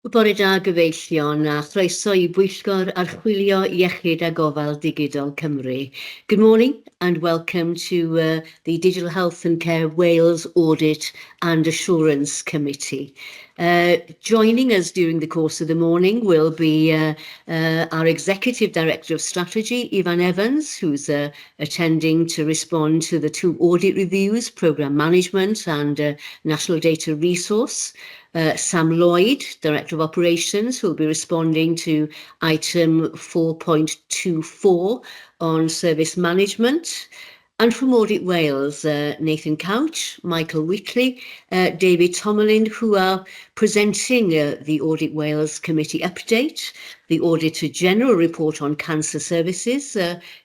Bore da gyfeillion a throeso I Bwyllgor Archwilio Iechyd a Gofal Digidol Cymru. Good morning and welcome to the Digital Health and Care Wales Audit and Assurance Committee. Joining us during the course of the morning will be our Executive Director of Strategy, Ivan Evans, who's attending to respond to the two audit reviews, Programme Management and National Data Resource. Sam Lloyd, Director of Operations, who will be responding to item 4.24 on service management. And from Audit Wales, Nathan Couch, Michael Whitley, David Tomlin, who are presenting the Audit Wales Committee update, the Auditor General report on cancer services,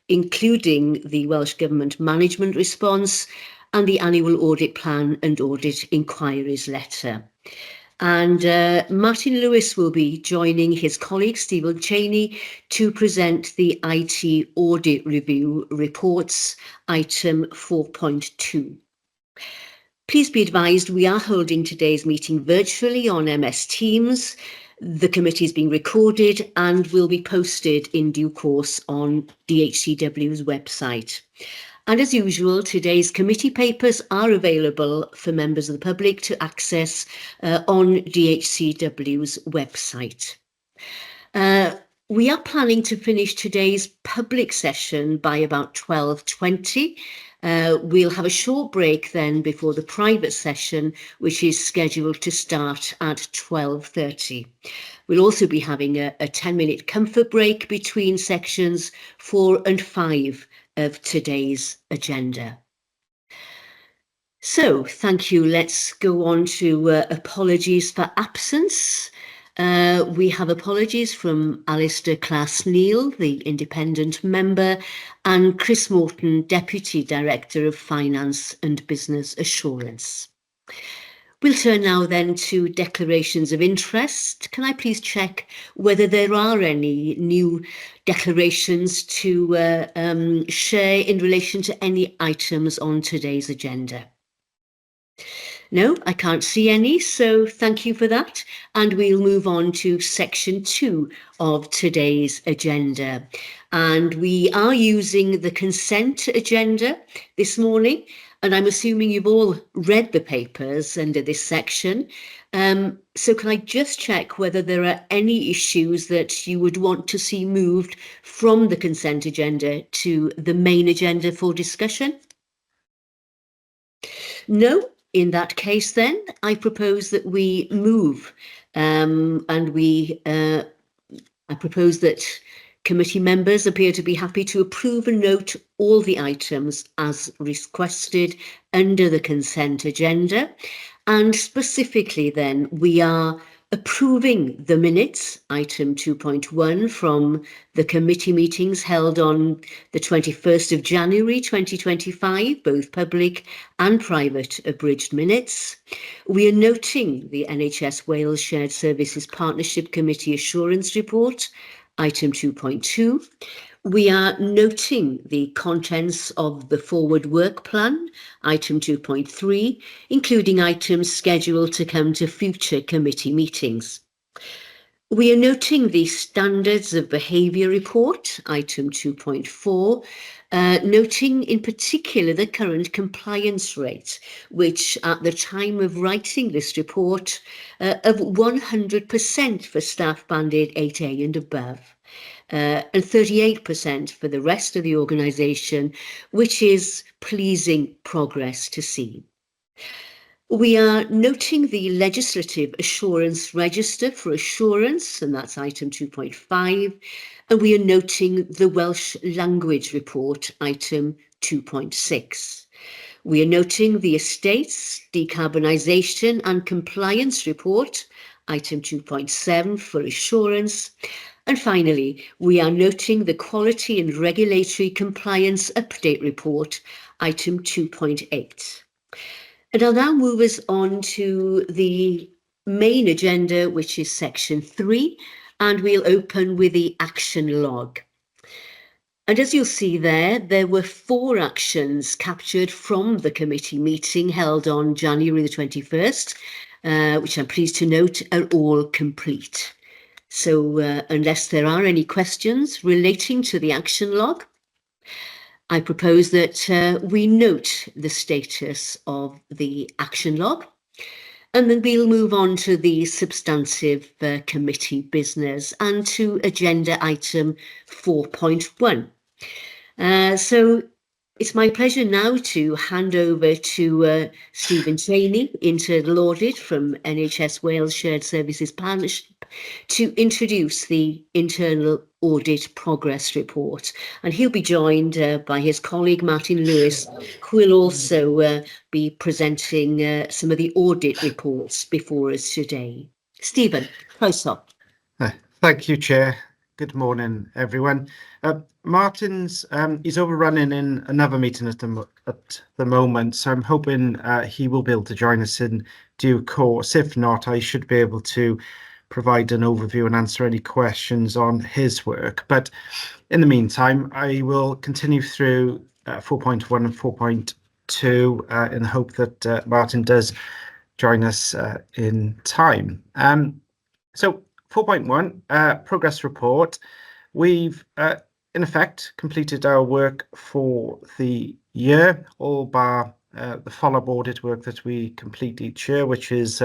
including the Welsh Government management response, and the annual audit plan and audit inquiries letter. And Martin Lewis will be joining his colleague Stephen Cheney to present the IT audit review reports, item 4.2. Please be advised we are holding today's meeting virtually on MS Teams. The committee is being recorded and will be posted in due course on DHCW's website. And as usual, today's committee papers are available for members of the public to access on DHCW's website. We are planning to finish today's public session by about 12:20. We'll have a short break then before the private session, which is scheduled to start at 12:30. We'll also be having a 10-minute comfort break between sections 4 and 5 of today's agenda. So, thank you. Let's go on to apologies for absence. We have apologies from Alistair Class-Neil, the independent member, and Chris Morton, Deputy Director of Finance and Business Assurance. We'll turn now then to declarations of interest. Can I please check whether there are any new declarations to share in relation to any items on today's agenda? No, I can't see any, so thank you for that. And we'll move on to section 2 of today's agenda. And we are using the consent agenda this morning, and I'm assuming you've all read the papers under this section. So can I just check whether there are any issues that you would want to see moved from the consent agenda to the main agenda for discussion? No. In that case, then, I propose that we move I propose that committee members appear to be happy to approve and note all the items as requested under the consent agenda. And specifically, then, we are approving the minutes, item 2.1, from the committee meetings held on the 21st of January 2025, both public and private abridged minutes. We are noting the NHS Wales Shared Services Partnership Committee Assurance Report, item 2.2. We are noting the contents of the Forward Work Plan, item 2.3, including items scheduled to come to future committee meetings. We are noting the Standards of Behaviour Report, item 2.4, noting in particular the current compliance rate, which at the time of writing this report of 100% for staff banded 8A and above. And 38% for the rest of the organisation, which is pleasing progress to see. We are noting the Legislative Assurance Register for Assurance, and that's item 2.5, and we are noting the Welsh Language Report, item 2.6. We are noting the Estates, Decarbonisation and Compliance Report, item 2.7 for Assurance. And finally, we are noting the Quality and Regulatory Compliance Update Report, item 2.8. And I'll now move us on to the main agenda, which is section 3, and we'll open with the action log. And as you'll see there were 4 actions captured from the committee meeting held on January the 21st. which I'm pleased to note are all complete. So unless there are any questions relating to the action log, I propose that we note the status of the action log, and then we'll move on to the substantive committee business and to agenda item 4.1. So it's my pleasure now to hand over to Stephen Cheney, Internal Audit from NHS Wales Shared Services Partnership, to introduce the Internal Audit Progress Report. And he'll be joined by his colleague Martin Lewis, who will also be presenting some of the audit reports before us today. Stephen, close up. Thank you, Chair. Good morning, everyone. Martin's he's overrunning in another meeting at the moment, so I'm hoping he will be able to join us in due course. If not, I should be able to provide an overview and answer any questions on his work. But in the meantime, I will continue through 4.1 and 4.2 in the hope that Martin does join us in time. So 4.1, progress report. We've, in effect, completed our work for the year, all bar the follow-up audit work that we complete each year, which is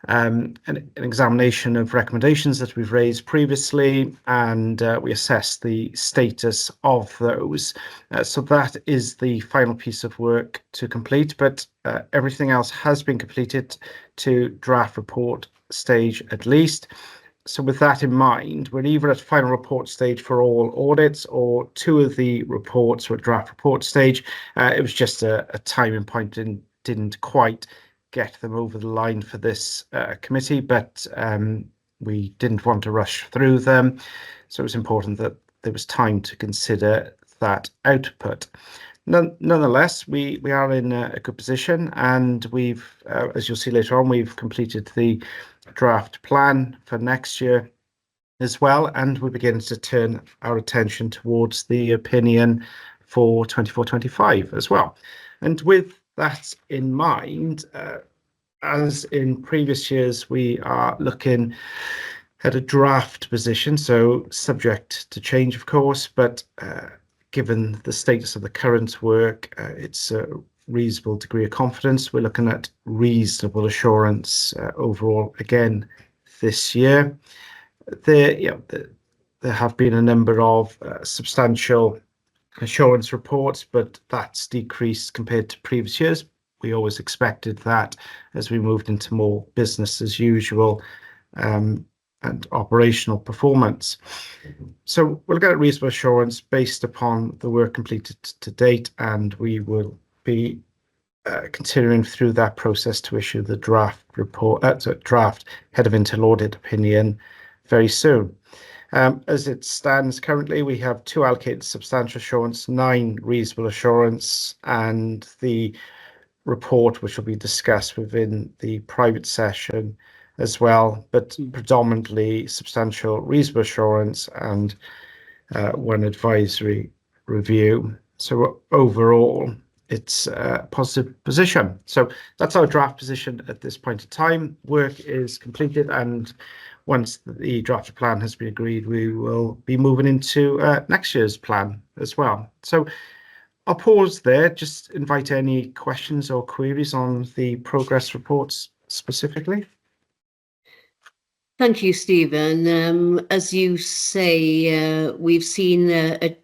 an examination of recommendations that we've raised previously, and we assess the status of those. So that is the final piece of work to complete, but everything else has been completed to draft report stage at least. So with that in mind, we're either at final report stage for all audits, or two of the reports were at draft report stage. It was just a timing point and didn't quite get them over the line for this committee, but we didn't want to rush through them. So it was important that there was time to consider that output. Nonetheless, we are in a good position, and we've, as you'll see later on, we've completed the draft plan for next year as well, and we're beginning to turn our attention towards the opinion for 24-25 as well. And with that in mind, as in previous years, we are looking at a draft position, so subject to change, of course, but given the status of the current work, it's a reasonable degree of confidence. We're looking at reasonable assurance overall again this year. There have been a number of substantial assurance reports, but that's decreased compared to previous years. We always expected that as we moved into more business as usual and operational performance. So we'll get a reasonable assurance based upon the work completed to date, and we will be continuing through that process to issue the draft report, draft head of internal audit opinion very soon. As it stands currently, we have 2 allocated substantial assurance, 9 reasonable assurance, and the report which will be discussed within the private session as well, but predominantly substantial reasonable assurance and 1 advisory review. So overall, it's a positive position. So that's our draft position at this point in time. Work is completed, and once the draft plan has been agreed, we will be moving into next year's plan as well. So I'll pause there, just invite any questions or queries on the progress reports specifically. Thank you, Stephen. As you say, we've seen a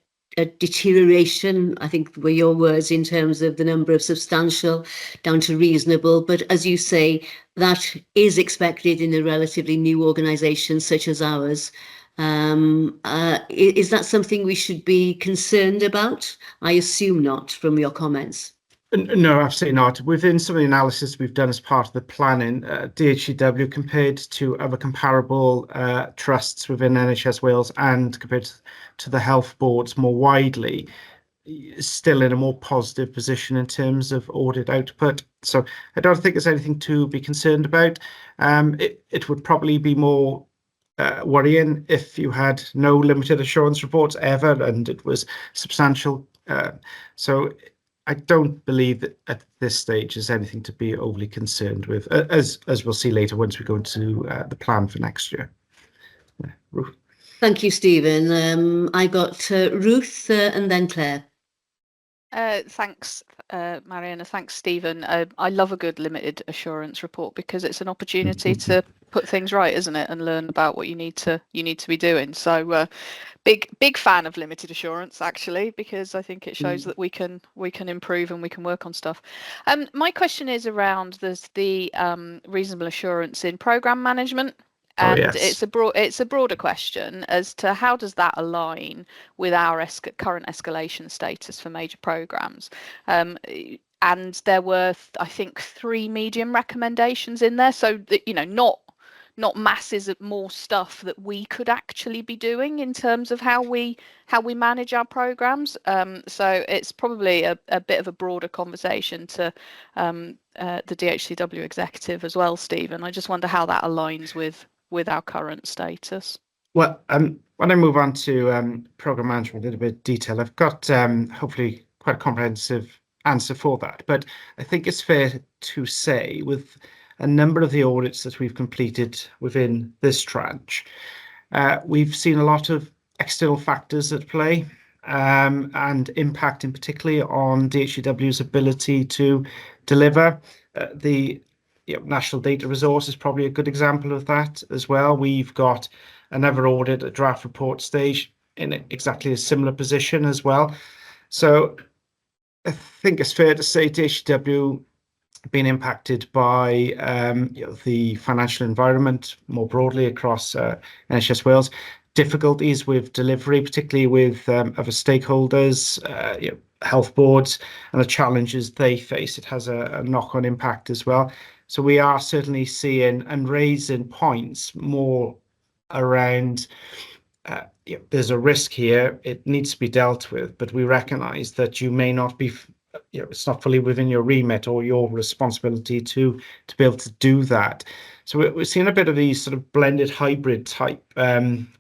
deterioration, I think were your words, in terms of the number of substantial down to reasonable. But as you say, that is expected in a relatively new organisation such as ours. Is that something we should be concerned about? I assume not from your comments. No, absolutely not. Within some of the analysis we've done as part of the planning, DHCW compared to other comparable trusts within NHS Wales and compared to the health boards more widely, is still in a more positive position in terms of audit output. So I don't think there's anything to be concerned about. It would probably be more worrying if you had no limited assurance reports ever and it was substantial. So I don't believe that at this stage there's anything to be overly concerned with, as we'll see later once we go into the plan for next year. Ruth. Thank you, Stephen. I got Ruth and then Claire. Thanks, Mariana. Thanks, Stephen. I love a good limited assurance report because it's an opportunity to put things right, isn't it, and learn about what you need to be doing. So, big fan of limited assurance, actually, because I think it shows that we can improve and we can work on stuff. My question is around the reasonable assurance in program management. And yes. it's a broader question as to how does that align with our current escalation status for major programs. And there were, I think, 3 medium recommendations in there. So that, not masses of more stuff that we could actually be doing in terms of how we manage our programs. So it's probably a bit of a broader conversation to the DHCW executive as well, Stephen. I just wonder how that aligns with our current status. Well, when I move on to program management in a bit of detail, I've got hopefully quite a comprehensive answer for that. But I think it's fair to say, with a number of the audits that we've completed within this tranche, we've seen a lot of external factors at play and impacting particularly on DHCW's ability to deliver. The national data resource is probably a good example of that as well. We've got another audit at draft report stage in exactly a similar position as well. So I think it's fair to say DHCW been impacted by the financial environment more broadly across NHS Wales, difficulties with delivery, particularly with other stakeholders, health boards, and the challenges they face. It has a knock-on impact as well. So we are certainly seeing and raising points more around there's a risk here, it needs to be dealt with, but we recognise that you may not be, it's not fully within your remit or your responsibility to be able to do that. So we're seeing a bit of these sort of blended hybrid type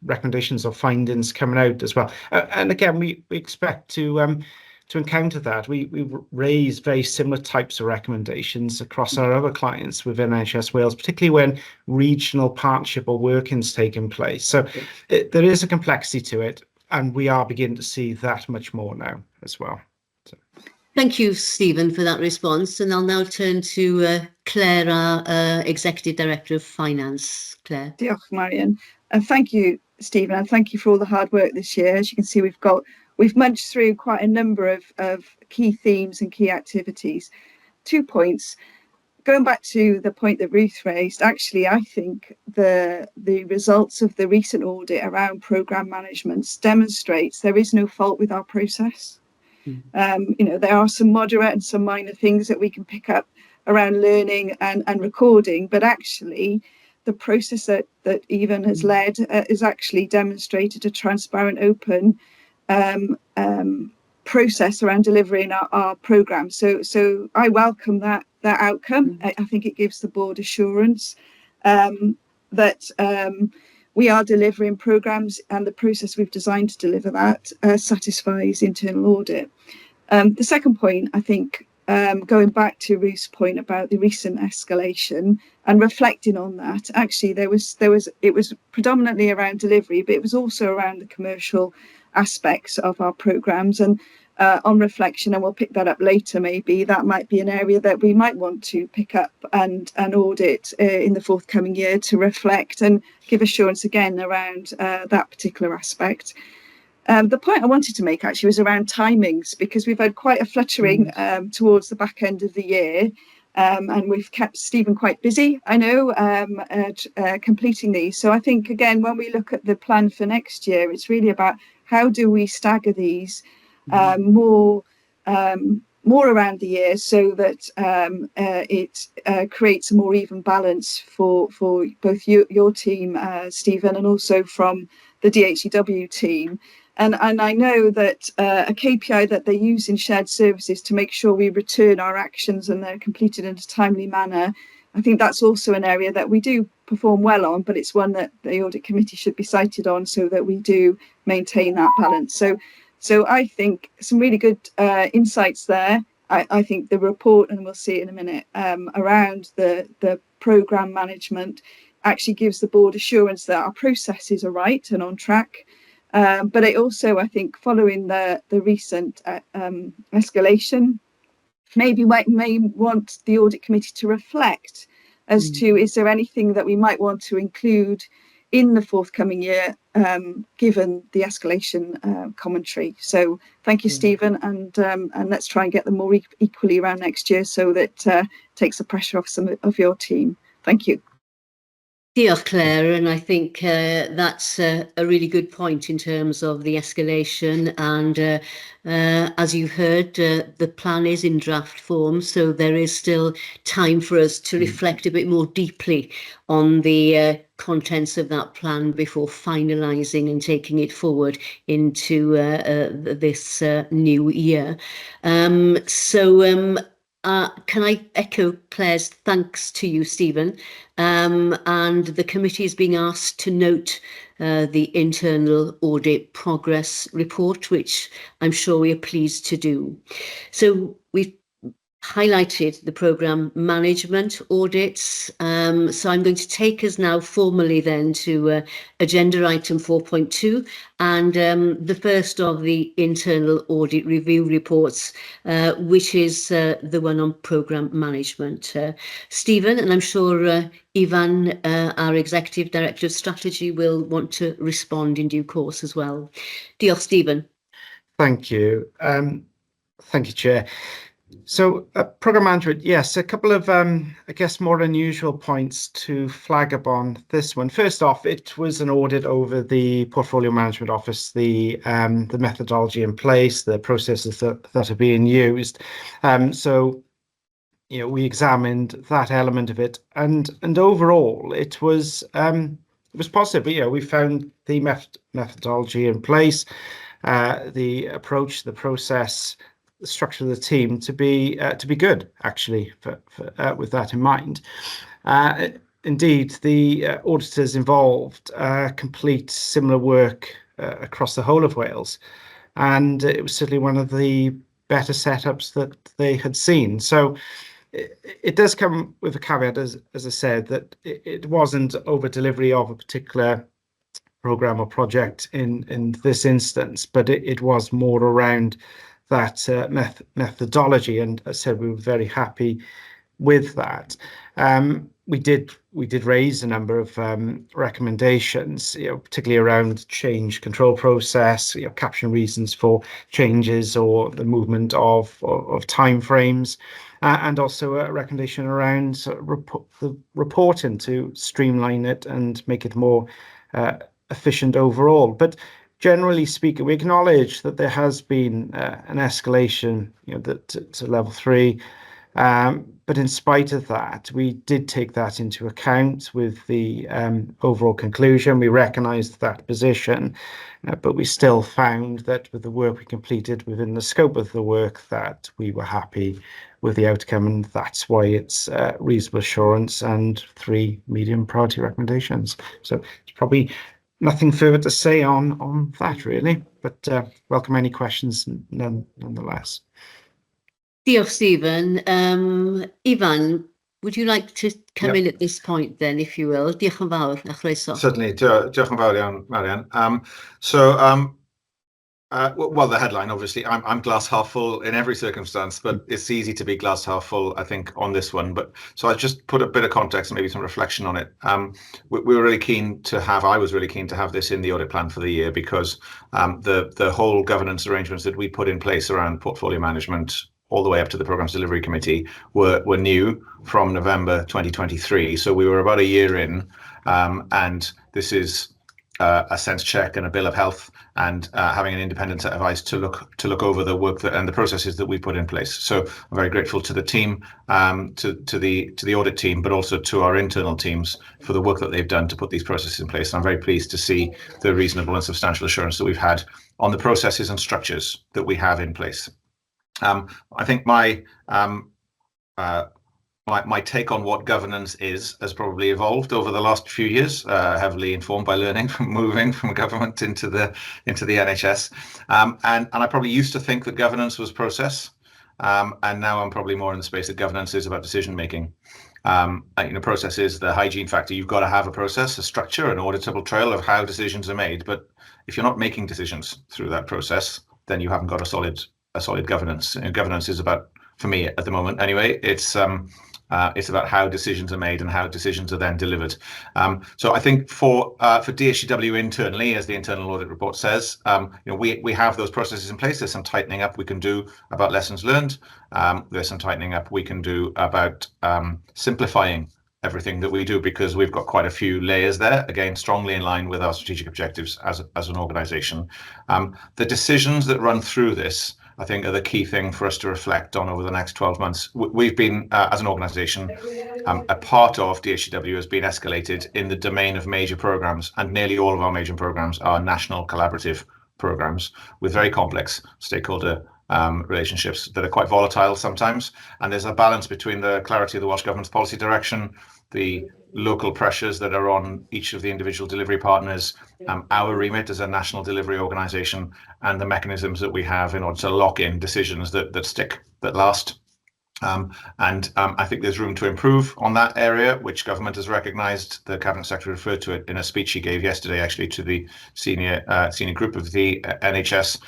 recommendations or findings coming out as well. And again, we expect to encounter that. We raise very similar types of recommendations across our other clients within NHS Wales, particularly when regional partnership or working's taking place. So there is a complexity to it, and we are beginning to see that much more now as well. So. Thank you, Stephen, for that response. And I'll now turn to Claire, our Executive Director of Finance. Claire. Diolch, Marian. And thank you, Stephen, and thank you for all the hard work this year. As you can see, we've munched through quite a number of key themes and key activities. 2 points. Going back to the point that Ruth raised, actually, I think the results of the recent audit around programme management demonstrates there is no fault with our process. There are some moderate and some minor things that we can pick up around learning and recording, but actually the process that Evan has led has actually demonstrated a transparent, open process around delivering our programme. So I welcome that outcome. I think it gives the board assurance that we are delivering programmes, and the process we've designed to deliver that satisfies internal audit. The second point, I think, going back to Ruth's point about the recent escalation and reflecting on that, actually it was predominantly around delivery, but it was also around the commercial aspects of our programmes. And on reflection, and we'll pick that up later, maybe that might be an area that we might want to pick up and audit in the forthcoming year to reflect and give assurance again around that particular aspect. The point I wanted to make actually was around timings, because we've had quite a fluttering towards the back end of the year, and we've kept Stephen quite busy, I know, at completing these. So I think, again, when we look at the plan for next year, it's really about how do we stagger these more around the year so that it creates a more even balance for both your team, Stephen, and also from the DHCW team. And I know that a KPI that they use in shared services to make sure we return our actions and they're completed in a timely manner, I think that's also an area that we do perform well on, but it's one that the audit committee should be cited on so that we do maintain that balance. So I think some really good insights there. I think the report, and we'll see it in a minute, around the programme management actually gives the board assurance that our processes are right and on track. But it also, I think, following the recent escalation, maybe may want the audit committee to reflect as to, is there anything that we might want to include in the forthcoming year, given the escalation commentary. So thank you, Stephen, and let's try and get them more equally around next year, so that takes the pressure off some of your team. Thank you. Diolch, Claire, and I think that's a really good point in terms of the escalation, and as you've heard, the plan is in draft form, so there is still time for us to reflect a bit more deeply on the contents of that plan before finalising and taking it forward into this new year. Can I echo Claire's thanks to you, Stephen? And the committee is being asked to note the internal audit progress report, which I'm sure we are pleased to do. So we've highlighted the programme management audits. So I'm going to take us now formally then to agenda item 4.2, and the first of the internal audit review reports, which is the one on programme management. Stephen, and I'm sure Ivan, our Executive Director of Strategy, will want to respond in due course as well. Diolch, Stephen. Thank you. Thank you, Chair. So programme management, yes, a couple of, I guess, more unusual points to flag up on this one. First off, it was an audit over the Portfolio Management Office, the methodology in place, the processes that are being used. So, you know, we examined that element of it, and overall, it was positive. You know, we found the methodology in place, the approach, the process, the structure of the team to be good, actually, with that in mind. Indeed, the auditors involved complete similar work across the whole of Wales, and it was certainly one of the better setups that they had seen. So it does come with a caveat, as I said, that it wasn't over delivery of a particular programme or project in this instance, but it was more around that methodology, and as I said, we were very happy with that. We did raise a number of recommendations, you know, particularly around change control process, you know, capturing reasons for changes or the movement of timeframes, and also a recommendation around the reporting to streamline it and make it more efficient overall. But generally speaking, we acknowledge that there has been an escalation, you know, to level 3, but in spite of that, we did take that into account with the overall conclusion. We recognised that position, but we still found that with the work we completed within the scope of the work, that we were happy with the outcome, and that's why it's reasonable assurance and 3 medium priority recommendations. So it's probably nothing further to say on that, really, but welcome any questions nonetheless. Diolch, Stephen. Ivan, would you like to come in at this point then, if you will? Diolch yn fawr, a chroeso. Certainly, diolch yn fawr iawn, Marian. Well, the headline, obviously, I'm glass half full in every circumstance, but it's easy to be glass half full, I think, on this one. But so I just put a bit of context and maybe some reflection on it. We were really keen to have, I was really keen to have this in the audit plan for the year, because the whole governance arrangements that we put in place around portfolio management, all the way up to the Programmes Delivery Committee, were new from November 2023. So we were about a year in, and this is a sense check and a bill of health, and having an independent set of eyes to look over the work and the processes that we put in place. So I'm very grateful to the team, to the audit team, but also to our internal teams for the work that they've done to put these processes in place. I'm very pleased to see the reasonable and substantial assurance that we've had on the processes and structures that we have in place. I think my take on what governance is has probably evolved over the last few years, heavily informed by learning from moving from government into the NHS. And I probably used to think that governance was process, and now I'm probably more in the space that governance is about decision making. Process is the hygiene factor. You've got to have a process, a structure, an auditable trail of how decisions are made. But if you're not making decisions through that process, then you haven't got a solid governance. And governance is about, for me at the moment anyway, it's about how decisions are made and how decisions are then delivered. So I think for DHCW internally, as the internal audit report says, we have those processes in place. There's some tightening up we can do about lessons learned. There's some tightening up we can do about simplifying everything that we do, because we've got quite a few layers there, again, strongly in line with our strategic objectives as an organisation. The decisions that run through this, I think, are the key thing for us to reflect on over the next 12 months. We've been, as an organisation, a part of DHCW has been escalated in the domain of major programmes, and nearly all of our major programmes are national collaborative programmes with very complex stakeholder relationships that are quite volatile sometimes. And there's a balance between the clarity of the Welsh Government's policy direction, the local pressures that are on each of the individual delivery partners, our remit as a national delivery organisation, and the mechanisms that we have in order to lock in decisions that stick, that last. I think there's room to improve on that area, which government has recognised. The Cabinet Secretary referred to it in a speech he gave yesterday, actually, to the senior group of the NHS,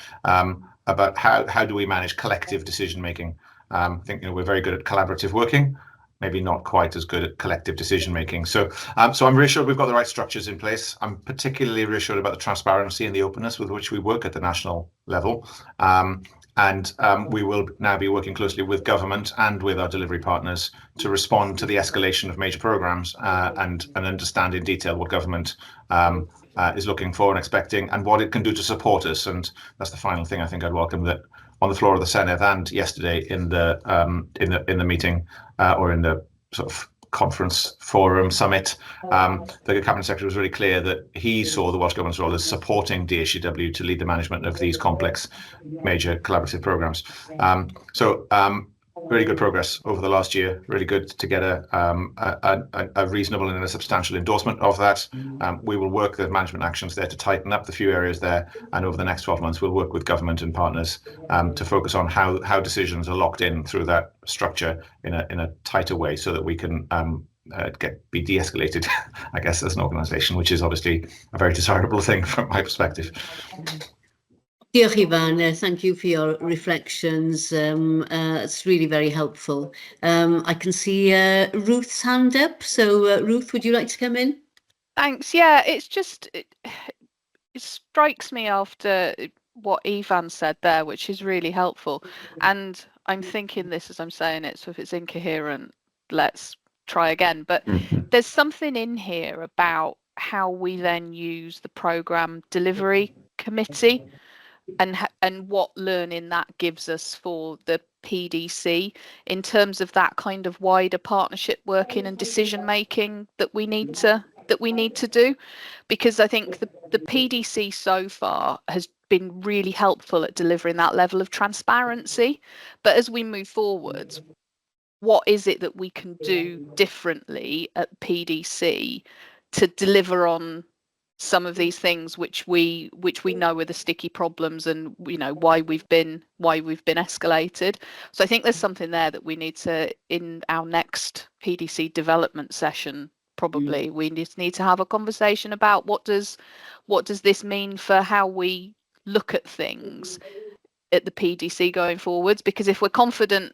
about how do we manage collective decision making. I think we're very good at collaborative working, maybe not quite as good at collective decision making. So I'm reassured we've got the right structures in place. I'm particularly reassured about the transparency and the openness with which we work at the national level. We will now be working closely with government and with our delivery partners to respond to the escalation of major programmes and understand in detail what government is looking for and expecting, and what it can do to support us. And that's the final thing I think I'd welcome, that on the floor of the Senedd and yesterday in the meeting or in the sort of conference forum summit, the Cabinet Secretary was really clear that he saw the Welsh Government's role as supporting DHCW to lead the management of these complex major collaborative programmes. Really good progress over the last year. Really good to get a reasonable and a substantial endorsement of that. We will work the management actions there to tighten up the few areas there, and over the next 12 months we'll work with government and partners to focus on how decisions are locked in through that structure in a tighter way, so that we can be de-escalated, I guess, as an organisation, which is obviously a very desirable thing from my perspective. Diolch, Ifan. Thank you for your reflections. It's really very helpful. I can see Ruth's hand up. So, Ruth, would you like to come in? Thanks. Yeah, it's just, it strikes me after what Ifan said there, which is really helpful. And I'm thinking this as I'm saying it, so if it's incoherent, let's try again. But there's something in here about how we then use the programme delivery committee and what learning that gives us for the PDC in terms of that kind of wider partnership working and decision making that we need to do, because I think the PDC so far has been really helpful at delivering that level of transparency. But as we move forward, what is it that we can do differently at PDC to deliver on some of these things which we know are the sticky problems, and why we've been escalated. So I think there's something there that we need to, in our next PDC development session, probably we need to have a conversation about what does this mean for how we look at things at the PDC going forwards, because if we're confident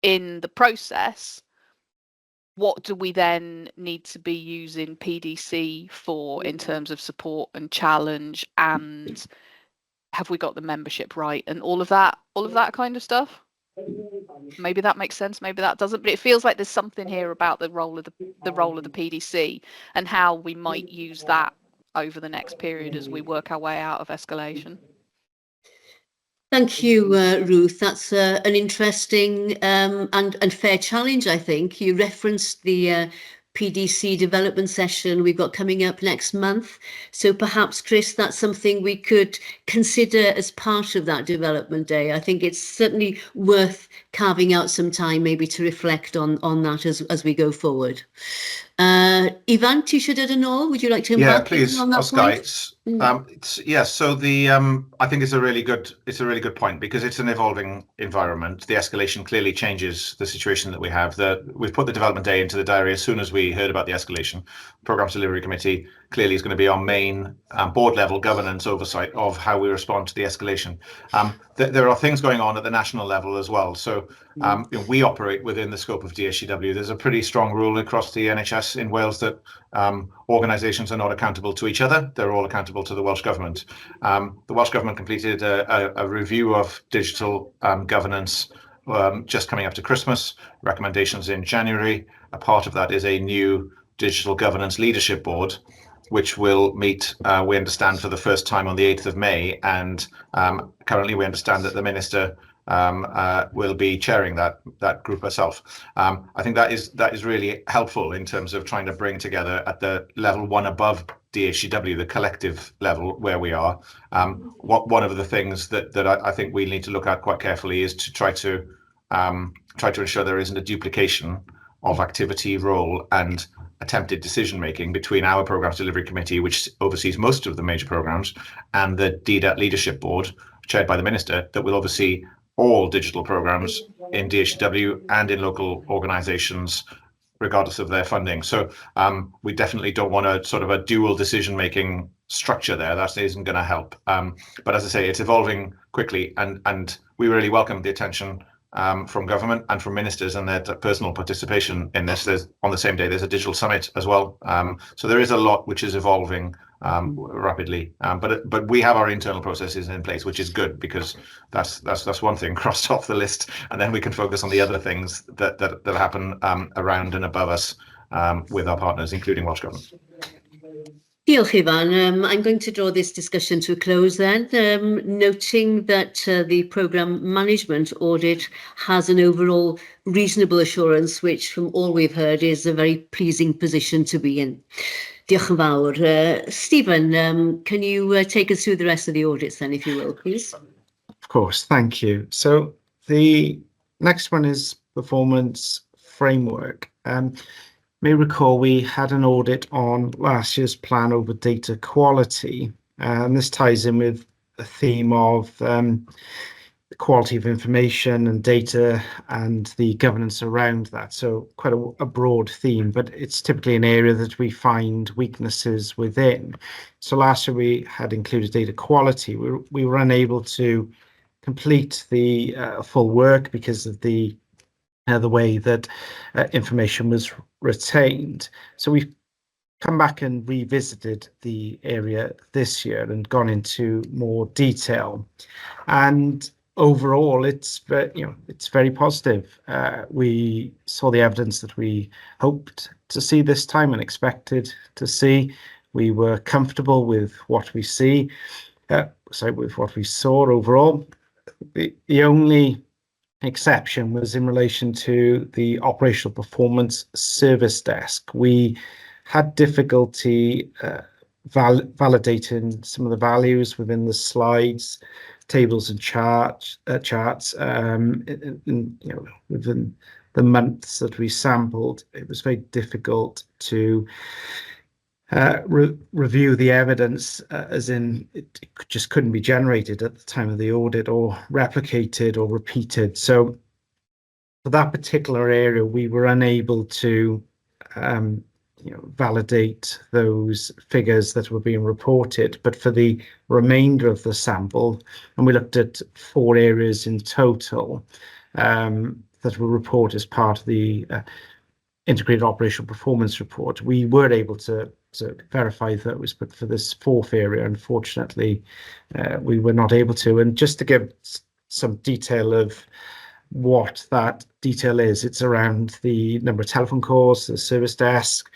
in the process, what do we then need to be using PDC for in terms of support and challenge, and have we got the membership right, and all of that kind of stuff? Maybe that makes sense, maybe that doesn't, but it feels like there's something here about the role of the PDC and how we might use that over the next period as we work our way out of escalation. Thank you, Ruth. That's an interesting and fair challenge, I think. You referenced the PDC development session we've got coming up next month. So perhaps, Chris, that's something we could consider as part of that development day. I think it's certainly worth carving out some time maybe to reflect on that as we go forward. Ifan, ti eisiau dod yn ôl? Would you like to please, on that Oscar, point? Yes, so I think it's a really good point, because it's an evolving environment. The escalation clearly changes the situation that we have. We've put the development day into the diary as soon as we heard about the escalation. Programmes Delivery Committee clearly is going to be our main board level governance oversight of how we respond to the escalation. There are things going on at the national level as well. So we operate within the scope of DHCW. There's a pretty strong rule across the NHS in Wales that organisations are not accountable to each other. They're all accountable to the Welsh Government. The Welsh Government completed a review of digital governance just coming up to Christmas, recommendations in January. A part of that is a new Digital Governance Leadership Board, which will meet, we understand, for the first time on the 8th of May. And currently we understand that the Minister will be chairing that group herself. I think that is really helpful in terms of trying to bring together at the level one above DHCW, the collective level where we are. One of the things that I think we need to look at quite carefully is to try to ensure there isn't a duplication of activity, role and attempted decision making between our Programmes Delivery Committee, which oversees most of the major programmes, and the DDAT Leadership Board, chaired by the Minister, that will oversee all digital programmes in DHW and in local organisations, regardless of their funding. So we definitely don't want a sort of a dual decision-making structure there. That isn't going to help. But as I say, it's evolving quickly, and we really welcome the attention from government and from ministers and their personal participation in this. On the same day, there's a digital summit as well. So there is a lot which is evolving rapidly. But we have our internal processes in place, which is good, because that's one thing crossed off the list, and then we can focus on the other things that happen around and above us with our partners, including Welsh Government. Diolch, Ivan. I'm going to draw this discussion to a close then, noting that the programme management audit has an overall reasonable assurance, which from all we've heard is a very pleasing position to be in. Diolch yn fawr. Stephen, can you take us through the rest of the audits then, if you will, please? Of course, thank you. So the next one is performance framework. May recall we had an audit on last year's plan over data quality, and this ties in with a theme of the quality of information and data and the governance around that. So quite a broad theme, but it's typically an area that we find weaknesses within. So last year we had included data quality. We were unable to complete the full work because of the way that information was retained. So we've come back and revisited the area this year and gone into more detail. And overall, it's very positive. We saw the evidence that we hoped to see this time and expected to see. We were comfortable with what we with what we saw overall. The only exception was in relation to the operational performance service desk. We had difficulty validating some of the values within the slides, tables and charts, within the months that we sampled. It was very difficult to review the evidence, as in it just couldn't be generated at the time of the audit or replicated or repeated. So for that particular area, we were unable to validate those figures that were being reported. But for the remainder of the sample, and we looked at 4 areas in total that were reported as part of the integrated operational performance report, we were able to verify those, but for this 4th area, unfortunately, we were not able to. And just to give some detail of what that detail is, it's around the number of telephone calls, the service desk,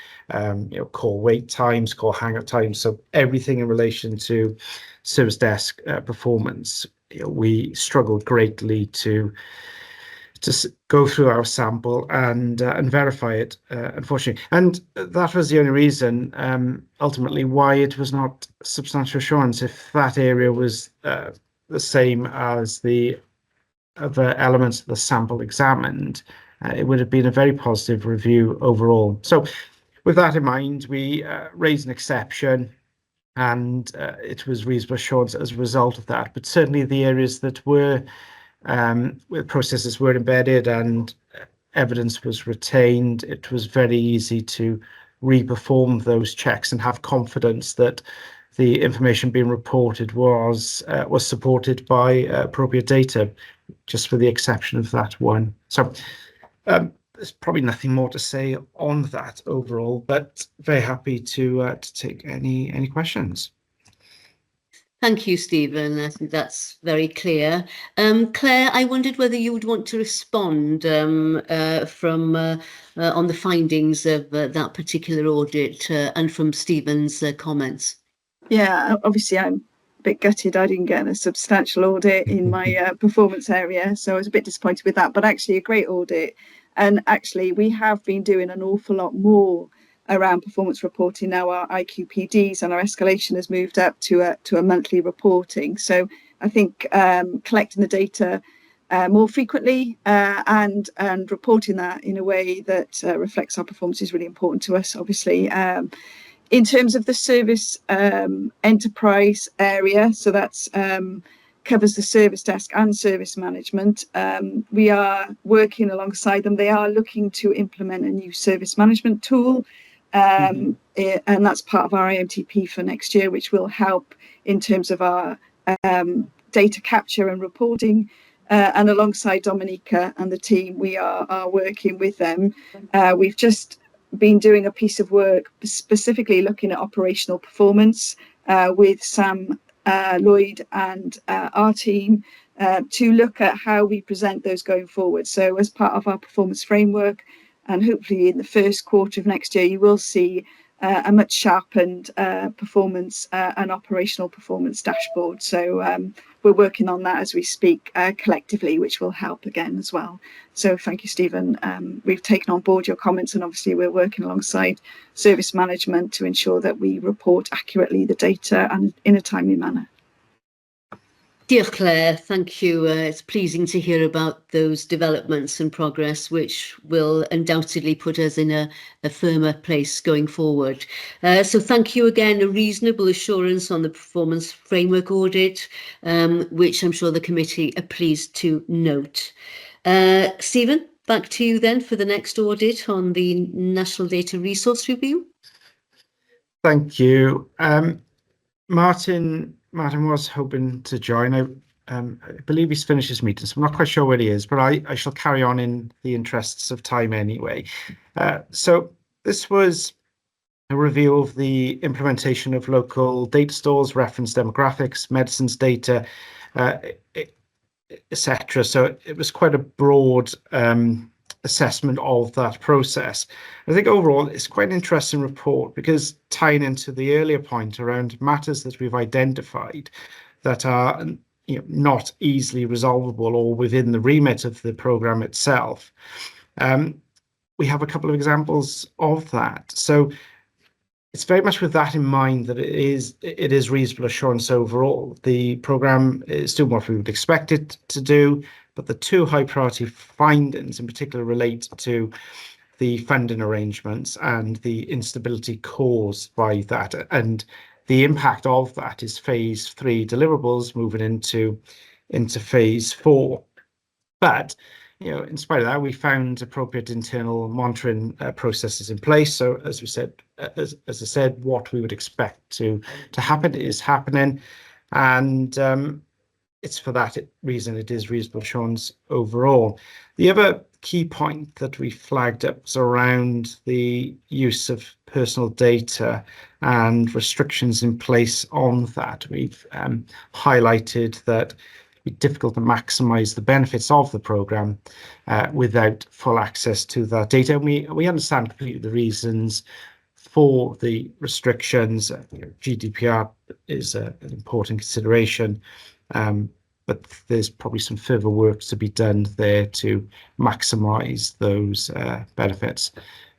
call wait times, call hang-up times, so everything in relation to service desk performance. We struggled greatly to go through our sample and verify it, unfortunately. And that was the only reason, ultimately, why it was not substantial assurance. If that area was the same as the other elements of the sample examined, it would have been a very positive review overall. So with that in mind, we raised an exception and it was reasonable assurance as a result of that. But certainly the areas that were where processes were embedded and evidence was retained, it was very easy to re-perform those checks and have confidence that the information being reported was supported by appropriate data, just for the exception of that one. So there's probably nothing more to say on that overall, but very happy to take any questions. Thank you, Stephen. I think that's very clear. Claire, I wondered whether you would want to respond on the findings of that particular audit and from Stephen's comments. Yeah, obviously I'm a bit gutted I didn't get a substantial audit in my performance area, so I was a bit disappointed with that, but actually a great audit. And actually we have been doing an awful lot more around performance reporting now. Our IQPDs and our escalation has moved up to a monthly reporting. So I think collecting the data more frequently and reporting that in a way that reflects our performance is really important to us, obviously. In terms of the service enterprise area, so that's covers the service desk and service management. We are working alongside them. They are looking to implement a new service management tool, and that's part of our AMTP for next year, which will help in terms of our data capture and reporting. And alongside Dominica and the team, we are working with them. We've just been doing a piece of work specifically looking at operational performance with Sam Lloyd and our team to look at how we present those going forward. So as part of our performance framework, and hopefully in the first quarter of next year, you will see a much sharpened performance and operational performance dashboard. So we're working on that as we speak collectively, which will help again as well. So thank you, Stephen. We've taken on board your comments, and obviously we're working alongside service management to ensure that we report accurately the data and in a timely manner. Diolch, Claire. Thank you. It's pleasing to hear about those developments and progress, which will undoubtedly put us in a firmer place going forward. So thank you again. A reasonable assurance on the performance framework audit, which I'm sure the committee are pleased to note. Stephen, back to you then for the next audit on the National Data Resource Review. Thank you. Martin was hoping to join. I believe he's finished his meeting, so I'm not quite sure where he is, but I shall carry on in the interests of time anyway. So this was a review of the implementation of local data stores, reference demographics, medicines data, etc. So it was quite a broad assessment of that process. I think overall it's quite an interesting report because tying into the earlier point around matters that we've identified that are not easily resolvable or within the remit of the programme itself. We have a couple of examples of that. So it's very much with that in mind that it is reasonable assurance overall. The programme is doing what we would expect it to do, but the two high priority findings in particular relate to the funding arrangements and the instability caused by that. And the impact of that is phase 3 deliverables moving into phase 4. But in spite of that, we found appropriate internal monitoring processes in place. So as we said, as I said, what we would expect to happen is happening, and it's for that reason it is reasonable assurance overall. The other key point that we flagged up was around the use of personal data and restrictions in place on that. We've highlighted that it'd be difficult to maximise the benefits of the programme without full access to that data. And we understand completely the reasons for the restrictions. GDPR is an important consideration, but there's probably some further work to be done there to maximise those benefits.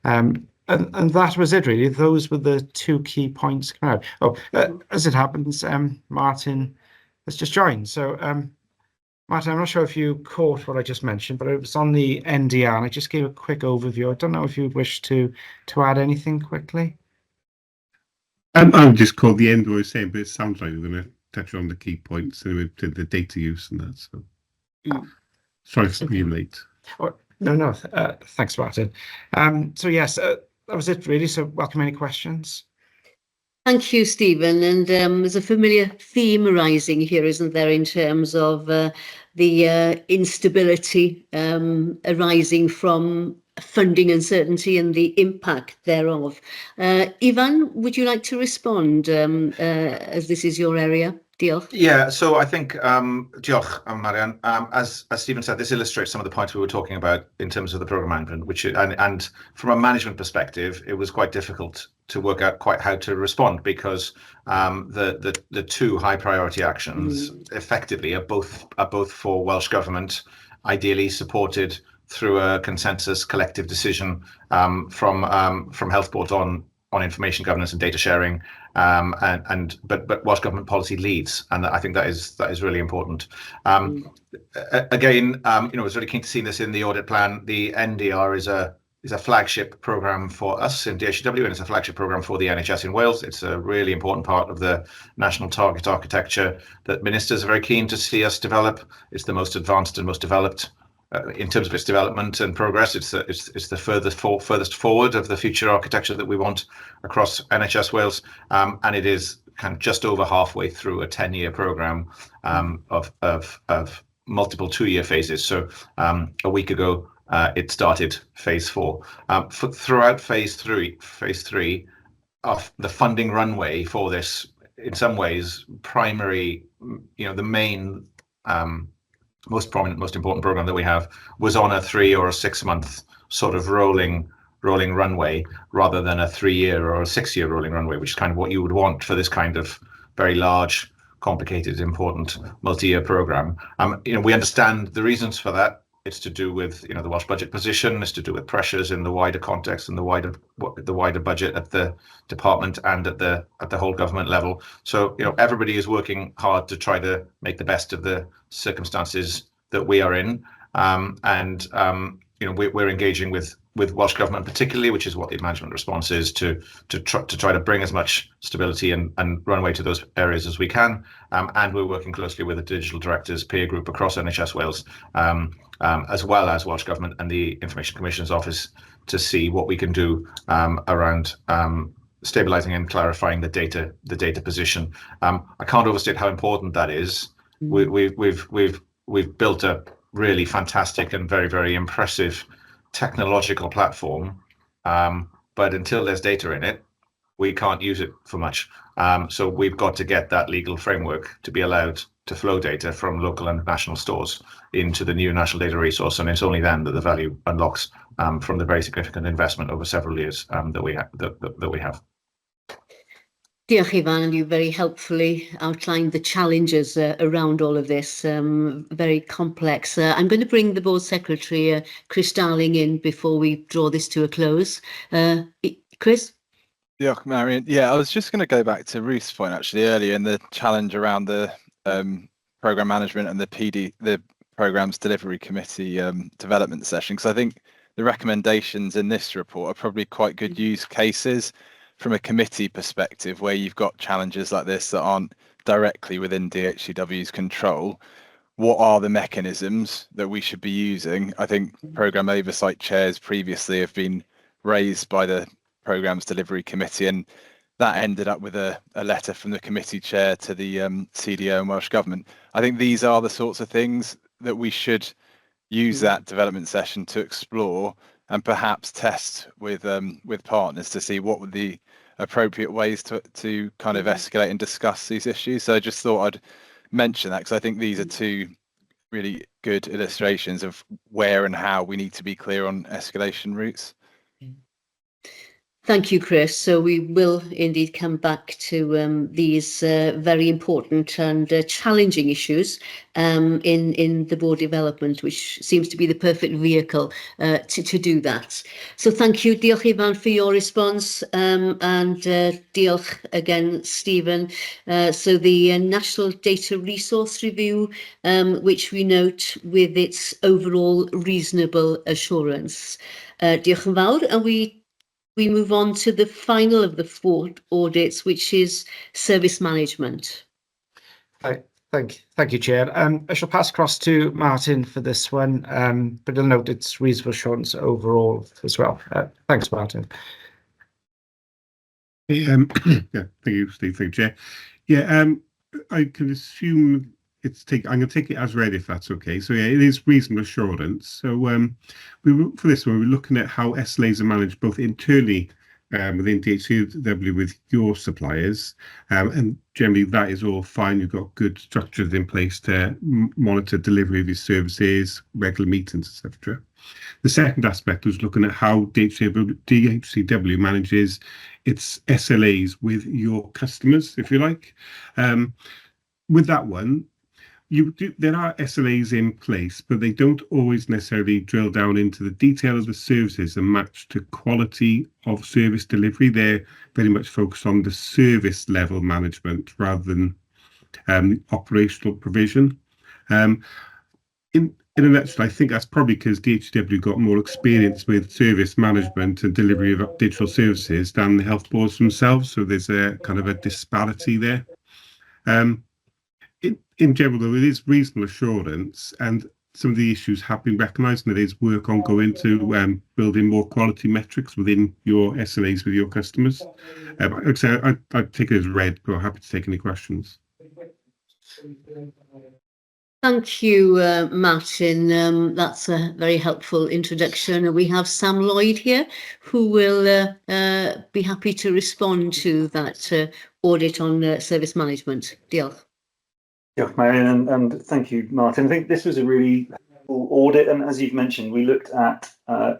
And that was it, really. Those were the two key points coming out. Oh, as it happens, Martin has just joined. So, Martin, I'm not sure if you caught what I just mentioned, but it was on the NDR, and I just gave a quick overview. I don't know if you wish to add anything quickly. I would just call the end what I was saying, but it sounds like we're going to touch on the key points to the data use and that. So, sorry for being late. Oh, no, thanks, Martin. So yes, that was it really. So welcome any questions. Thank you, Stephen. And there's a familiar theme arising here, isn't there, in terms of the instability arising from funding uncertainty and the impact thereof. Ivan, would you like to respond as this is your area? Diolch. Yeah, so I think, diolch, Marian. As Stephen said, this illustrates some of the points we were talking about in terms of the programme management, which and from a management perspective, it was quite difficult to work out quite how to respond because the two high priority actions effectively are both for Welsh Government, ideally supported through a consensus collective decision from health boards on information governance and data sharing, but Welsh Government policy leads, and I think that is really important. Again, I was really keen to see this in the audit plan. The NDR is a flagship programme for us in DHW, and it's a flagship programme for the NHS in Wales. It's a really important part of the national target architecture that ministers are very keen to see us develop. It's the most advanced and most developed in terms of its development and progress. It's the furthest forward of the future architecture that we want across NHS Wales, and it is kind of just over halfway through a 10-year programme of multiple 2-year phases. So a week ago, it started phase 4. Throughout phase 3 of the funding runway for this, in some ways, primary, the main, most prominent, most important program that we have was on a 3 or a 6 month sort of rolling runway rather than a 3-year or a 6-year rolling runway, which is kind of what you would want for this kind of very large, complicated, important multi-year program. We understand the reasons for that. It's to do with the Welsh budget position. It's to do with pressures in the wider context and the wider budget at the department and at the whole government level. So everybody is working hard to try to make the best of the circumstances that we are in, and we're engaging with Welsh Government particularly, which is what the management response is, to try to bring as much stability and runway to those areas as we can, and we're working closely with the digital directors peer group across NHS Wales, as well as Welsh Government and the Information Commissioner's Office to see what we can do around stabilising and clarifying the data position. I can't overstate how important that is. We've built a really fantastic and very, very impressive technological platform, but until there's data in it, we can't use it for much. So we've got to get that legal framework to be allowed to flow data from local and national stores into the new national data resource, and it's only then that the value unlocks from the very significant investment over several years that we have. Diolch, Ivan, and you very helpfully outlined the challenges around all of this, very complex. I'm going to bring the Board Secretary, Chris Darling, in before we draw this to a close. Chris? Yeah, Marian. Yeah, I was just going to go back to Ruth's point actually earlier and the challenge around the programme management and the programme's delivery committee development session, because I think the recommendations in this report are probably quite good use cases from a committee perspective, where you've got challenges like this that aren't directly within DHCW's control. What are the mechanisms that we should be using? I think programme oversight chairs previously have been raised by the programme's delivery committee, and that ended up with a letter from the committee chair to the CDO and Welsh Government. I think these are the sorts of things that we should use that development session to explore and perhaps test with partners to see what would the appropriate ways to kind of escalate and discuss these issues. So I just thought I'd mention that, because I think these are two really good illustrations of where and how we need to be clear on escalation routes. Thank you, Chris. So we will indeed come back to these very important and challenging issues in the board development, which seems to be the perfect vehicle to do that. So thank you, Diolch Ivan, for your response, and diolch again, Stephen. So the National Data Resource Review, which we note with its overall reasonable assurance. Diolch yn fawr, and we we move on to the final of the 4 audits, which is service management. Thank you, Chair. I shall pass across to Martin for this one, but I'll note it's reasonable assurance overall as well. Thanks, Martin. Yeah, thank you, Steve. Thank you, Chair. Yeah, I can assume I'm going to take it as read if that's okay. So yeah, it is reasonable assurance. So for this one, we're looking at how SLAs are managed both internally within DHCW with your suppliers, and generally that is all fine. You've got good structures in place to monitor delivery of your services, regular meetings, etc. The second aspect was looking at how DHCW manages its SLAs with your customers, if you like. With that one, there are SLAs in place, but they don't always necessarily drill down into the detail of the services and match to quality of service delivery. They're very much focused on the service level management rather than operational provision. In a nutshell, I think that's probably because DHCW got more experience with service management and delivery of digital services than the health boards themselves. So there's a kind of a disparity there. In general, though, it is reasonable assurance, and some of the issues have been recognised, and there is work ongoing to building more quality metrics within your SLAs with your customers. I take it as read, but I'm happy to take any questions. Thank you, Martin. That's a very helpful introduction. We have Sam Lloyd here, who will be happy to respond to that audit on service management. Diolch. Diolch, Marion, and thank you, Martin. I think this was a really helpful audit, and as you've mentioned, we looked at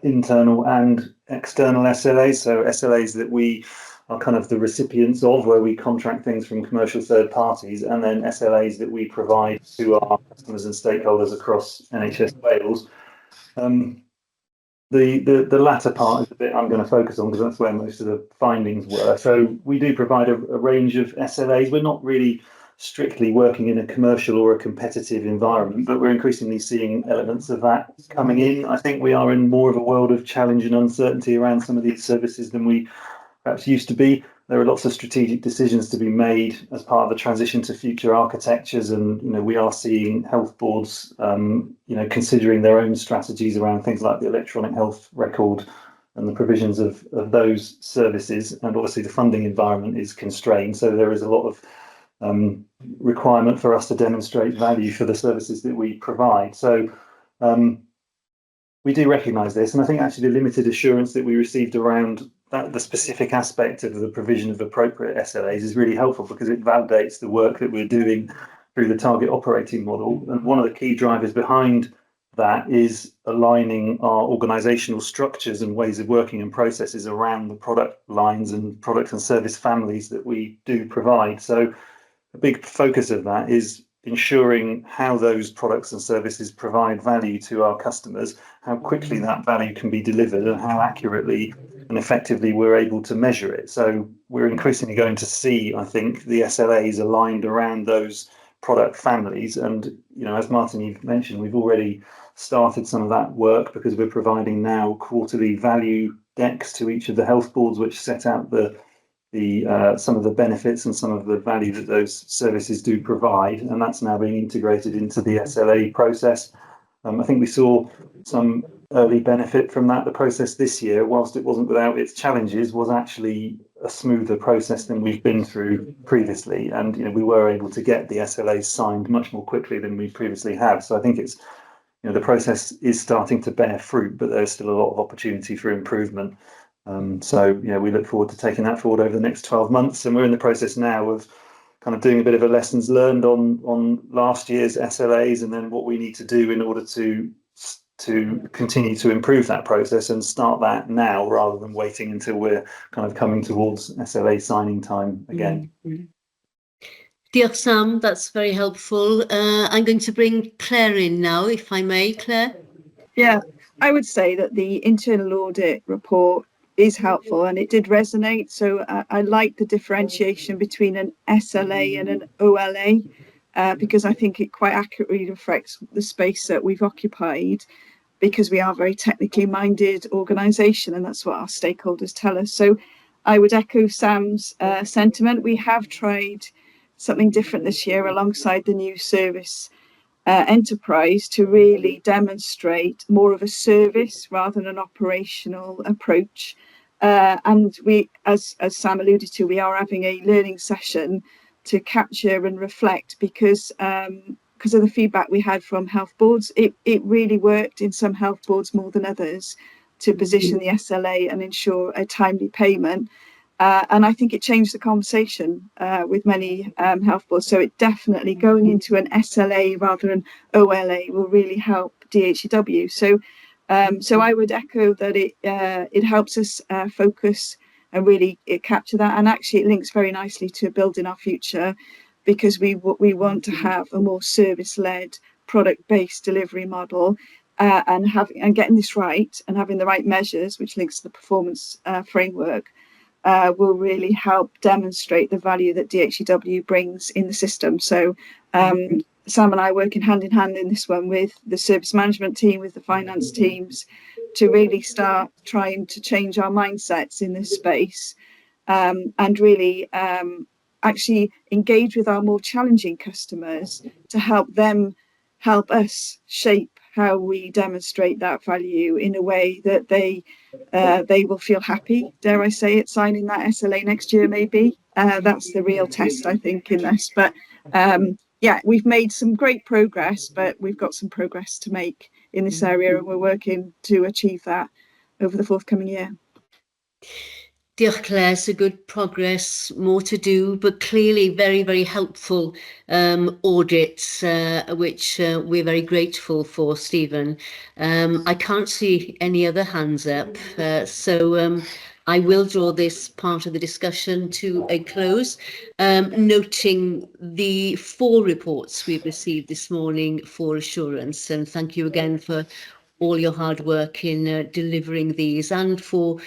internal and external SLAs, so SLAs that we are kind of the recipients of, where we contract things from commercial third parties, and then SLAs that we provide to our customers and stakeholders across NHS Wales. The latter part is the bit I'm going to focus on because that's where most of the findings were. So we do provide a range of SLAs. We're not really strictly working in a commercial or a competitive environment, but we're increasingly seeing elements of that coming in. I think we are in more of a world of challenge and uncertainty around some of these services than we perhaps used to be. There are lots of strategic decisions to be made as part of the transition to future architectures, and we are seeing health boards considering their own strategies around things like the electronic health record and the provisions of those services. And obviously the funding environment is constrained, so there is a lot of requirement for us to demonstrate value for the services that we provide. So we do recognise this, and I think actually the limited assurance that we received around the specific aspect of the provision of appropriate SLAs is really helpful because it validates the work that we're doing through the target operating model. And one of the key drivers behind that is aligning our organisational structures and ways of working and processes around the product lines and product and service families that we do provide. So a big focus of that is ensuring how those products and services provide value to our customers, how quickly that value can be delivered, and how accurately and effectively we're able to measure it. So we're increasingly going to see, I think, the SLAs aligned around those product families. And, as Martin, you've mentioned, we've already started some of that work because we're providing now quarterly value decks to each of the health boards, which set out some of the benefits and some of the value that those services do provide, and that's now being integrated into the SLA process. I think we saw some early benefit from that. The process this year, whilst it wasn't without its challenges, was actually a smoother process than we've been through previously, and we were able to get the SLAs signed much more quickly than we previously have. So I think it's the process is starting to bear fruit, but there's still a lot of opportunity for improvement. We look forward to taking that forward over the next 12 months, and we're in the process now of kind of doing a bit of a lessons learned on last year's SLAs, and then what we need to do in order to continue to improve that process and start that now rather than waiting until we're kind of coming towards SLA signing time again. Mm-hmm. Diolch, Sam, that's very helpful. I'm going to bring Claire in now, if I may. Claire? Yeah, I would say that the internal audit report is helpful and it did resonate. So I like the differentiation between an SLA and an OLA because I think it quite accurately reflects the space that we've occupied. because we are a very technically minded organisation, and that's what our stakeholders tell us. So I would echo Sam's sentiment. We have tried something different this year alongside the new service enterprise to really demonstrate more of a service rather than an operational approach. And we, as Sam alluded to, we are having a learning session to capture and reflect because of the feedback we had from health boards. It really worked in some health boards more than others to position the SLA and ensure a timely payment. And I think it changed the conversation with many health boards. So it definitely going into an SLA rather than OLA will really help DHEW. So I would echo that it helps us focus and really capture that. And actually it links very nicely to building our future, because we want to have a more service-led, product-based delivery model, and getting this right and having the right measures, which links to the performance framework, will really help demonstrate the value that DHEW brings in the system. So Sam and I are working hand in hand in this one with the service management team, with the finance teams, to really start trying to change our mindsets in this space, and really actually engage with our more challenging customers to help them help us shape how we demonstrate that value in a way that they will feel happy, dare I say it, signing that SLA next year maybe. That's the real test, I think, in this. But yeah, we've made some great progress, but we've got some progress to make in this area, and we're working to achieve that over the forthcoming year. Diolch Claire, so good progress, more to do, but clearly very, very helpful audits, which we're very grateful for, Stephen. I can't see any other hands up, so I will draw this part of the discussion to a close, noting the 4 reports we've received this morning for assurance, and thank you again for all your hard work in delivering these, and for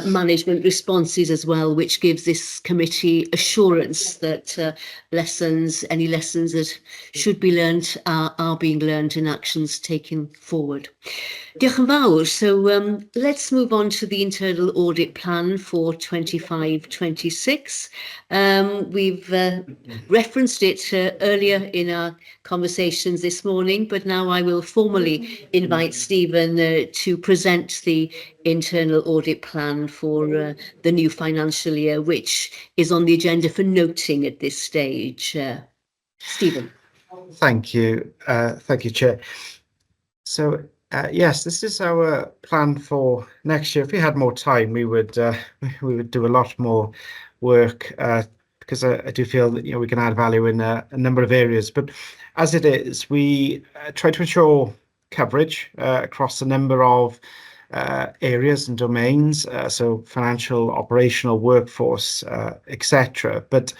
management responses as well, which gives this committee assurance that any lessons that should be learned are being learned and actions taken forward. Diolch yn fawr. So let's move on to the internal audit plan for 25-26. We've referenced it earlier in our conversations this morning, but now I will formally invite Stephen to present the internal audit plan for the new financial year, which is on the agenda for noting at this stage. Stephen. Thank you. Thank you, Chair. So, yes, this is our plan for next year. If we had more time, we would do a lot more work, because I do feel that we can add value in a number of areas. But as it is, we try to ensure coverage across a number of areas and domains, so financial, operational, workforce, etc. But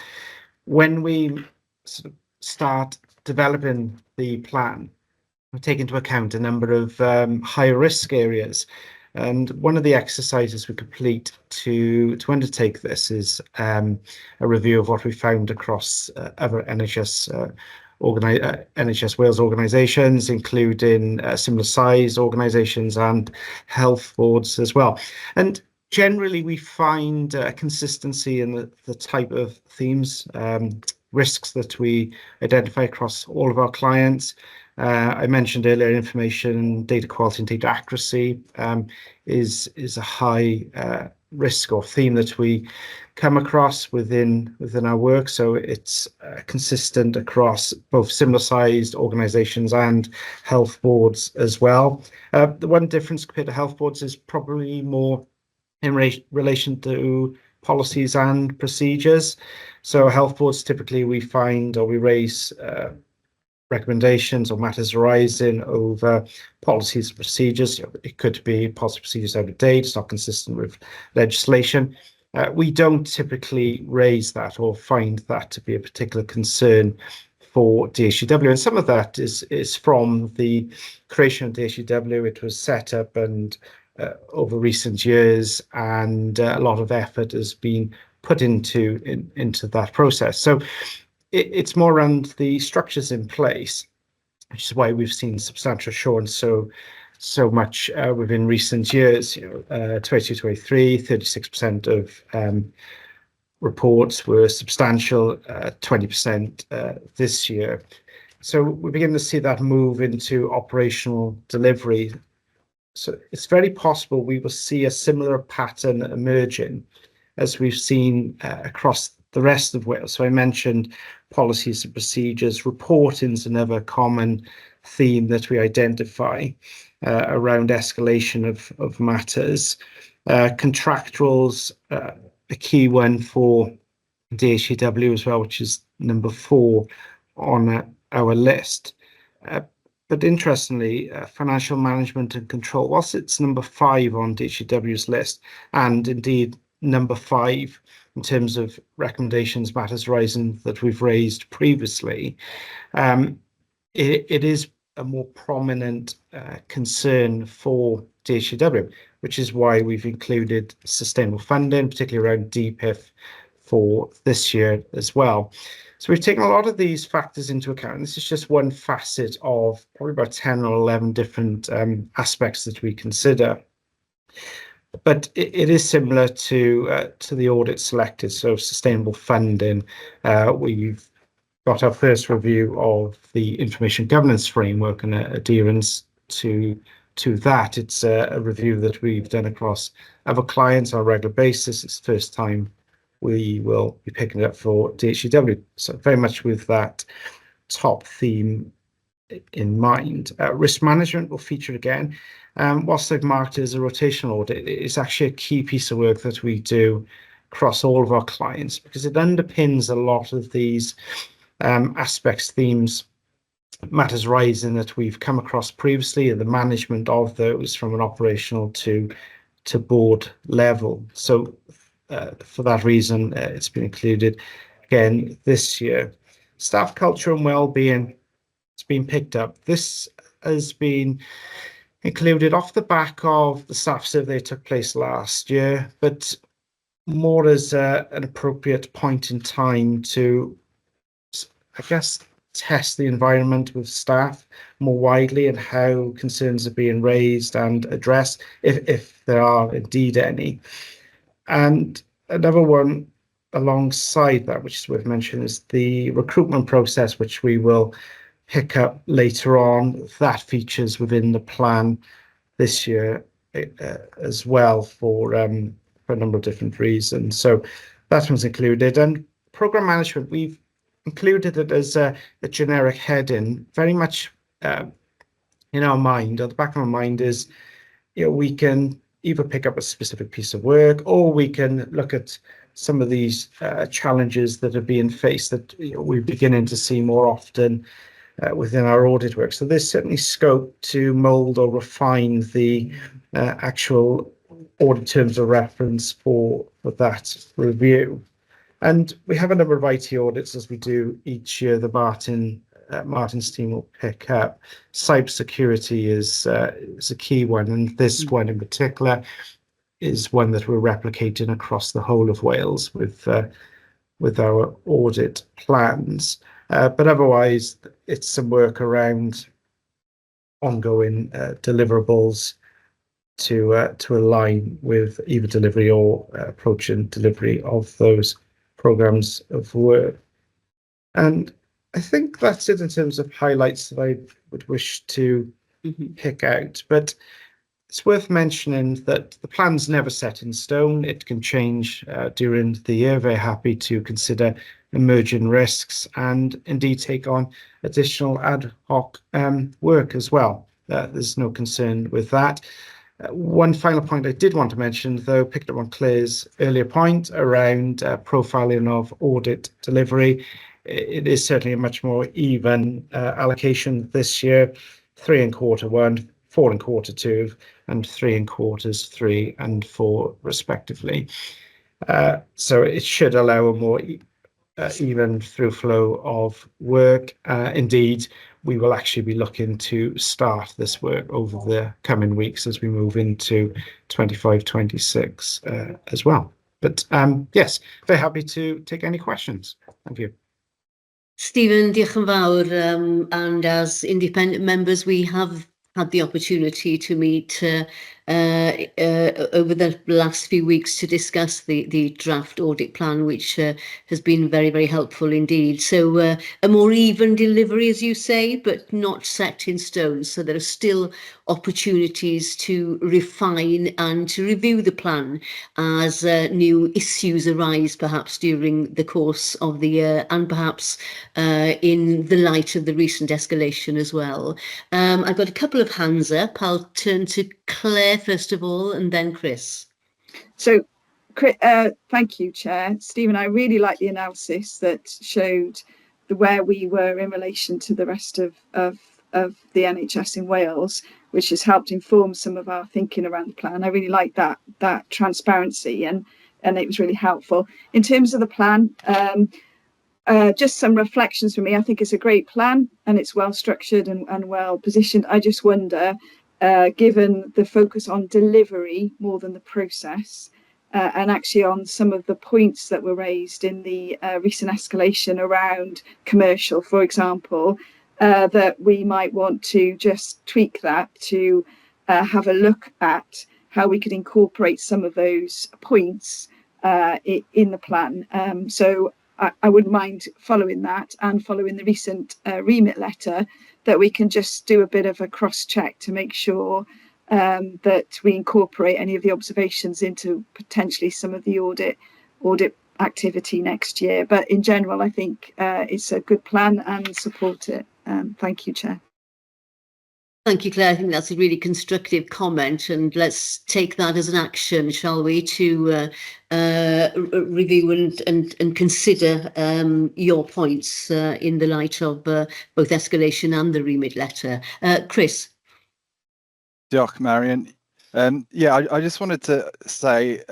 when we sort of start developing the plan, we take into account a number of higher risk areas. And one of the exercises we complete to undertake this is a review of what we found across other NHS Wales organisations, including similar size organisations and health boards as well. And generally, we find consistency in the type of themes, risks that we identify across all of our clients. I mentioned earlier, information, data quality and data accuracy is a high risk or theme that we come across within our work. So it's consistent across both similar sized organisations and health boards as well. The one difference compared to health boards is probably more in relation to policies and procedures. So health boards, typically we find or we raise recommendations or matters arising over policies and procedures. It could be policy procedures out of date, it's not consistent with legislation. We don't typically raise that or find that to be a particular concern for DHEW, and some of that is from the creation of DHEW. It was set up and over recent years, and a lot of effort has been put into that process. So it's more around the structures in place, which is why we've seen substantial assurance so so much within recent years. 22-23, 36% of reports were substantial, 20% this year. So we begin to see that move into operational delivery. So it's very possible we will see a similar pattern emerging as we've seen across the rest of Wales. So I mentioned policies and procedures. Reporting is another common theme that we identify around escalation of matters. Contractuals, a key one for DHEW as well, which is number 4 on our list. But interestingly, financial management and control, whilst it's number 5 on DHEW's list, and indeed number 5 in terms of recommendations, matters arising that we've raised previously, it is a more prominent concern for DHEW, which is why we've included sustainable funding, particularly around DPIF, for this year as well. So we've taken a lot of these factors into account. And this is just one facet of probably about 10 or 11 different aspects that we consider. But it is similar to the audit selected. So sustainable funding, we've got our first review of the information governance framework and adherence to that. It's a review that we've done across other clients on a regular basis. It's the first time we will be picking it up for DHEW. So very much with that top theme in mind. Risk management will feature again. Whilst I've marked it as a rotational audit, it's actually a key piece of work that we do across all of our clients because it underpins a lot of these aspects, themes, matters rising that we've come across previously, and the management of those from an operational to board level. So for that reason, it's been included again this year. Staff culture and well-being, it's been picked up. This has been included off the back of the staff survey that took place last year, but more as an appropriate point in time to, I guess, test the environment with staff more widely and how concerns are being raised and addressed, if there are indeed any. And another one alongside that, which is worth mentioning, is the recruitment process, which we will pick up later on. That features within the plan this year as well for a number of different reasons. So that one's included. And program management, we've included it as a generic heading, very much in our mind, or the back of our mind is, we can either pick up a specific piece of work or we can look at some of these challenges that are being faced that we're beginning to see more often within our audit work. So there's certainly scope to mould or refine the actual audit terms of reference for that review. And we have a number of IT audits as we do each year. The Martin's team will pick up. Cybersecurity is a key one, and this one in particular is one that we're replicating across the whole of Wales with our audit plans. But otherwise, it's some work around ongoing deliverables to align with either delivery or approaching delivery of those programs of work. And I think that's it in terms of highlights that I would wish to pick out. But it's worth mentioning that the plan's never set in stone. It can change during the year. Very happy to consider emerging risks and indeed take on additional ad hoc work as well. There's no concern with that. One final point I did want to mention, though, picked up on Claire's earlier point around profiling of audit delivery. It is certainly a much more even allocation this year, 3 in Q1, 4 in Q2, and 3 in Q3 and 4 respectively. So it should allow a more even through flow of work. Indeed, we will actually be looking to start this work over the coming weeks as we move into 25-26 as well. But yes, very happy to take any questions. Thank you. Stephen, diolch yn fawr. And as independent members, we have had the opportunity to meet over the last few weeks to discuss the draft audit plan, which has been very, very helpful indeed. So a more even delivery, as you say, but not set in stone. So there are still opportunities to refine and to review the plan as new issues arise, perhaps during the course of the year, and perhaps in the light of the recent escalation as well. I've got a couple of hands up. I'll turn to Claire first of all, and then Chris. So, thank you, Chair. Stephen, I really like the analysis that showed where we were in relation to the rest of the NHS in Wales, which has helped inform some of our thinking around the plan. I really like that transparency, and it was really helpful. In terms of the plan, just some reflections from me. I think it's a great plan and it's well structured and well positioned. I just wonder, given the focus on delivery more than the process, and actually on some of the points that were raised in the recent escalation around commercial, for example, that we might want to just tweak that to have a look at how we could incorporate some of those points in the plan. So I wouldn't mind following that and following the recent remit letter, that we can just do a bit of a cross check to make sure that we incorporate any of the observations into potentially some of the audit activity next year. But in general, I think it's a good plan and support it. Thank you, Chair. Thank you, Claire. I think that's a really constructive comment, and let's take that as an action, shall we, to review and consider your points in the light of both escalation and the remit letter. Chris. Diolch, Marion. I just wanted to say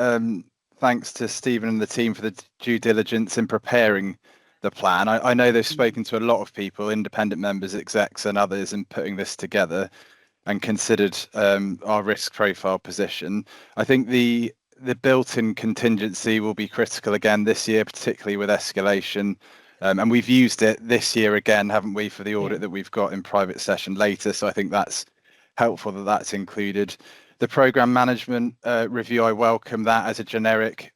thanks to Stephen and the team for the due diligence in preparing the plan. I know they've spoken to a lot of people, independent members, execs and others, in putting this together and considered our risk profile position. I think the built-in contingency will be critical again this year, particularly with escalation. And we've used it this year again, haven't we, for the audit that we've got in private session later. So I think that's helpful that that's included. The programme management review, I welcome that as a generic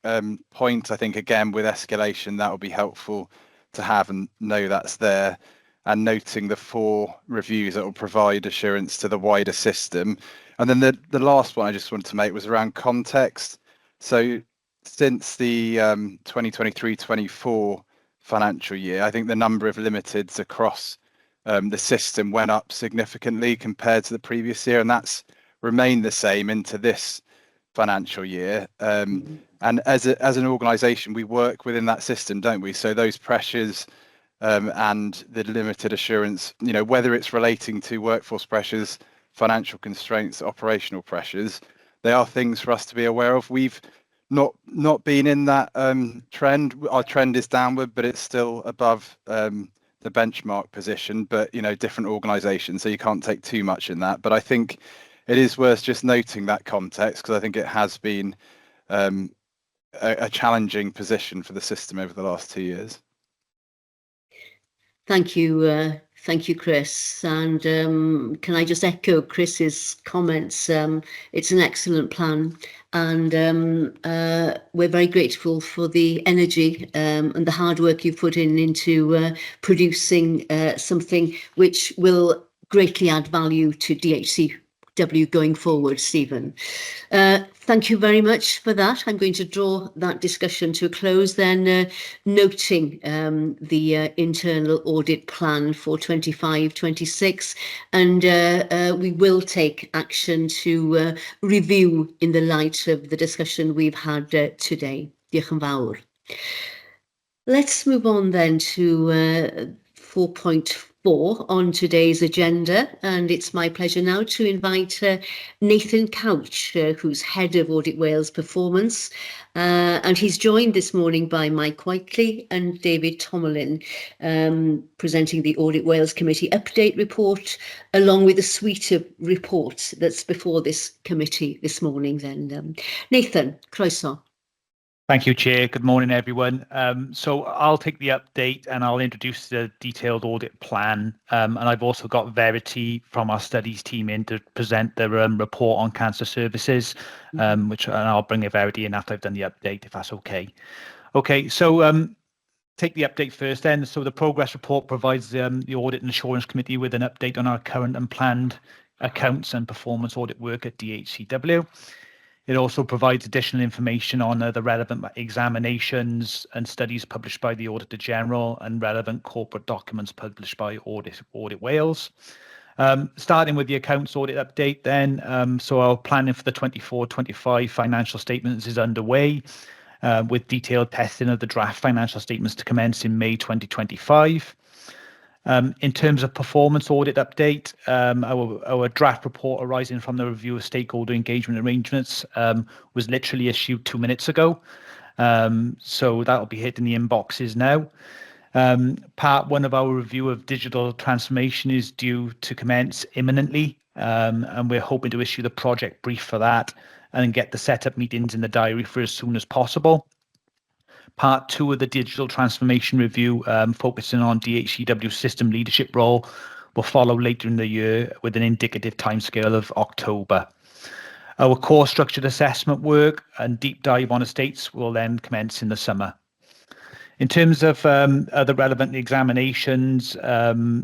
point. I think, again, with escalation, that will be helpful to have and know that's there, and noting the 4 reviews that will provide assurance to the wider system. And then the last one I just wanted to make was around context. So since the 2023-24 financial year, I think the number of limiteds across the system went up significantly compared to the previous year, and that's remained the same into this financial year. And as an organisation, we work within that system, don't we? So those pressures and the limited assurance, whether it's relating to workforce pressures, financial constraints, operational pressures, they are things for us to be aware of. We've not been in that trend. Our trend is downward, but it's still above the benchmark position, but different organisations, so you can't take too much in that. But I think it is worth just noting that context, because I think it has been a challenging position for the system over the last 2 years. Thank you, Chris. And can I just echo Chris's comments? It's an excellent plan, and we're very grateful for the energy and the hard work you've put into producing something which will greatly add value to DHCW going forward, Stephen. Thank you very much for that. I'm going to draw that discussion to a close then, noting the internal audit plan for 25-26, and we will take action to review in the light of the discussion we've had today. Diolch yn fawr. Let's move on then to 4.4 on today's agenda, and it's my pleasure now to invite Nathan Couch, who's Head of Audit Wales Performance, and he's joined this morning by Mike Whiteley and David Tomlin, presenting the Audit Wales Committee update report, along with a suite of reports that's before this committee this morning then. Nathan, croeso. Thank you, Chair. Good morning, everyone. So I'll take the update and I'll introduce the detailed audit plan. And I've also got Verity from our studies team in to present the report on cancer services, which and I'll bring Verity in after I've done the update, if that's okay. Okay, so take the update first then. So the progress report provides the Audit and Assurance Committee with an update on our current and planned accounts and performance audit work at DHCW. It also provides additional information on the relevant examinations and studies published by the Auditor General and relevant corporate documents published by Audit Wales. Starting with the accounts audit update then, so our planning for the 24-25 financial statements is underway, with detailed testing of the draft financial statements to commence in May 2025. In terms of performance audit update, our draft report arising from the review of stakeholder engagement arrangements was literally issued 2 minutes ago. So that'll be hitting the inboxes now. Part 1 of our review of digital transformation is due to commence imminently, and we're hoping to issue the project brief for that and get the setup meetings in the diary for as soon as possible. Part 2 of the digital transformation review, focusing on DHCW system leadership role, will follow later in the year with an indicative timescale of October. Our core structured assessment work and deep dive on estates will then commence in the summer. In terms of the relevant examinations,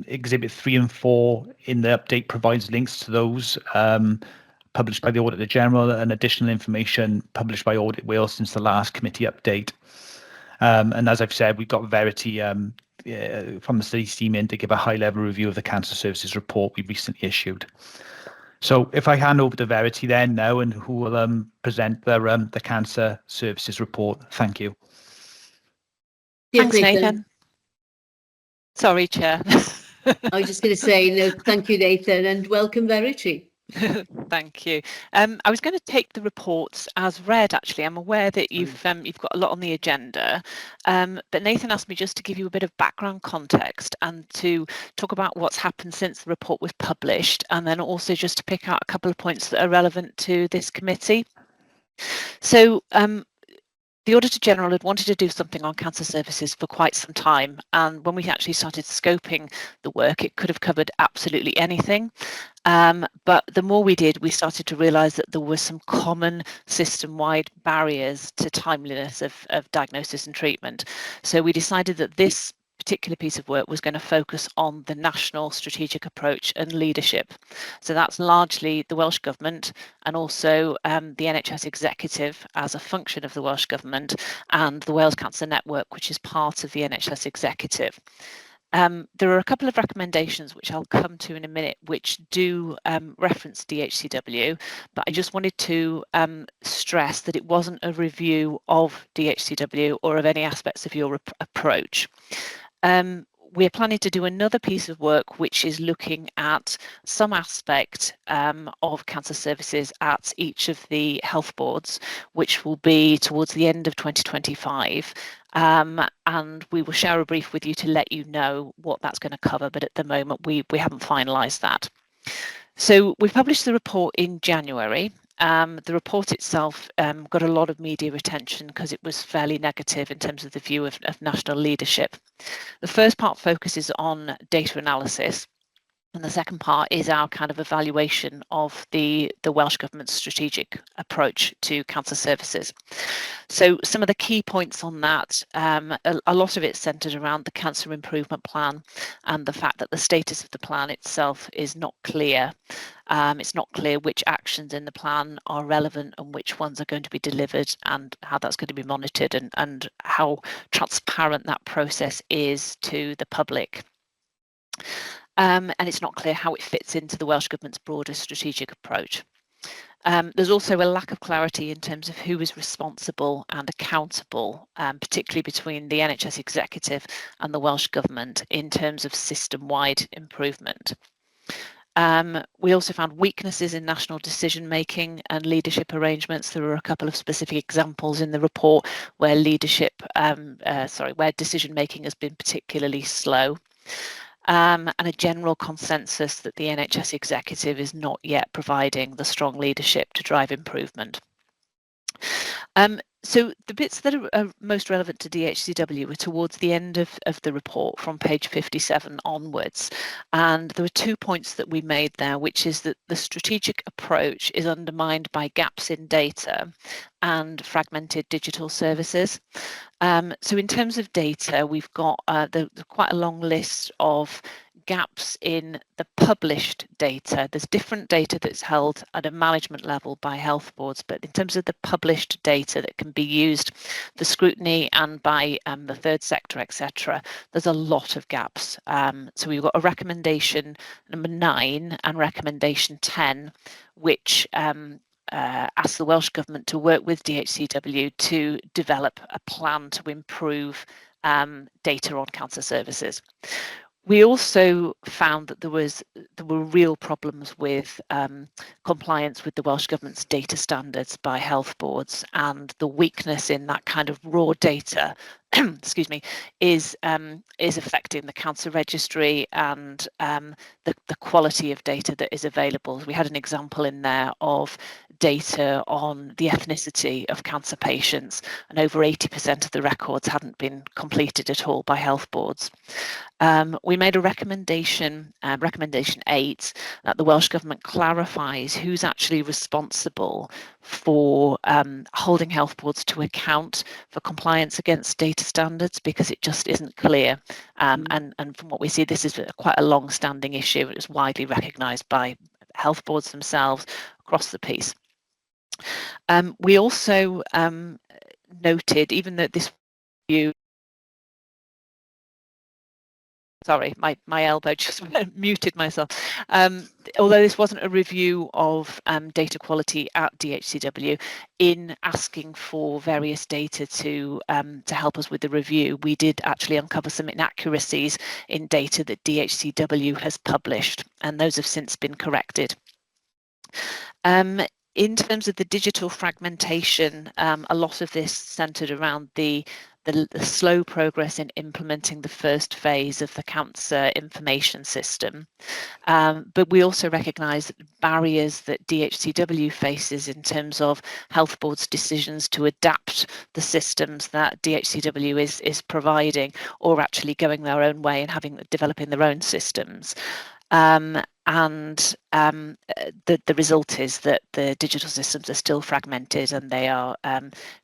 Exhibit 3 and 4 in the update provides links to those published by the Auditor General and additional information published by Audit Wales since the last committee update. And as I've said, we've got Verity from the studies team in to give a high-level review of the cancer services report we recently issued. So if I hand over to Verity then now, and who will present the cancer services report. Thank you. Yes, Thanks, Nathan. Sorry, Chair. I was just going to say, no, thank you, Nathan, and welcome, Verity. Thank you. I was going to take the reports as read. Actually, I'm aware that you've got a lot on the agenda, but Nathan asked me just to give you a bit of background context and to talk about what's happened since the report was published, and then also just to pick out a couple of points that are relevant to this committee. So the Auditor General had wanted to do something on cancer services for quite some time, and when we actually started scoping the work, it could have covered absolutely anything. But the more we did, we started to realise that there were some common system-wide barriers to timeliness of diagnosis and treatment. So we decided that this particular piece of work was going to focus on the national strategic approach and leadership. So that's largely the Welsh Government and also the NHS Executive as a function of the Welsh Government and the Wales Cancer Network, which is part of the NHS Executive. There are a couple of recommendations which I'll come to in a minute, which do reference DHCW, but I just wanted to stress that it wasn't a review of DHCW or of any aspects of your approach. We're planning to do another piece of work which is looking at some aspect of cancer services at each of the health boards, which will be towards the end of 2025. And we will share a brief with you to let you know what that's going to cover, but at the moment we haven't finalised that. So we published the report in January. The report itself got a lot of media attention because it was fairly negative in terms of the view of national leadership. The first part focuses on data analysis, and the second part is our kind of evaluation of the Welsh Government's strategic approach to cancer services. So some of the key points on that, a lot of it centred around the cancer improvement plan and the fact that the status of the plan itself is not clear. It's not clear which actions in the plan are relevant and which ones are going to be delivered and how that's going to be monitored and how transparent that process is to the public. And it's not clear how it fits into the Welsh Government's broader strategic approach. There's also a lack of clarity in terms of who is responsible and accountable, particularly between the NHS Executive and the Welsh Government in terms of system-wide improvement. We also found weaknesses in national decision-making and leadership arrangements. There were a couple of specific examples in the report where where decision-making has been particularly slow. And a general consensus that the NHS Executive is not yet providing the strong leadership to drive improvement. So the bits that are most relevant to DHCW were towards the end of the report from page 57 onwards. And there were 2 points that we made there, which is that the strategic approach is undermined by gaps in data and fragmented digital services. So in terms of data, we've got quite a long list of gaps in the published data. There's different data that's held at a management level by health boards, but in terms of the published data that can be used for scrutiny and by the third sector, etc., there's a lot of gaps. So we've got a recommendation number 9 and recommendation 10, which asked the Welsh Government to work with DHCW to develop a plan to improve data on cancer services. We also found that there were real problems with compliance with the Welsh Government's data standards by health boards, and the weakness in that kind of raw data excuse me, is affecting the cancer registry and the quality of data that is available. We had an example in there of data on the ethnicity of cancer patients, and over 80% of the records hadn't been completed at all by health boards. We made a recommendation, recommendation 8, that the Welsh Government clarifies who's actually responsible for holding health boards to account for compliance against data standards, because it just isn't clear. And from what we see, this is quite a long-standing issue. It was widely recognised by health boards themselves across the piece. We also noted, even though this review, sorry, my elbow just muted myself. Although this wasn't a review of data quality at DHCW, in asking for various data to help us with the review, we did actually uncover some inaccuracies in data that DHCW has published, and those have since been corrected. In terms of the digital fragmentation, a lot of this centred around the slow progress in implementing the first phase of the cancer information system. But we also recognise barriers that DHCW faces in terms of health boards' decisions to adapt the systems that DHCW is providing, or actually going their own way and developing their own systems. The result is that the digital systems are still fragmented, and they are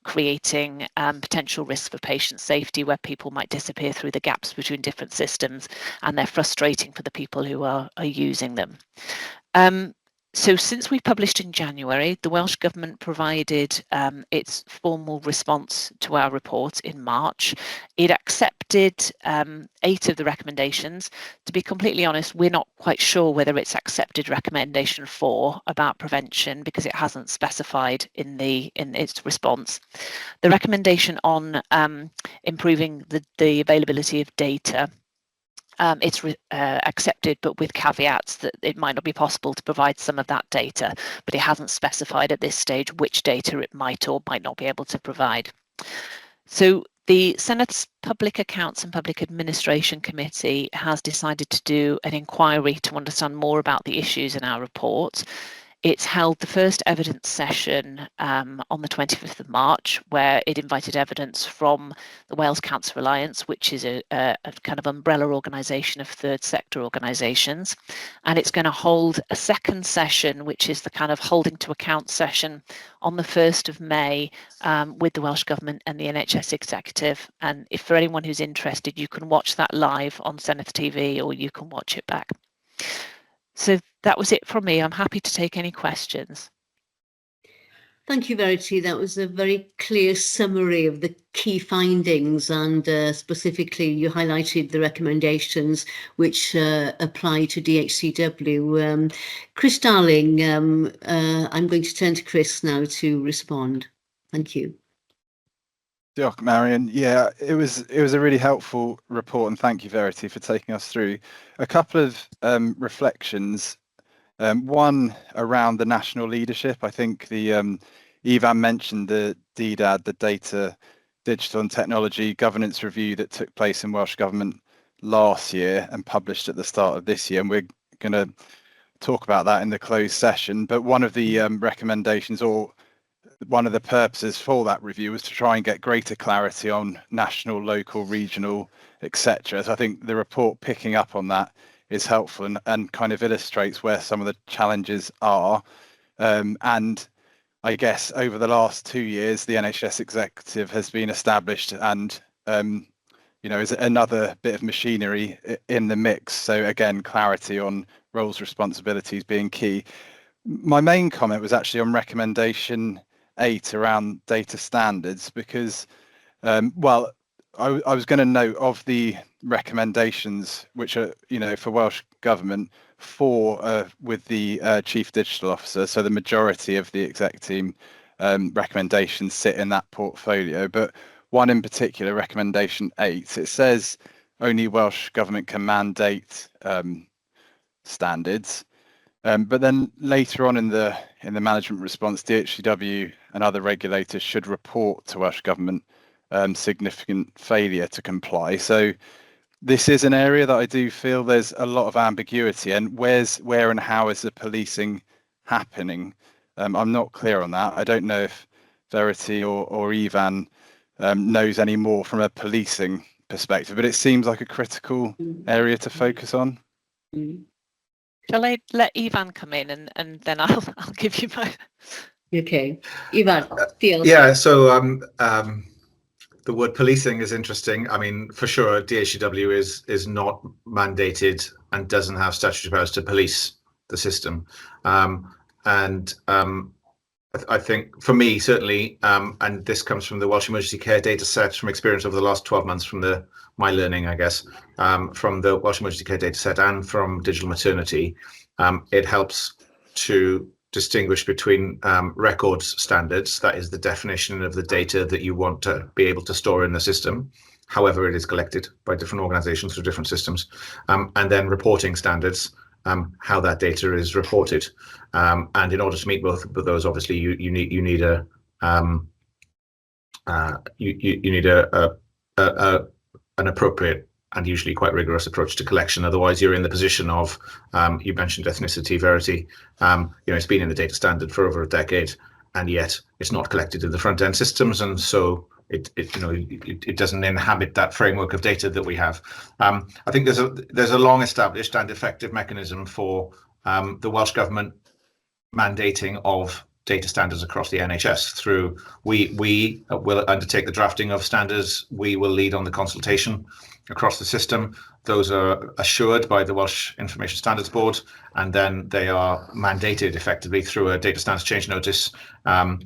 creating potential risks for patient safety, where people might disappear through the gaps between different systems, and they're frustrating for the people who are using them. So since we published in January, the Welsh Government provided its formal response to our report in March. It accepted 8 of the recommendations. To be completely honest, we're not quite sure whether it's accepted recommendation 4 about prevention, because it hasn't specified in its response. The recommendation on improving the availability of data, it's accepted, but with caveats that it might not be possible to provide some of that data, but it hasn't specified at this stage which data it might or might not be able to provide. So the Senate's Public Accounts and Public Administration Committee has decided to do an inquiry to understand more about the issues in our report. It's held the first evidence session on the 25th of March, where it invited evidence from the Wales Cancer Alliance, which is a kind of umbrella organisation of third sector organisations. And it's going to hold a second session, which is the kind of holding to account session, on the 1st of May with the Welsh Government and the NHS Executive. And if for anyone who's interested, you can watch that live on Senedd TV, or you can watch it back. So that was it from me. I'm happy to take any questions. Thank you, Verity. That was a very clear summary of the key findings, and specifically you highlighted the recommendations which apply to DHCW. Chris Darling, I'm going to turn to Chris now to respond. Thank you. Doc, Marion. Yeah, it was a really helpful report, and thank you, Verity, for taking us through a couple of reflections. One around the national leadership. I think the Ivan mentioned the DDAD, the Data, Digital and Technology Governance Review that took place in Welsh Government last year and published at the start of this year, and we're going to talk about that in the closed session. But one of the recommendations, or one of the purposes for that review was to try and get greater clarity on national, local, regional, etc. So I think the report picking up on that is helpful and kind of illustrates where some of the challenges are. And I guess over the last 2 years, the NHS executive has been established and, is another bit of machinery in the mix. So again, clarity on roles, responsibilities being key. My main comment was actually on recommendation 8 around data standards, because, I was going to note of the recommendations, which are, for Welsh Government, 4 with the Chief Digital Officer. So the majority of the exec team recommendations sit in that portfolio. But one in particular, recommendation 8, it says only Welsh Government can mandate standards. But then later on in the management response, DHCW and other regulators should report to Welsh Government significant failure to comply. So this is an area that I do feel there's a lot of ambiguity, and where and how is the policing happening? I'm not clear on that. I don't know if Verity or Ivan knows any more from a policing perspective, but it seems like a critical area to focus on. Shall I let Ivan come in and then I'll give you my... Okay, Ivan, feel. Yeah, so the word policing is interesting. I mean, for sure, DHCW is not mandated and doesn't have statutory powers to police the system. I think for me, certainly, and this comes from the Welsh Emergency Care data set from experience over the last 12 months from my learning, I guess, from the Welsh Emergency Care data set and from digital maternity, it helps to distinguish between records standards, that is the definition of the data that you want to be able to store in the system, however it is collected by different organizations through different systems, and then reporting standards, how that data is reported. And in order to meet both of those, obviously you need an appropriate and usually quite rigorous approach to collection. Otherwise, you're in the position of, you mentioned ethnicity, Verity. It's been in the data standard for over a decade, and yet it's not collected in the front end systems, and so it doesn't inhabit that framework of data that we have. I think there's a long established and effective mechanism for the Welsh Government mandating of data standards across the NHS through, we will undertake the drafting of standards, we will lead on the consultation across the system. Those are assured by the Welsh Information Standards Board, and then they are mandated effectively through a data standards change notice, and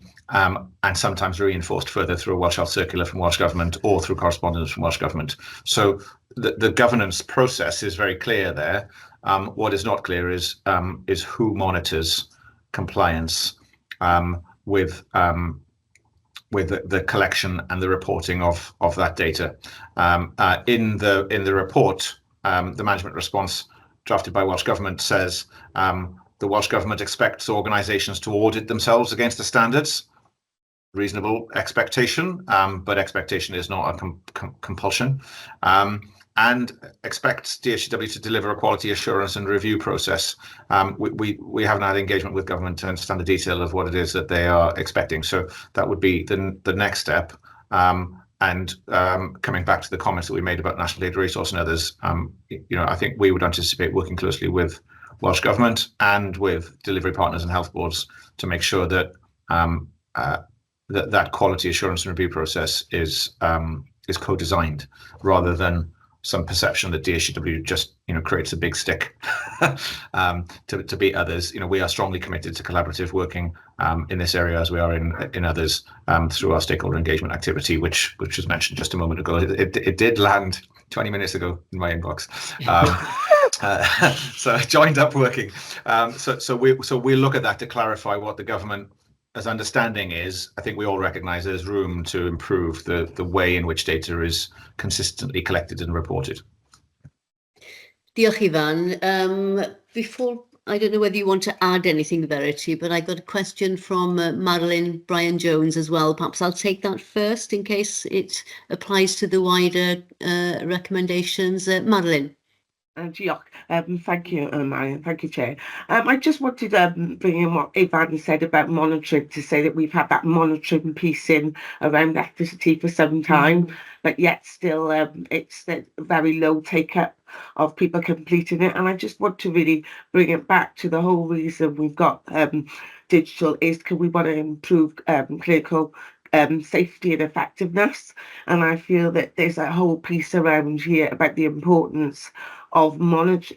sometimes reinforced further through a Welsh Health Circular from Welsh Government or through correspondence from Welsh Government. So the governance process is very clear there. What is not clear is who monitors compliance with the collection and the reporting of that data. In the report, the management response drafted by Welsh Government says the Welsh Government expects organisations to audit themselves against the standards. Reasonable expectation, but expectation is not a compulsion. And expects DHCW to deliver a quality assurance and review process. We haven't had engagement with government to understand the detail of what it is that they are expecting. So that would be the next step. And coming back to the comments that we made about National Data Resource and others, I think we would anticipate working closely with Welsh Government and with delivery partners and health boards to make sure that that quality assurance and review process is co-designed, rather than some perception that DHCW just creates a big stick to beat others. We are strongly committed to collaborative working in this area, as we are in others, through our stakeholder engagement activity, which was mentioned just a moment ago. It did land 20 minutes ago in my inbox. So I joined up working. So we look at that to clarify what the government as understanding is. I think we all recognise there's room to improve the way in which data is consistently collected and reported. Diolch, Ivan. Before, I don't know whether you want to add anything, Verity, but I got a question from Madeline Bryan-Jones as well. Perhaps I'll take that first in case it applies to the wider recommendations. Madeline. Diolch. Thank you, Marion. Thank you, Chair. I just wanted to bring in what Ivan said about monitoring, to say that we've had that monitoring piece in around ethnicity for some time, but yet still it's a very low take-up of people completing it. And I just want to really bring it back to the whole reason we've got digital is because we want to improve clinical safety and effectiveness. And I feel that there's a whole piece around here about the importance of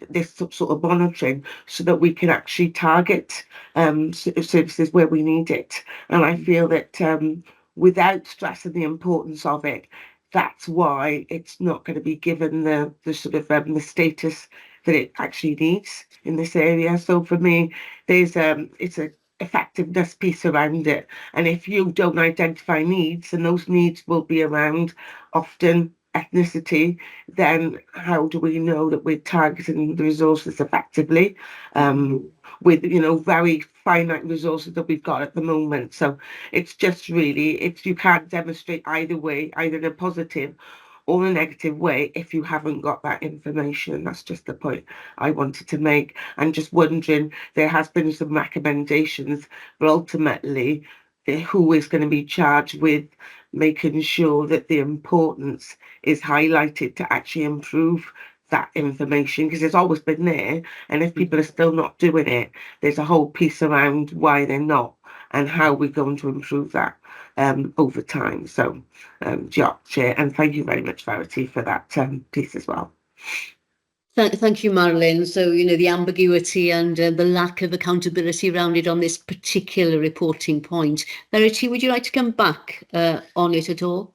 this sort of monitoring, so that we can actually target services where we need it. And I feel that without stressing the importance of it, that's why it's not going to be given the sort of the status that it actually needs in this area. So for me, there's it's a effectiveness piece around it. And if you don't identify needs, and those needs will be around often ethnicity, then how do we know that we're targeting the resources effectively with very finite resources that we've got at the moment? So it's just really, if you can't demonstrate either way, either in a positive or a negative way, if you haven't got that information. That's just the point I wanted to make. And just wondering, there has been some recommendations, but ultimately who is going to be charged with making sure that the importance is highlighted to actually improve that information, because it's always been there, and if people are still not doing it, there's a whole piece around why they're not and how we're going to improve that over time. So Chair, and thank you very much, Verity, for that piece as well. Thank you, Marilyn. So, the ambiguity and the lack of accountability around it on this particular reporting point. Verity, would you like to come back on it at all?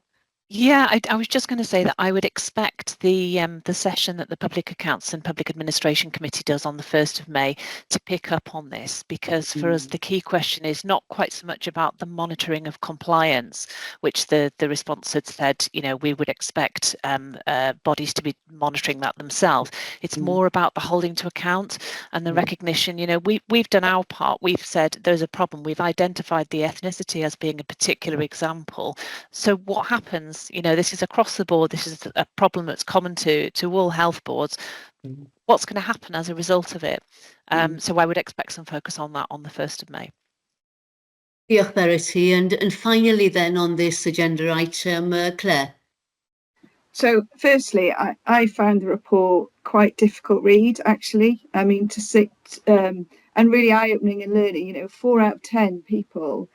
Yeah, I was just going to say that I would expect the session that the Public Accounts and Public Administration Committee does on the 1st of May to pick up on this, because for us the key question is not quite so much about the monitoring of compliance, which the response had said, we would expect bodies to be monitoring that themselves. It's more about the holding to account and the recognition. We've done our part. We've said there's a problem. We've identified the ethnicity as being a particular example. So what happens? This is across the board. This is a problem that's common to all health boards. What's going to happen as a result of it? So I would expect some focus on that on the 1st of May. Diolch, Verity. And finally then on this agenda item, Claire. So firstly, I found the report quite difficult read, actually. I mean, to sit and really eye-opening and learning, 4 out of 10 people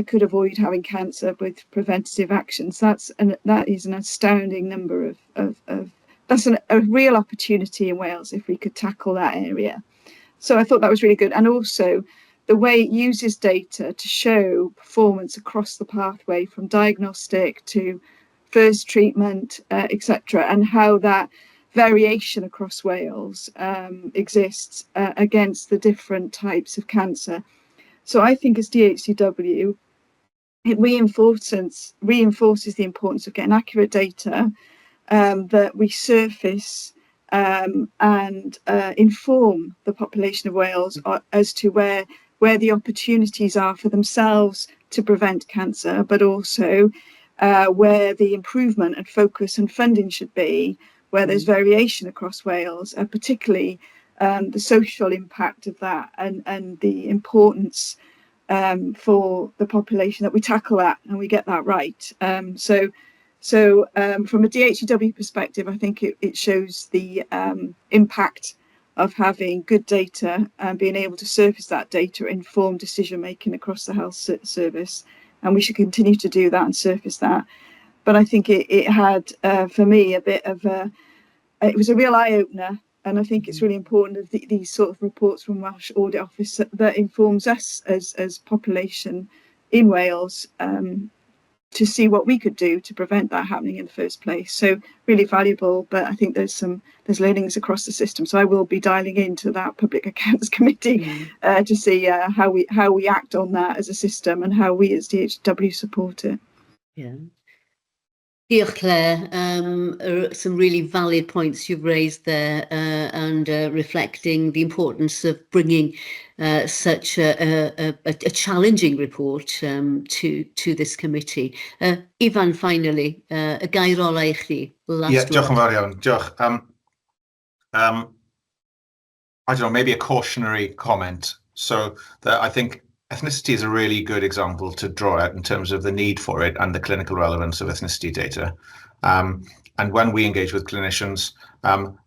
could avoid having cancer with preventative actions. That is an astounding number of that's a real opportunity in Wales if we could tackle that area. So I thought that was really good. And also the way it uses data to show performance across the pathway from diagnostic to first treatment, etc., and how that variation across Wales exists against the different types of cancer. So I think as DHCW, it reinforces the importance of getting accurate data that we surface and inform the population of Wales as to where the opportunities are for themselves to prevent cancer, but also where the improvement and focus and funding should be, where there's variation across Wales, particularly the social impact of that and the importance for the population that we tackle that and we get that right. So from a DHCW perspective, I think it shows the impact of having good data and being able to surface that data, inform decision making across the health service, and we should continue to do that and surface that. But I think it had for me a bit of it was a real eye-opener. And I think it's really important of these sort of reports from Welsh Audit Office that informs us as population in Wales to see what we could do to prevent that happening in the first place. So really valuable, but I think there's learnings across the system. So I will be dialing into that Public Accounts Committee to see how we act on that as a system and how we as DHW support it. Yeah. Diolch, Claire. Some really valid points you've raised there and reflecting the importance of bringing such a challenging report to this committee. Ivan, finally, y gair ola I chi. Diolch yn fawr iawn. Diolch. I don't know, maybe a cautionary comment. So that I think ethnicity is a really good example to draw out in terms of the need for it and the clinical relevance of ethnicity data. And when we engage with clinicians,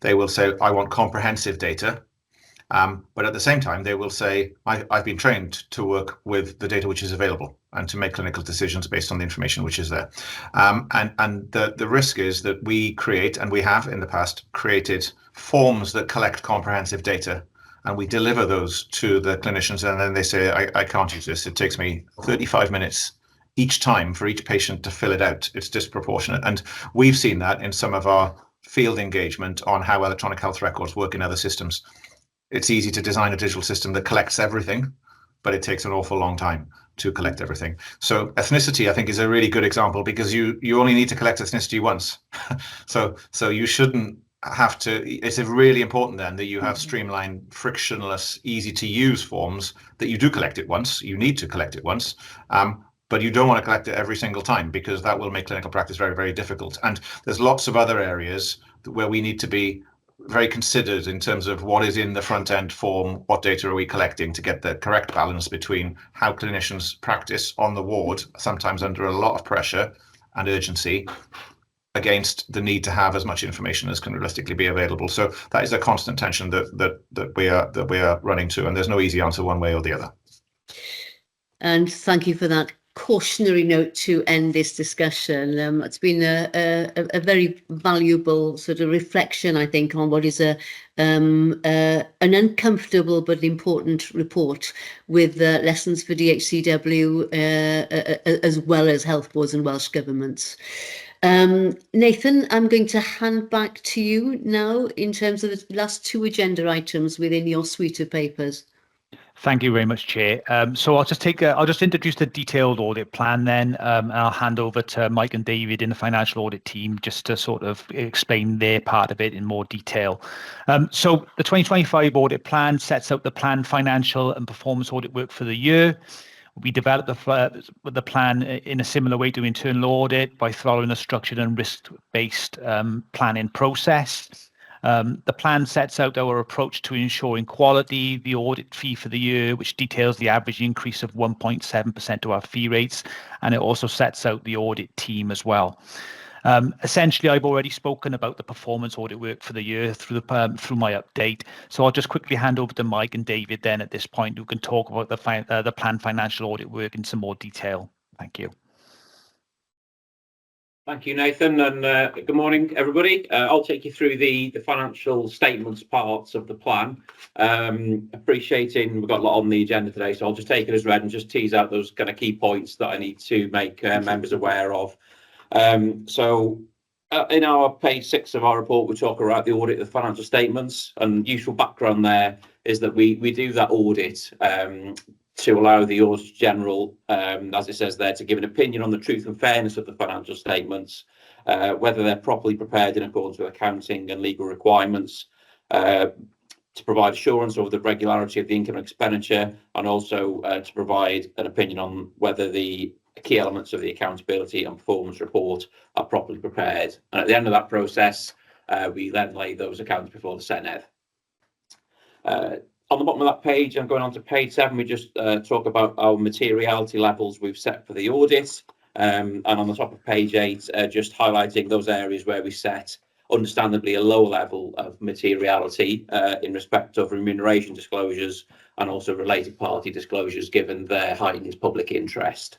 they will say, I want comprehensive data. But at the same time, they will say, I've been trained to work with the data which is available and to make clinical decisions based on the information which is there. And the risk is that we create, and we have in the past created, forms that collect comprehensive data, and we deliver those to the clinicians, and then they say, I can't use this. It takes me 35 minutes each time for each patient to fill it out. It's disproportionate. And we've seen that in some of our field engagement on how electronic health records work in other systems. It's easy to design a digital system that collects everything, but it takes an awful long time to collect everything. So ethnicity, I think, is a really good example, because you only need to collect ethnicity once. So you shouldn't have to. It's really important then that you have streamlined, frictionless, easy to use forms that you do collect it once. You need to collect it once. But you don't want to collect it every single time, because that will make clinical practice very, very difficult. And there's lots of other areas where we need to be very considered in terms of what is in the front end form, what data are we collecting to get the correct balance between how clinicians practice on the ward, sometimes under a lot of pressure and urgency, against the need to have as much information as can realistically be available. So that is a constant tension that we are running to, and there's no easy answer one way or the other. And thank you for that cautionary note to end this discussion. It's been a very valuable sort of reflection, I think, on what is an uncomfortable but important report with lessons for DHCW as well as health boards and Welsh governments. Nathan, I'm going to hand back to you now in terms of the last two agenda items within your suite of papers. Thank you very much, Chair. So I'll just introduce the detailed audit plan then, and I'll hand over to Mike and David in the financial audit team just to sort of explain their part of it in more detail. So the 2025 audit plan sets out the planned financial and performance audit work for the year. We developed the plan in a similar way to internal audit by following a structured and risk-based planning process. The plan sets out our approach to ensuring quality, the audit fee for the year, which details the average increase of 1.7% to our fee rates, and it also sets out the audit team as well. Essentially, I've already spoken about the performance audit work for the year through my update, so I'll just quickly hand over to Mike and David then at this point, who can talk about the planned financial audit work in some more detail. Thank you. Thank you, Nathan, and good morning, everybody. I'll take you through the financial statements parts of the plan. Appreciating we've got a lot on the agenda today, so I'll just take it as read and just tease out those kind of key points that I need to make members aware of. So in our page 6 of our report, we talk about the audit of the financial statements, and useful background there is that we do that audit to allow the Auditor General, as it says there, to give an opinion on the truth and fairness of the financial statements, whether they're properly prepared in accordance with accounting and legal requirements, to provide assurance over the regularity of the income and expenditure, and also to provide an opinion on whether the key elements of the accountability and performance report are properly prepared. And at the end of that process, we then lay those accounts before the Senedd. On the bottom of that page, I'm going on to page 7, we just talk about our materiality levels we've set for the audit. And on the top of page 8, just highlighting those areas where we set, understandably, a low level of materiality in respect of remuneration disclosures and also related party disclosures, given their heightened public interest.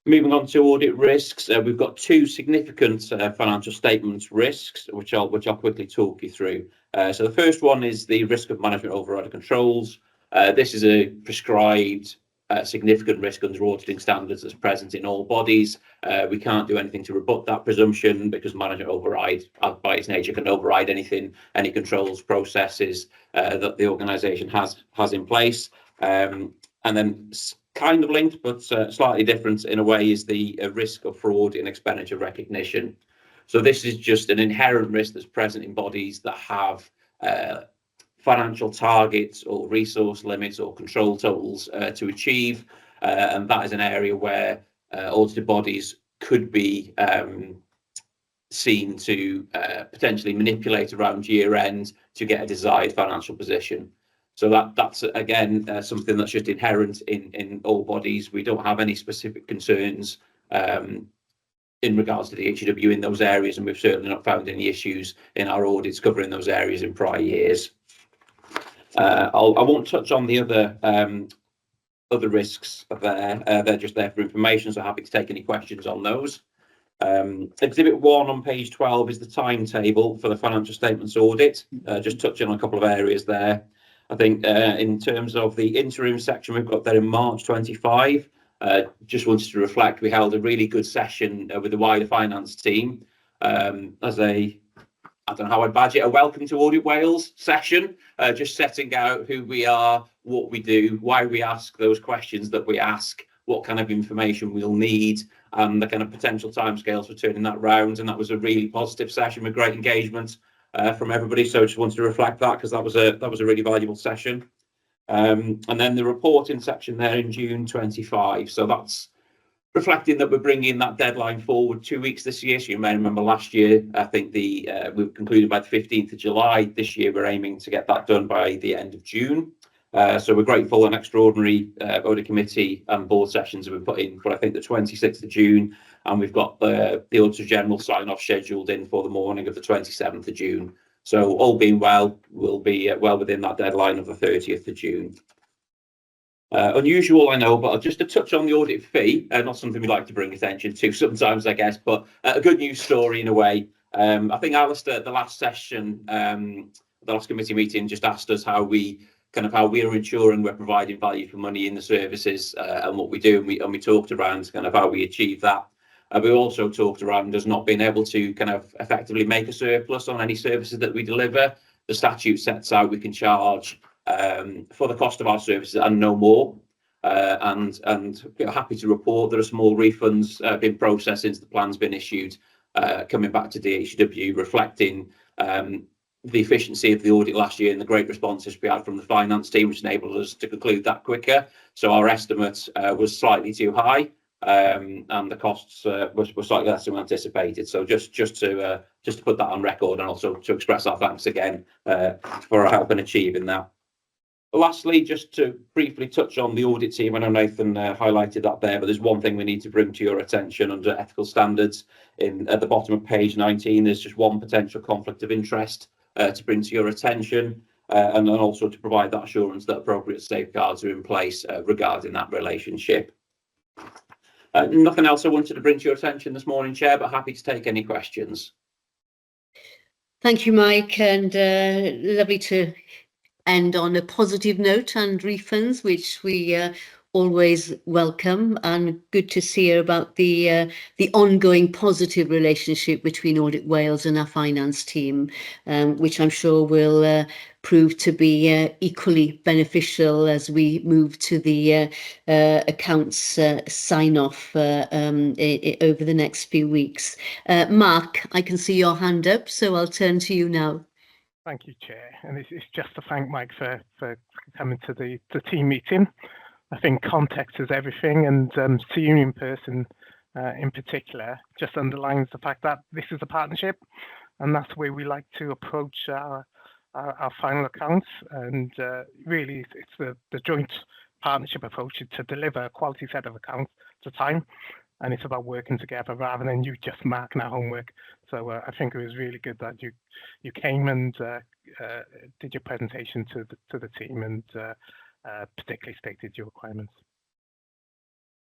Moving on to audit risks, we've got 2 significant financial statements risks, which I'll quickly talk you through. So the first one is the risk of management override controls. This is a prescribed significant risk under auditing standards that's present in all bodies. We can't do anything to rebut that presumption, because management override, by its nature, can override anything, any controls processes that the organisation has in place. And then kind of linked, but slightly different in a way, is the risk of fraud in expenditure recognition. So this is just an inherent risk that's present in bodies that have financial targets or resource limits or control totals to achieve, and that is an area where audited bodies could be seen to potentially manipulate around year end to get a desired financial position. So that's again something that's just inherent in all bodies. We don't have any specific concerns in regards to the HEW in those areas, and we've certainly not found any issues in our audits covering those areas in prior years. I won't touch on the other risks there. They're just there for information, so happy to take any questions on those. Exhibit 1 on page 12 is the timetable for the financial statements audit. Just touching on a couple of areas there. I think in terms of the interim section, we've got there in March 25. Just wanted to reflect, we held a really good session with the wider finance team as a, I don't know how I'd badge it, a welcome to Audit Wales session, just setting out who we are, what we do, why we ask those questions that we ask, what kind of information we'll need, and the kind of potential timescales for turning that round. And that was a really positive session with great engagement from everybody. So just wanted to reflect that because that was a really valuable session. And then the reporting section there in June 25. So that's reflecting that we're bringing that deadline forward 2 weeks this year. So you may remember last year, I think we concluded by the 15th of July. This year, we're aiming to get that done by the end of June. So we're grateful an extraordinary audit committee and board sessions have been put in for, I think, the 26th of June. And we've got the Auditor General sign-off scheduled in for the morning of the 27th of June. So all being well, we'll be well within that deadline of the 30th of June. Unusual, I know, but just to touch on the audit fee, not something we like to bring attention to sometimes, I guess, but a good news story in a way. I think Alistair at the last session, the last committee meeting, just asked us how we are ensuring we're providing value for money in the services and what we do, and we talked around kind of how we achieve that. We also talked around us not being able to kind of effectively make a surplus on any services that we deliver. The statute sets out we can charge for the cost of our services and no more. And happy to report there are small refunds being processed since the plan's been issued, coming back to DHW, reflecting the efficiency of the audit last year and the great responses we had from the finance team, which enabled us to conclude that quicker. So our estimate was slightly too high, and the costs were slightly less than anticipated. So just to put that on record, and also to express our thanks again for our help in achieving that. Lastly, just to briefly touch on the audit team, I know Nathan highlighted that there, but there's one thing we need to bring to your attention under ethical standards. At the bottom of page 19, there's just one potential conflict of interest to bring to your attention, and then also to provide that assurance that appropriate safeguards are in place regarding that relationship. Nothing else I wanted to bring to your attention this morning, Chair, but happy to take any questions. Thank you, Mike, and lovely to end on a positive note and refunds, which we always welcome, and good to see about the ongoing positive relationship between Audit Wales and our finance team, which I'm sure will prove to be equally beneficial as we move to the accounts sign-off over the next few weeks. Mark, I can see your hand up, so I'll turn to you now. Thank you, Chair. And it's just to thank Mike for coming to the team meeting. I think context is everything, and seeing you in person in particular just underlines the fact that this is a partnership, and that's the way we like to approach our final accounts. And really, it's the joint partnership approach to deliver a quality set of accounts at a time. And it's about working together rather than you just marking our homework. So I think it was really good that you came and did your presentation to the team and particularly stated your requirements.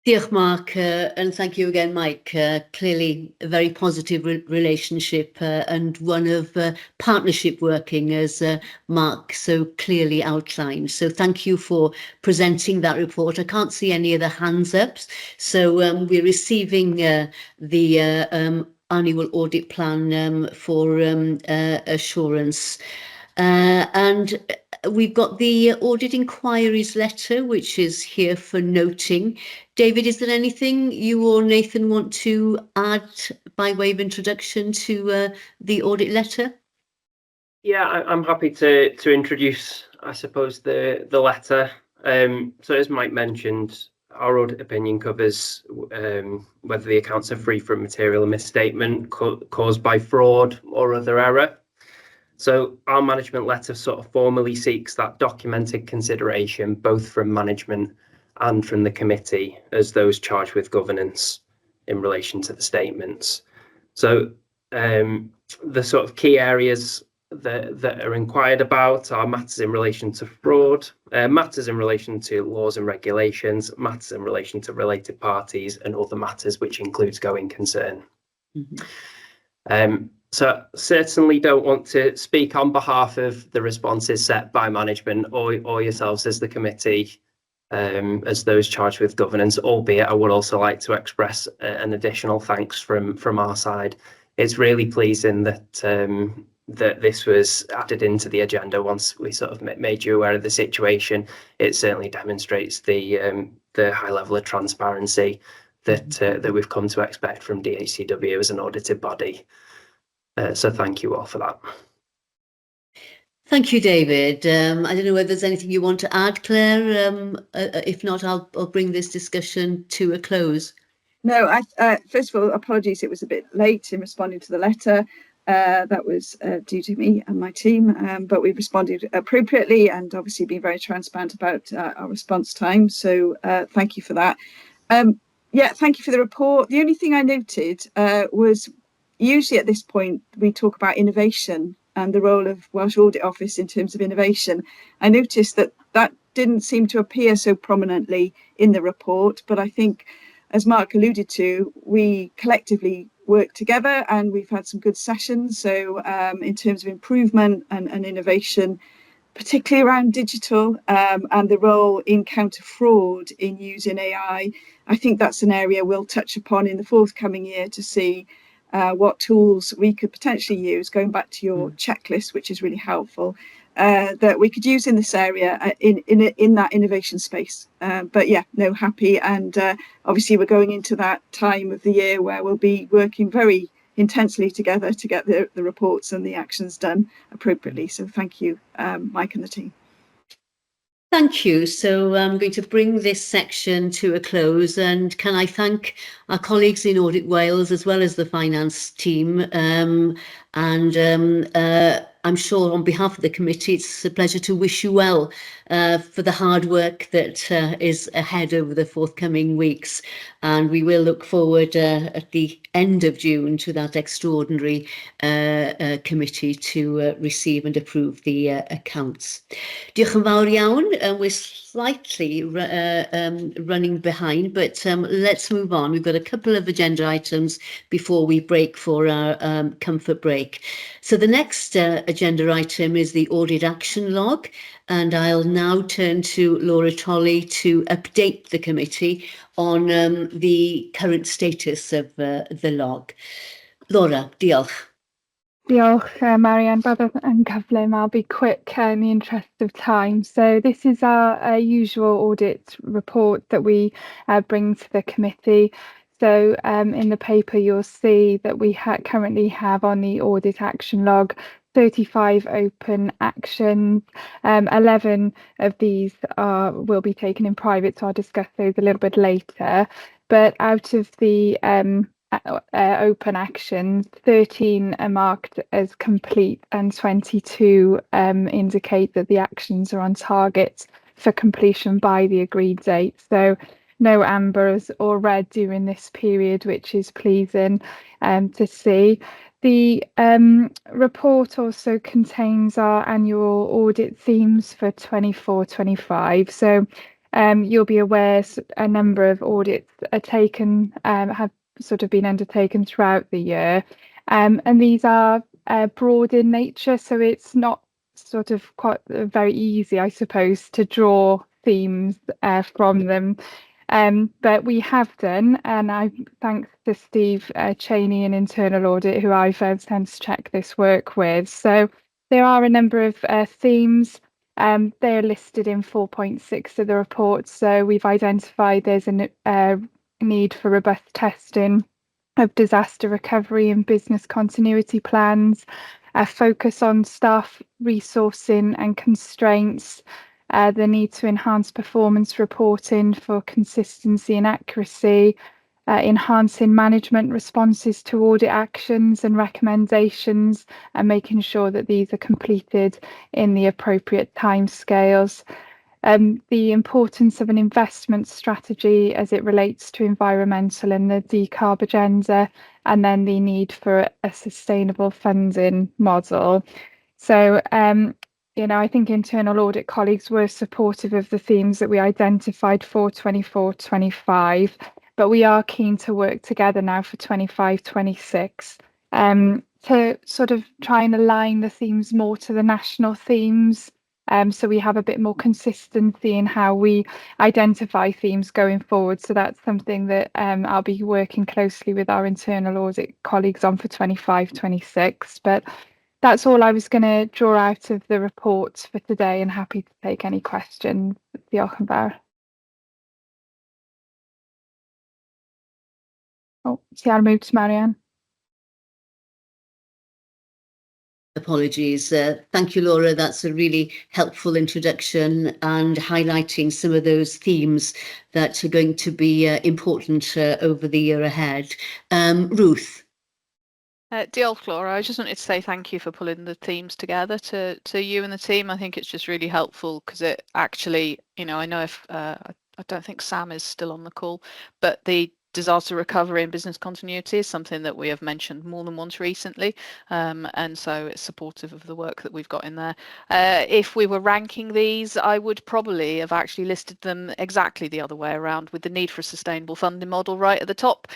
Diolch, Mark, and thank you again, Mike. Clearly a very positive relationship and one of partnership working, as Mark so clearly outlined. So thank you for presenting that report. I can't see any other hands up. So we're receiving the annual audit plan for assurance. And we've got the audit inquiries letter, which is here for noting. David, is there anything you or Nathan want to add by way of introduction to the audit letter? Yeah, I'm happy to introduce, I suppose, the letter. So as Mike mentioned, our audit opinion covers whether the accounts are free from material misstatement caused by fraud or other error. So our management letter sort of formally seeks that documented consideration, both from management and from the committee as those charged with governance in relation to the statements. So the sort of key areas that are inquired about are matters in relation to fraud, matters in relation to laws and regulations, matters in relation to related parties, and other matters, which includes going concern. So certainly don't want to speak on behalf of the responses set by management or yourselves as the committee, as those charged with governance, albeit I would also like to express an additional thanks from our side. It's really pleasing that that this was added into the agenda once we sort of made you aware of the situation. It certainly demonstrates the high level of transparency that we've come to expect from DHCW as an audited body. So thank you all for that. Thank you, David. I don't know whether there's anything you want to add, Claire. If not, I'll bring this discussion to a close. No, first of all, apologies, it was a bit late in responding to the letter. That was due to me and my team, but we responded appropriately and obviously been very transparent about our response time. So thank you for that. Yeah, thank you for the report. The only thing I noted was usually at this point we talk about innovation and the role of Welsh Audit Office in terms of innovation. I noticed that didn't seem to appear so prominently in the report, but I think, as Mark alluded to, we collectively work together and we've had some good sessions. So in terms of improvement and innovation, particularly around digital and the role in counter fraud in using AI, I think that's an area we'll touch upon in the forthcoming year to see what tools we could potentially use, going back to your checklist, which is really helpful, that we could use in this area in that innovation space. But yeah, no, happy. And obviously we're going into that time of the year where we'll be working very intensely together to get the reports and the actions done appropriately. So thank you, Mike and the team. Thank you. So I'm going to bring this section to a close, and can I thank our colleagues in Audit Wales as well as the finance team, I'm sure on behalf of the committee it's a pleasure to wish you well for the hard work that is ahead over the forthcoming weeks, and we will look forward at the end of June to that extraordinary committee to receive and approve the accounts. Diolch yn fawr iawn. We're slightly running behind, but let's move on. We've got a couple of agenda items before we break for our comfort break. So the next agenda item is the audit action log, and I'll now turn to Laura Tolley to update the committee on the current status of the log. Laura, diolch. Diolch, Marianne. Byddaf yn cyflym. I'll be quick in the interest of time. So this is our usual audit report that we bring to the committee. So in the paper, you'll see that we currently have on the audit action log 35 open actions. 11 of these will be taken in private, so I'll discuss those a little bit later. But out of the open actions, 13 are marked as complete and 22 indicate that the actions are on target for completion by the agreed date. So no ambers or red during this period, which is pleasing to see. The report also contains our annual audit themes for 24-25. So you'll be aware a number of audits are taken, have sort of been undertaken throughout the year, and these are broad in nature, so it's not sort of quite very easy, I suppose, to draw themes from them. But we have done, and I thanks to Steve Cheney in Internal Audit, who I've sense checked this work with. So there are a number of themes. They are listed in 4.6 of the report. So we've identified there's a need for robust testing of disaster recovery and business continuity plans, a focus on staff resourcing and constraints, the need to enhance performance reporting for consistency and accuracy, enhancing management responses to audit actions and recommendations, and making sure that these are completed in the appropriate timescales. The importance of an investment strategy as it relates to environmental and the decarb agenda, and then the need for a sustainable funding model. So, I think internal audit colleagues were supportive of the themes that we identified for 24-25, but we are keen to work together now for 25-26 to sort of try and align the themes more to the national themes. So we have a bit more consistency in how we identify themes going forward. So that's something that I'll be working closely with our internal audit colleagues on for 25-26. But that's all I was going to draw out of the reports for today, and happy to take any questions. Diolch yn fawr. Oh, ti ar mute, Marianne. Apologies. Thank you, Laura. That's a really helpful introduction and highlighting some of those themes that are going to be important over the year ahead. Ruth. Diolch, Laura. I just wanted to say thank you for pulling the themes together to you and the team. I think it's just really helpful because it actually, I know if I don't think Sam is still on the call, but the disaster recovery and business continuity is something that we have mentioned more than once recently, and so it's supportive of the work that we've got in there. If we were ranking these, I would probably have actually listed them exactly the other way around, with the need for a sustainable funding model right at the top,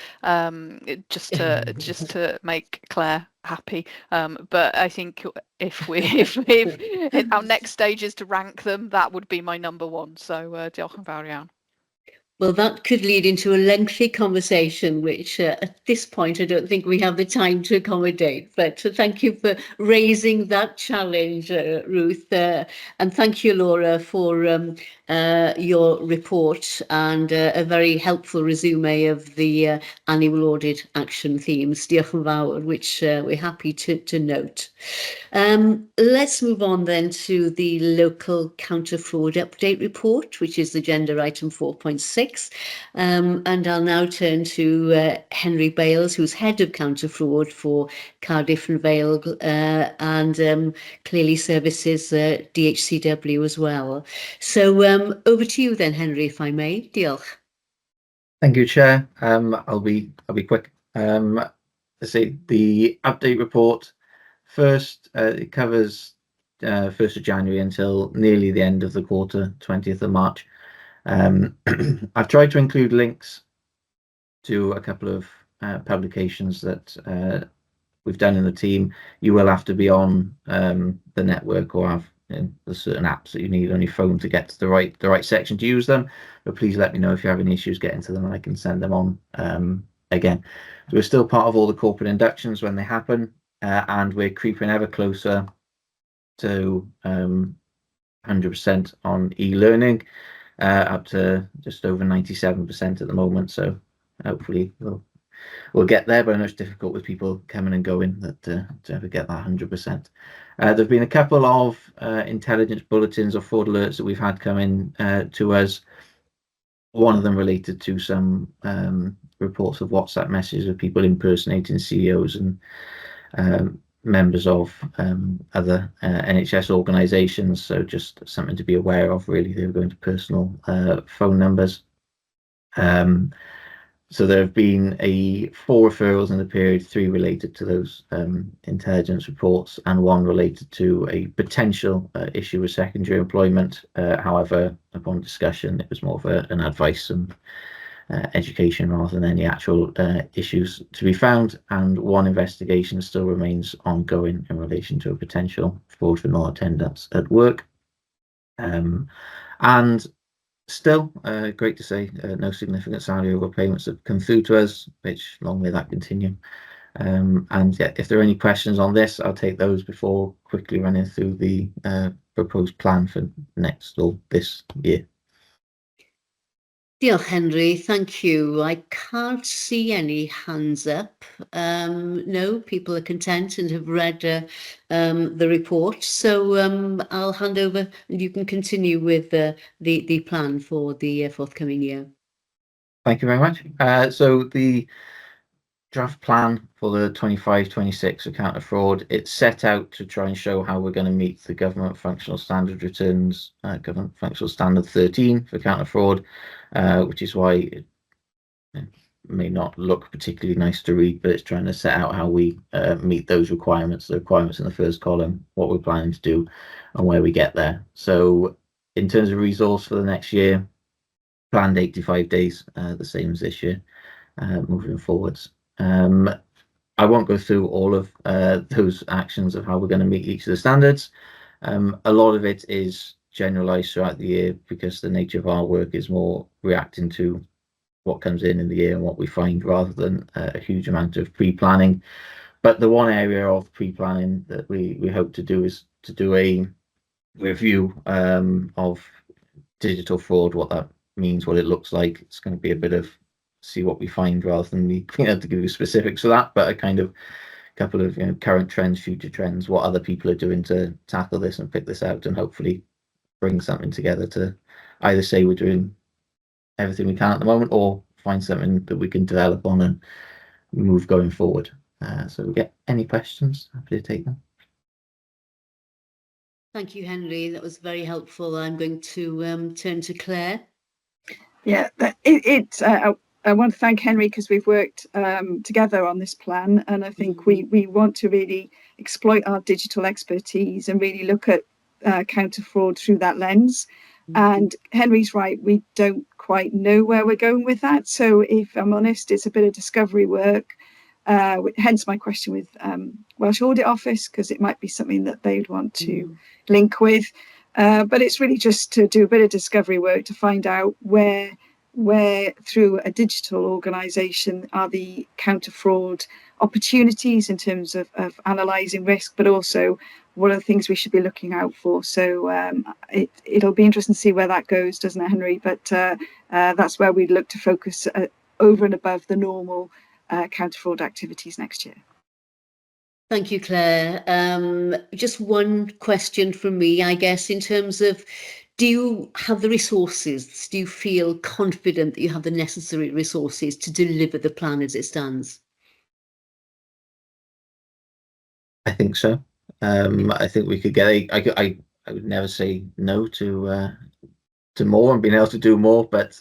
just to make Claire happy. But I think if our next stage is to rank them, that would be my number one. So diolch yn fawr iawn. Well, that could lead into a lengthy conversation, which at this point I don't think we have the time to accommodate. But thank you for raising that challenge, Ruth. And thank you, Laura, for your report and a very helpful resume of the annual audit action themes, diolch yn fawr, which we're happy to note. Let's move on then to the local counter fraud update report, which is agenda item 4.6. And I'll now turn to Henry Bales, who's head of counter fraud for Cardiff and Vale, and clearly services DHCW as well. So over to you then, Henry, if I may. Diolch. Thank you, Chair. I'll be quick. Let's see, the update report first. It covers 1st of January until nearly the end of the quarter, 20th of March. I've tried to include links to a couple of publications that we've done in the team. You will have to be on the network or have the certain apps that you need on your phone to get to the right section to use them. But please let me know if you have any issues getting to them, and I can send them on again. So we're still part of all the corporate inductions when they happen, and we're creeping ever closer to 100% on e-learning. Up to just over 97% at the moment, so hopefully we'll get there, but I know it's difficult with people coming and going to ever get that 100%. There have been a couple of intelligence bulletins or fraud alerts that we've had come in to us. One of them related to some reports of WhatsApp messages of people impersonating CEOs and members of other NHS organisations, so just something to be aware of. Really, they were going to personal phone numbers. So there have been 4 referrals in the period, 3 related to those intelligence reports, and 1 related to a potential issue with secondary employment. However, upon discussion, it was more of an advice and education rather than any actual issues to be found, and 1 investigation still remains ongoing in relation to a potential fraudulent non-attendance at work. And still, great to say, no significant salary overpayments have come through to us, which long may that continue. And yeah, if there are any questions on this, I'll take those before quickly running through the proposed plan for next or this year. Diolch, Henry. Thank you. I can't see any hands up. No, people are content and have read the report. So I'll hand over and you can continue with the plan for the forthcoming year. Thank you very much. So the draft plan for the 25-26 for counter fraud, it's set out to try and show how we're going to meet the government functional standard returns, government functional standard 13 for counter fraud, which is why it may not look particularly nice to read, but it's trying to set out how we meet those requirements, the requirements in the first column, what we're planning to do and where we get there. So in terms of resource for the next year, planned 85 days, the same as this year, moving forwards. I won't go through all of those actions of how we're going to meet each of the standards. A lot of it is generalized throughout the year because the nature of our work is more reacting to what comes in the year and what we find rather than a huge amount of pre-planning. But the one area of pre-planning that we hope to do is to do a review of digital fraud, what that means, what it looks like. It's going to be a bit of see what we find rather than me being able to give you specifics for that, but a kind of couple of current trends, future trends, what other people are doing to tackle this and pick this out and hopefully bring something together to either say we're doing everything we can at the moment or find something that we can develop on and move going forward. So we get any questions, happy to take them. Thank you, Henry. That was very helpful. I'm going to turn to Claire. Yeah, I want to thank Henry because we've worked together on this plan, and I think we want to really exploit our digital expertise and really look at counter fraud through that lens. And Henry's right, we don't quite know where we're going with that. So if I'm honest, it's a bit of discovery work. Hence my question with Welsh Audit Office, because it might be something that they'd want to link with. But it's really just to do a bit of discovery work to find out where through a digital organisation are the counter fraud opportunities in terms of analysing risk, but also what are the things we should be looking out for. So it'll be interesting to see where that goes, doesn't it, Henry? But that's where we'd look to focus over and above the normal counter fraud activities next year. Thank you, Claire. Just one question from me, I guess, in terms of, do you have the resources? Do you feel confident that you have the necessary resources to deliver the plan as it stands? I think so. I think we could get I would never say no to more and being able to do more, but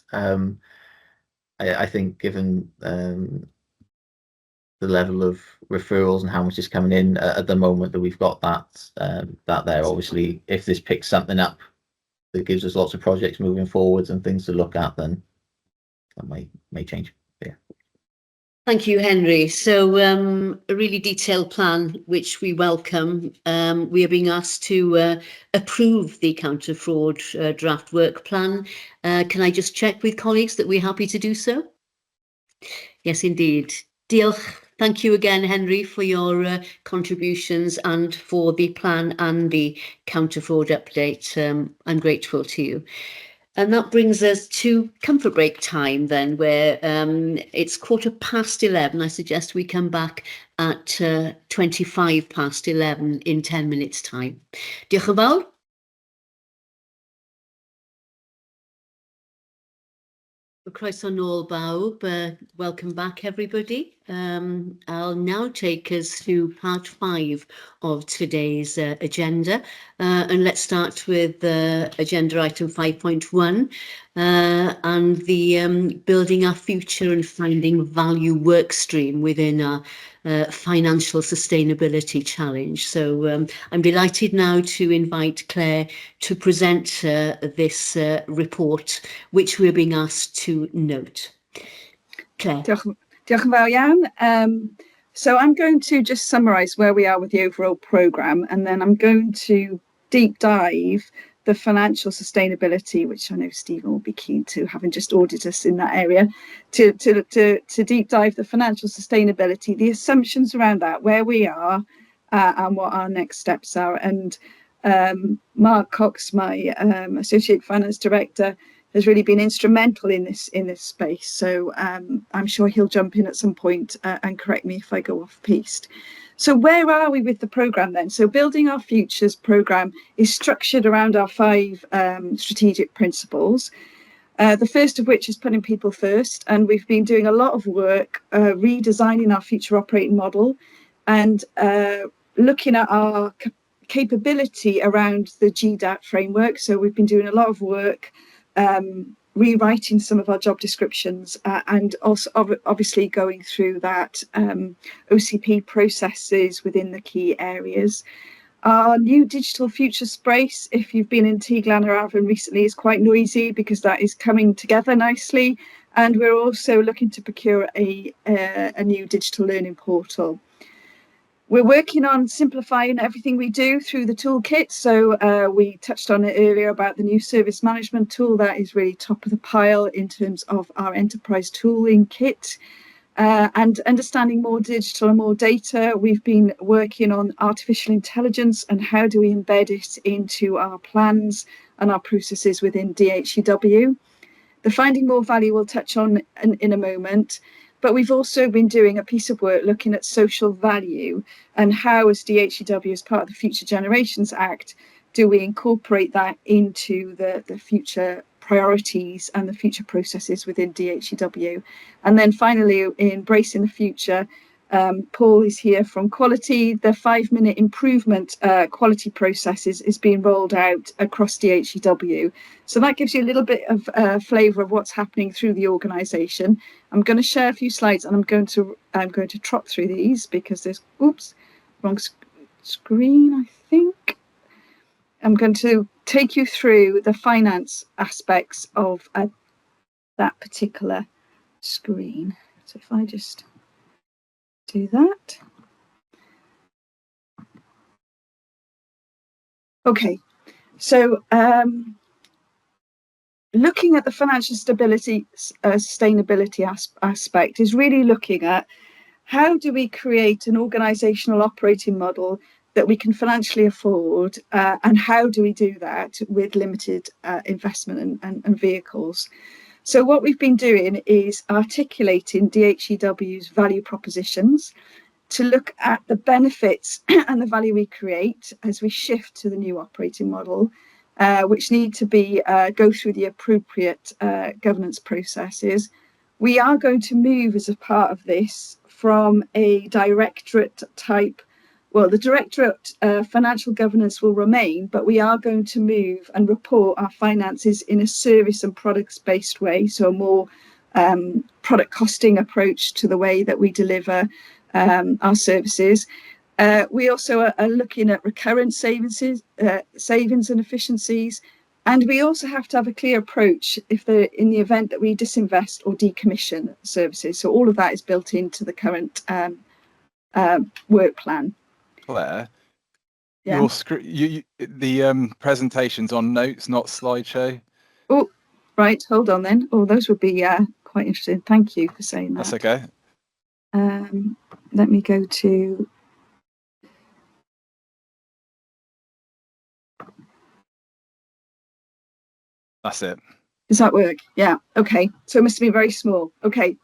I think given the level of referrals and how much is coming in at the moment that we've got that there, obviously if this picks something up that gives us lots of projects moving forwards and things to look at, then that may change. Yeah. Thank you, Henry. So a really detailed plan, which we welcome. We are being asked to approve the counter fraud draft work plan. Can I just check with colleagues that we're happy to do so? Yes, indeed. Diolch. Thank you again, Henry, for your contributions and for the plan and the counter fraud update. I'm grateful to you. And that brings us to comfort break time then, where it's 11:15. I suggest we come back at 11:25 in 10 minutes time. Diolch yn fawr. Croeso nôl bawb. Welcome back, everybody. I'll now take us to part 5 of today's agenda. And let's start with agenda item 5.1 and the building our future and finding value work stream within our financial sustainability challenge. So I'm delighted now to invite Claire to present this report, which we're being asked to note. Claire. Diolch yn fawr iawn. So I'm going to just summarise where we are with the overall programme, and then I'm going to deep dive the financial sustainability, which I know Stephen will be keen to, having just audited us in that area, to deep dive the financial sustainability, the assumptions around that, where we are, and what our next steps are. And Mark Cox, my Associate Finance Director, has really been instrumental in this space. So I'm sure he'll jump in at some point and correct me if I go off piste. So where are we with the programme then? So Building Our Futures programme is structured around our 5 strategic principles. The first of which is putting people first, and we've been doing a lot of work redesigning our future operating model and looking at our capability around the GDAT framework. So we've been doing a lot of work rewriting some of our job descriptions and also obviously going through that OCP processes within the key areas. Our new digital future space, if you've been in Tiglan or Avon recently, is quite noisy because that is coming together nicely. And we're also looking to procure a new digital learning portal. We're working on simplifying everything we do through the toolkit. So we touched on it earlier about the new service management tool. That is really top of the pile in terms of our enterprise tooling kit. And understanding more digital and more data. We've been working on artificial intelligence and how do we embed it into our plans and our processes within DHEW. The finding more value we'll touch on in a moment. But we've also been doing a piece of work looking at social value and how, as DHEW, as part of the Future Generations Act, do we incorporate that into the future priorities and the future processes within DHEW. And then finally, in Embracing the Future, Paul is here from Quality. The 5-minute improvement quality processes is being rolled out across DHEW. So that gives you a little bit of flavour of what's happening through the organisation. I'm going to share a few slides and I'm going to trot through these because there's, wrong screen, I think. I'm going to take you through the finance aspects of that particular screen. So if I just do that. Okay, so looking at the financial stability, sustainability aspect is really looking at how do we create an organisational operating model that we can financially afford, and how do we do that with limited investment and vehicles. So what we've been doing is articulating DHEW's value propositions to look at the benefits and the value we create as we shift to the new operating model, which need to be go through the appropriate governance processes. We are going to move as a part of this from a directorate type. Well, the Directorate Financial Governance will remain, but we are going to move and report our finances in a service and products-based way, so a more product costing approach to the way that we deliver our services. We also are looking at recurrent savings and efficiencies, and we also have to have a clear approach in the event that we disinvest or decommission services. So all of that is built into the current work plan. Claire, yeah. The presentation's on notes, not slideshow. Oh, right, hold on then. Oh, those would be quite interesting. Thank you for saying that. That's okay. Let me go to... That's it. Does that work? Yeah, okay. So it must have been very small. Okay.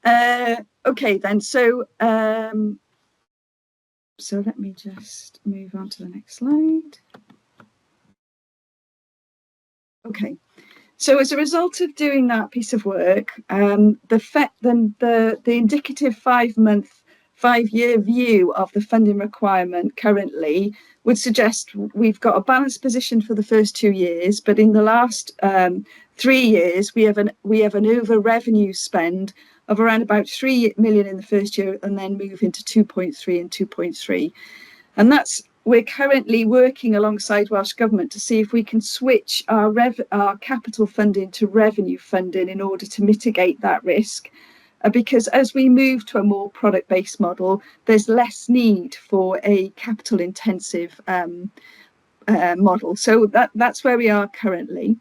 Okay then, so let me just move on to the next slide. Okay, so as a result of doing that piece of work, the indicative 5-year view of the funding requirement currently would suggest we've got a balanced position for the first 2 years, but in the last 3 years we have an over revenue spend of around about 3 million in the first year and then move into 2.3 and 2.3. And we're currently working alongside Welsh Government to see if we can switch our capital funding to revenue funding in order to mitigate that risk. Because as we move to a more product-based model, there's less need for a capital intensive model. So that's where we are currently.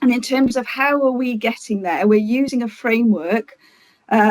And in terms of how are we getting there, we're using a framework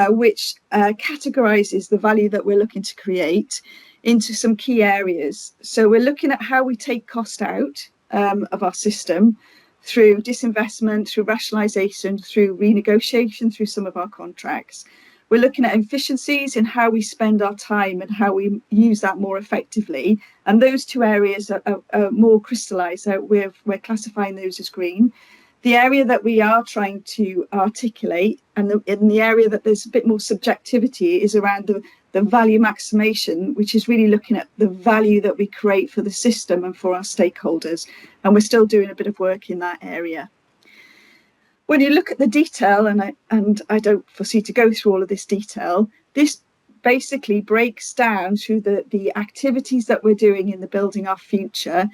which categorises the value that we're looking to create into some key areas. So we're looking at how we take cost out of our system. through disinvestment, through rationalisation, through renegotiation, through some of our contracts. We're looking at efficiencies in how we spend our time and how we use that more effectively. And those two areas are more crystallised. So we're classifying those as green. The area that we are trying to articulate, and in the area that there's a bit more subjectivity, is around the value maximization, which is really looking at the value that we create for the system and for our stakeholders. And we're still doing a bit of work in that area. When you look at the detail, and I don't foresee to go through all of this detail, this basically breaks down through the activities that we're doing in the Building Our Future,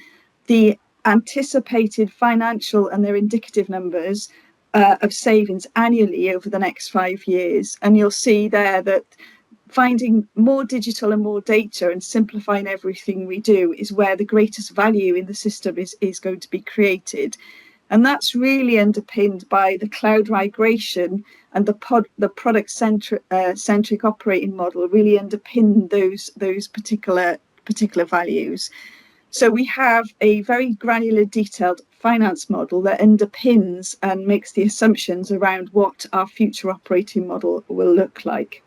the anticipated financial and their indicative numbers of savings annually over the next 5 years. And you'll see there that finding more digital and more data and simplifying everything we do is where the greatest value in the system is going to be created. And that's really underpinned by the cloud migration and the product centric operating model really underpin those particular values. So we have a very granular, detailed finance model that underpins and makes the assumptions around what our future operating model will look like.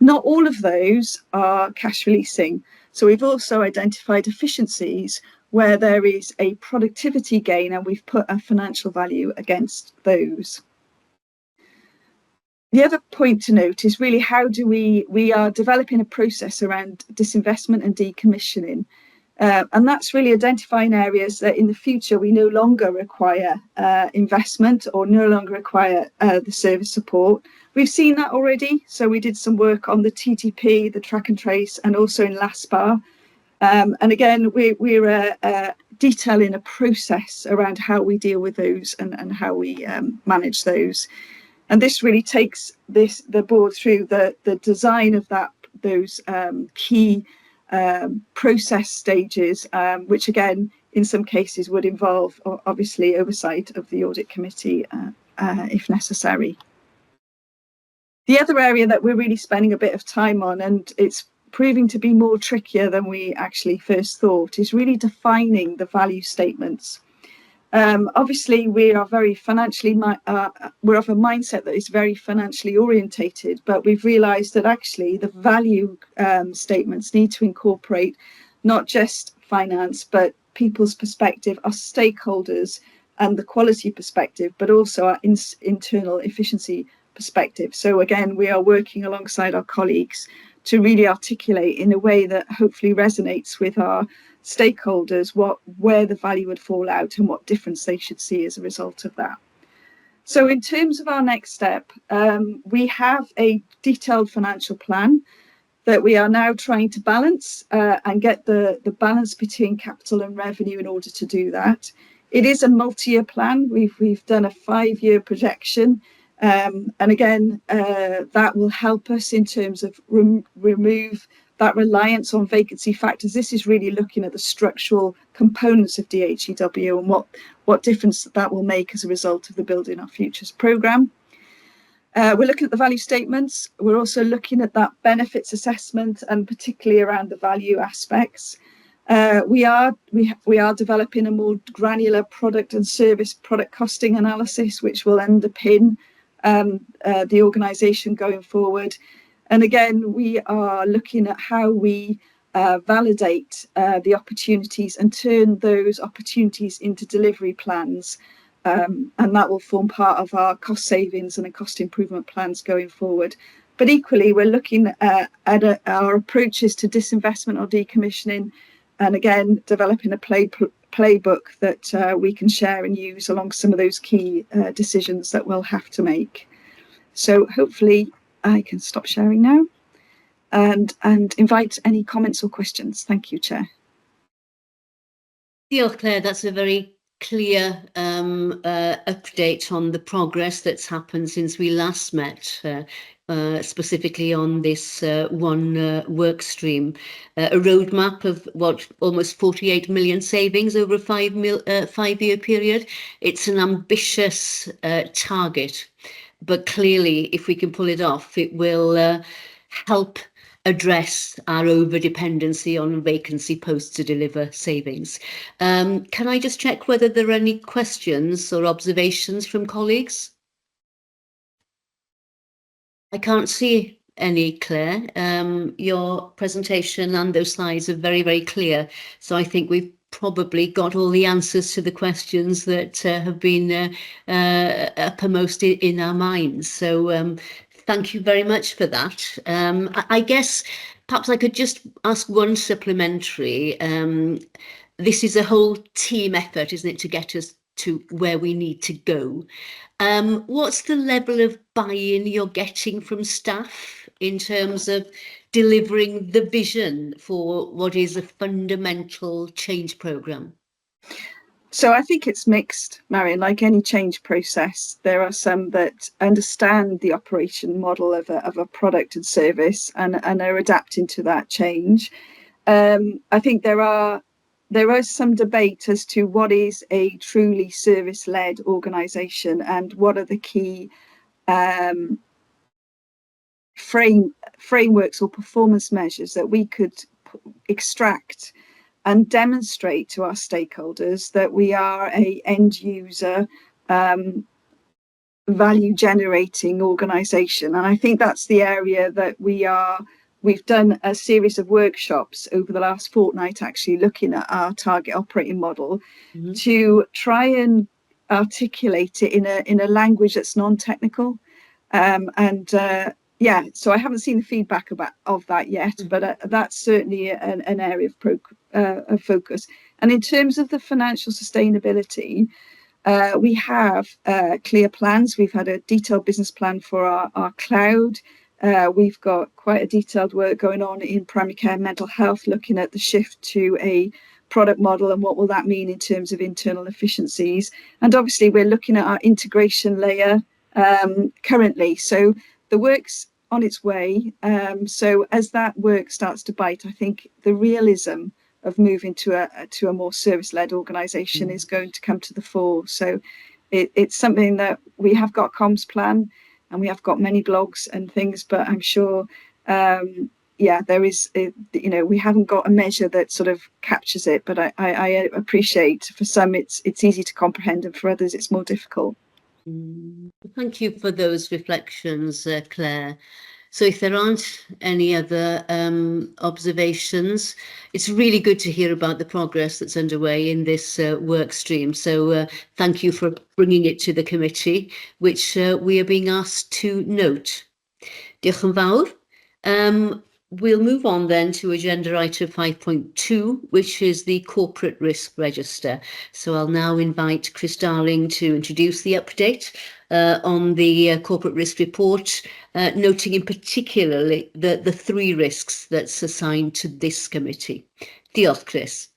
Not all of those are cash releasing. So we've also identified efficiencies where there is a productivity gain, and we've put a financial value against those. The other point to note is really how do we are developing a process around disinvestment and decommissioning. And that's really identifying areas that in the future we no longer require investment or no longer require the service support. We've seen that already. So we did some work on the TTP, the track and trace, and also in LASPAR. And again, we're detailing a process around how we deal with those and how we manage those. And this really takes the board through the design of those key process stages, which again, in some cases would involve obviously oversight of the audit committee if necessary. The other area that we're really spending a bit of time on, and it's proving to be more trickier than we actually first thought, is really defining the value statements. Obviously, we are very financially, we're of a mindset that is very financially orientated, but we've realised that actually the value statements need to incorporate not just finance, but people's perspective, our stakeholders, and the quality perspective, but also our internal efficiency perspective. So again, we are working alongside our colleagues to really articulate in a way that hopefully resonates with our stakeholders where the value would fall out and what difference they should see as a result of that. So in terms of our next step, we have a detailed financial plan that we are now trying to balance and get the balance between capital and revenue in order to do that. It is a multi-year plan. We've done a 5-year projection. And again, that will help us in terms of remove that reliance on vacancy factors. This is really looking at the structural components of DHEW and what difference that will make as a result of the Building Our Futures programme. We're looking at the value statements. We're also looking at that benefits assessment and particularly around the value aspects. We are developing a more granular product and service product costing analysis, which will underpin the organisation going forward. And again, we are looking at how we validate the opportunities and turn those opportunities into delivery plans. And that will form part of our cost savings and cost improvement plans going forward. But equally, we're looking at our approaches to disinvestment or decommissioning, and again, developing a playbook that we can share and use along some of those key decisions that we'll have to make. So hopefully I can stop sharing now and invite any comments or questions. Thank you, Chair. Diolch, Claire. That's a very clear update on the progress that's happened since we last met, specifically on this one work stream. A roadmap of almost 48 million savings over a 5-year period. It's an ambitious target, but clearly if we can pull it off, it will help address our over-dependency on vacancy posts to deliver savings. Can I just check whether there are any questions or observations from colleagues? I can't see any, Claire. Your presentation and those slides are very, very clear. So I think we've probably got all the answers to the questions that have been uppermost in our minds. So thank you very much for that. I guess perhaps I could just ask one supplementary. This is a whole team effort, isn't it, to get us to where we need to go. What's the level of buy-in you're getting from staff in terms of delivering the vision for what is a fundamental change programme? So I think it's mixed, Marion. Like any change process, there are some that understand the operation model of a product and service and are adapting to that change. I think there is some debate as to what is a truly service-led organisation and what are the key frameworks or performance measures that we could extract and demonstrate to our stakeholders that we are a end user value generating organisation. And I think that's the area that we've done a series of workshops over the last fortnight, actually looking at our target operating model to try and articulate it in a language that's non-technical. Yeah, so I haven't seen the feedback of that yet, but that's certainly an area of focus. And in terms of the financial sustainability, we have clear plans. We've had a detailed business plan for our cloud. We've got quite a detailed work going on in primary care and mental health, looking at the shift to a product model and what will that mean in terms of internal efficiencies. And obviously, we're looking at our integration layer currently. So the work's on its way. So as that work starts to bite, I think the realism of moving to a more service-led organisation is going to come to the fore. So it's something that we have got a comms plan and we have got many blogs and things, but I'm sure, there is, we haven't got a measure that sort of captures it, but I appreciate for some it's easy to comprehend and for others it's more difficult. Thank you for those reflections, Claire. So if there aren't any other observations, it's really good to hear about the progress that's underway in this work stream. So thank you for bringing it to the committee, which we are being asked to note. Diolch yn fawr. We'll move on then to agenda item 5.2, which is the corporate risk register. So I'll now invite Chris Darling to introduce the update on the corporate risk report, noting in particularly the three risks that's assigned to this committee. Diolch, Chris.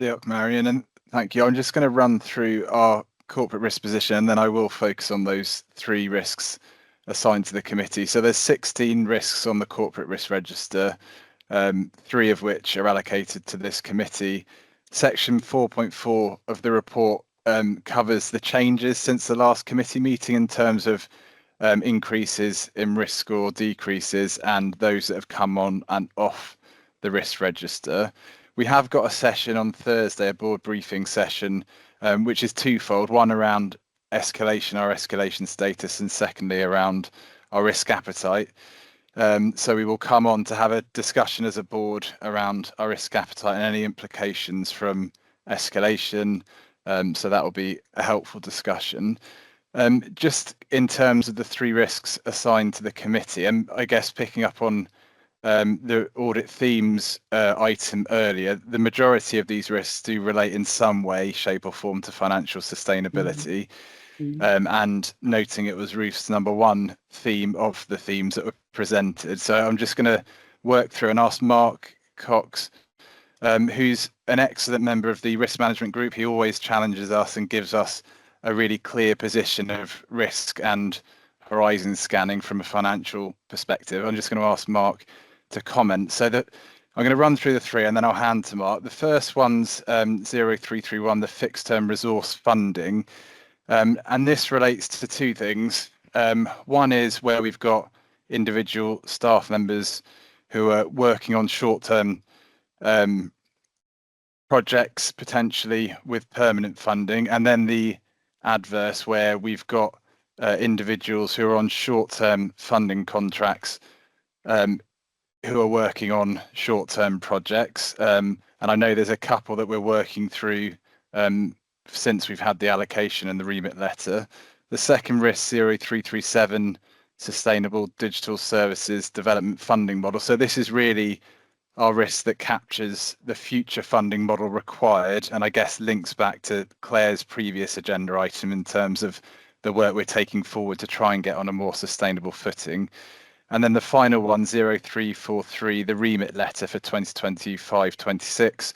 Diolch, Marion, and thank you. I'm just going to run through our corporate risk position and then I will focus on those three risks assigned to the committee. So there's 16 risks on the corporate risk register, 3 of which are allocated to this committee. Section 4.4 of the report covers the changes since the last committee meeting in terms of increases in risk score, decreases, and those that have come on and off the risk register. We have got a session on Thursday, a board briefing session, which is twofold. One around our escalation status, and secondly around our risk appetite. So we will come on to have a discussion as a board around our risk appetite and any implications from escalation. So that will be a helpful discussion. Just in terms of the three risks assigned to the committee, and I guess picking up on the audit themes item earlier, the majority of these risks do relate in some way, shape or form to financial sustainability. And noting it was Ruth's number one theme of the themes that were presented. So I'm just going to work through and ask Mark Cox, who's an excellent member of the risk management group. He always challenges us and gives us a really clear position of risk and horizon scanning from a financial perspective. I'm just going to ask Mark to comment. So that I'm going to run through the three and then I'll hand to Mark. The first one's 0331, the fixed term resource funding. And this relates to two things. One is where we've got individual staff members who are working on short-term projects potentially with permanent funding, and then the adverse where we've got individuals who are on short-term funding contracts who are working on short-term projects. And I know there's a couple that we're working through since we've had the allocation and the remit letter. The second risk, 0337, Sustainable Digital Services Development Funding Model. So this is really our risk that captures the future funding model required, and I guess links back to Claire's previous agenda item in terms of the work we're taking forward to try and get on a more sustainable footing. And then the final one, 0343, the remit letter for 2025-26,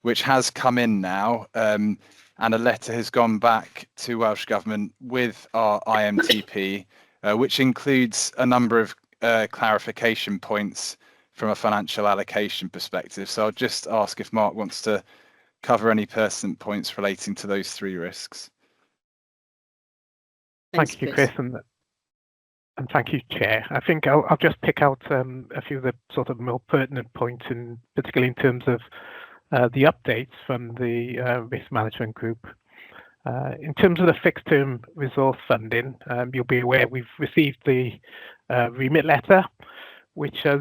which has come in now, and a letter has gone back to Welsh Government with our IMTP, which includes a number of clarification points from a financial allocation perspective. So I'll just ask if Mark wants to cover any pertinent points relating to those three risks. Thank you, Chris, and thank you, Chair. I think I'll just pick out a few of the sort of more pertinent points, particularly in terms of the updates from the risk management group. In terms of the fixed term resource funding, you'll be aware we've received the remit letter, which has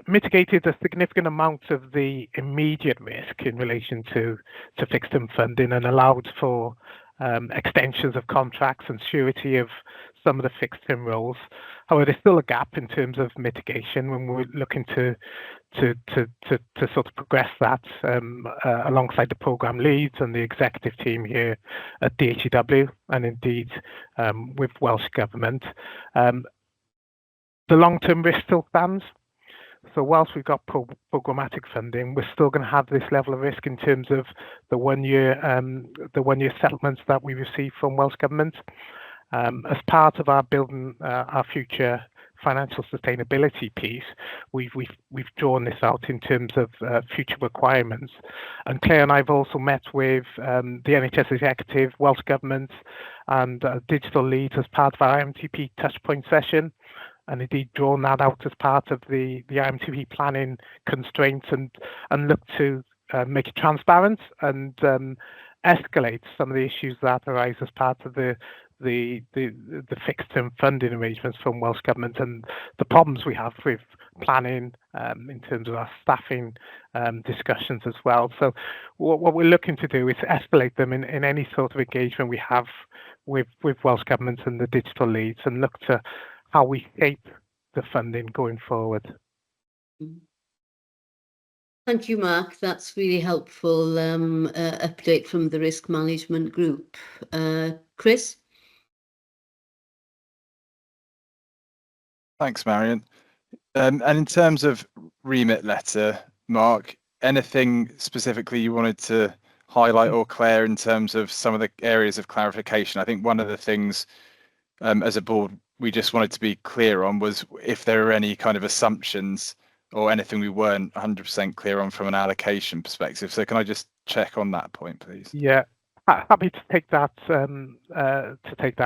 mitigated a significant amount of the immediate risk in relation to fixed term funding and allowed for extensions of contracts and surety of some of the fixed term roles. However, there's still a gap in terms of mitigation when we're looking to sort of progress that alongside the programme leads and the executive team here at DHEW and indeed with Welsh Government. The long-term risk still stands. So whilst we've got programmatic funding, we're still going to have this level of risk in terms of the one-year settlements that we receive from Welsh Government. As part of our building our future financial sustainability piece, we've drawn this out in terms of future requirements. And Claire and I have also met with the NHS Executive, Welsh Government, and digital leads as part of our IMTP touchpoint session, and indeed drawn that out as part of the IMTP planning constraints and look to make it transparent and escalate some of the issues that arise as part of the fixed term funding arrangements from Welsh Government and the problems we have with planning in terms of our staffing discussions as well. So what we're looking to do is escalate them in any sort of engagement we have with Welsh Government and the digital leads and look to how we shape the funding going forward. Thank you, Mark. That's really helpful update from the risk management group. Chris? Thanks, Marion. And in terms of remit letter, Mark, anything specifically you wanted to highlight or Claire in terms of some of the areas of clarification? I think one of the things as a board we just wanted to be clear on was if there are any kind of assumptions or anything we weren't 100% clear on from an allocation perspective. So can I just check on that point, please? Yeah, happy to take that,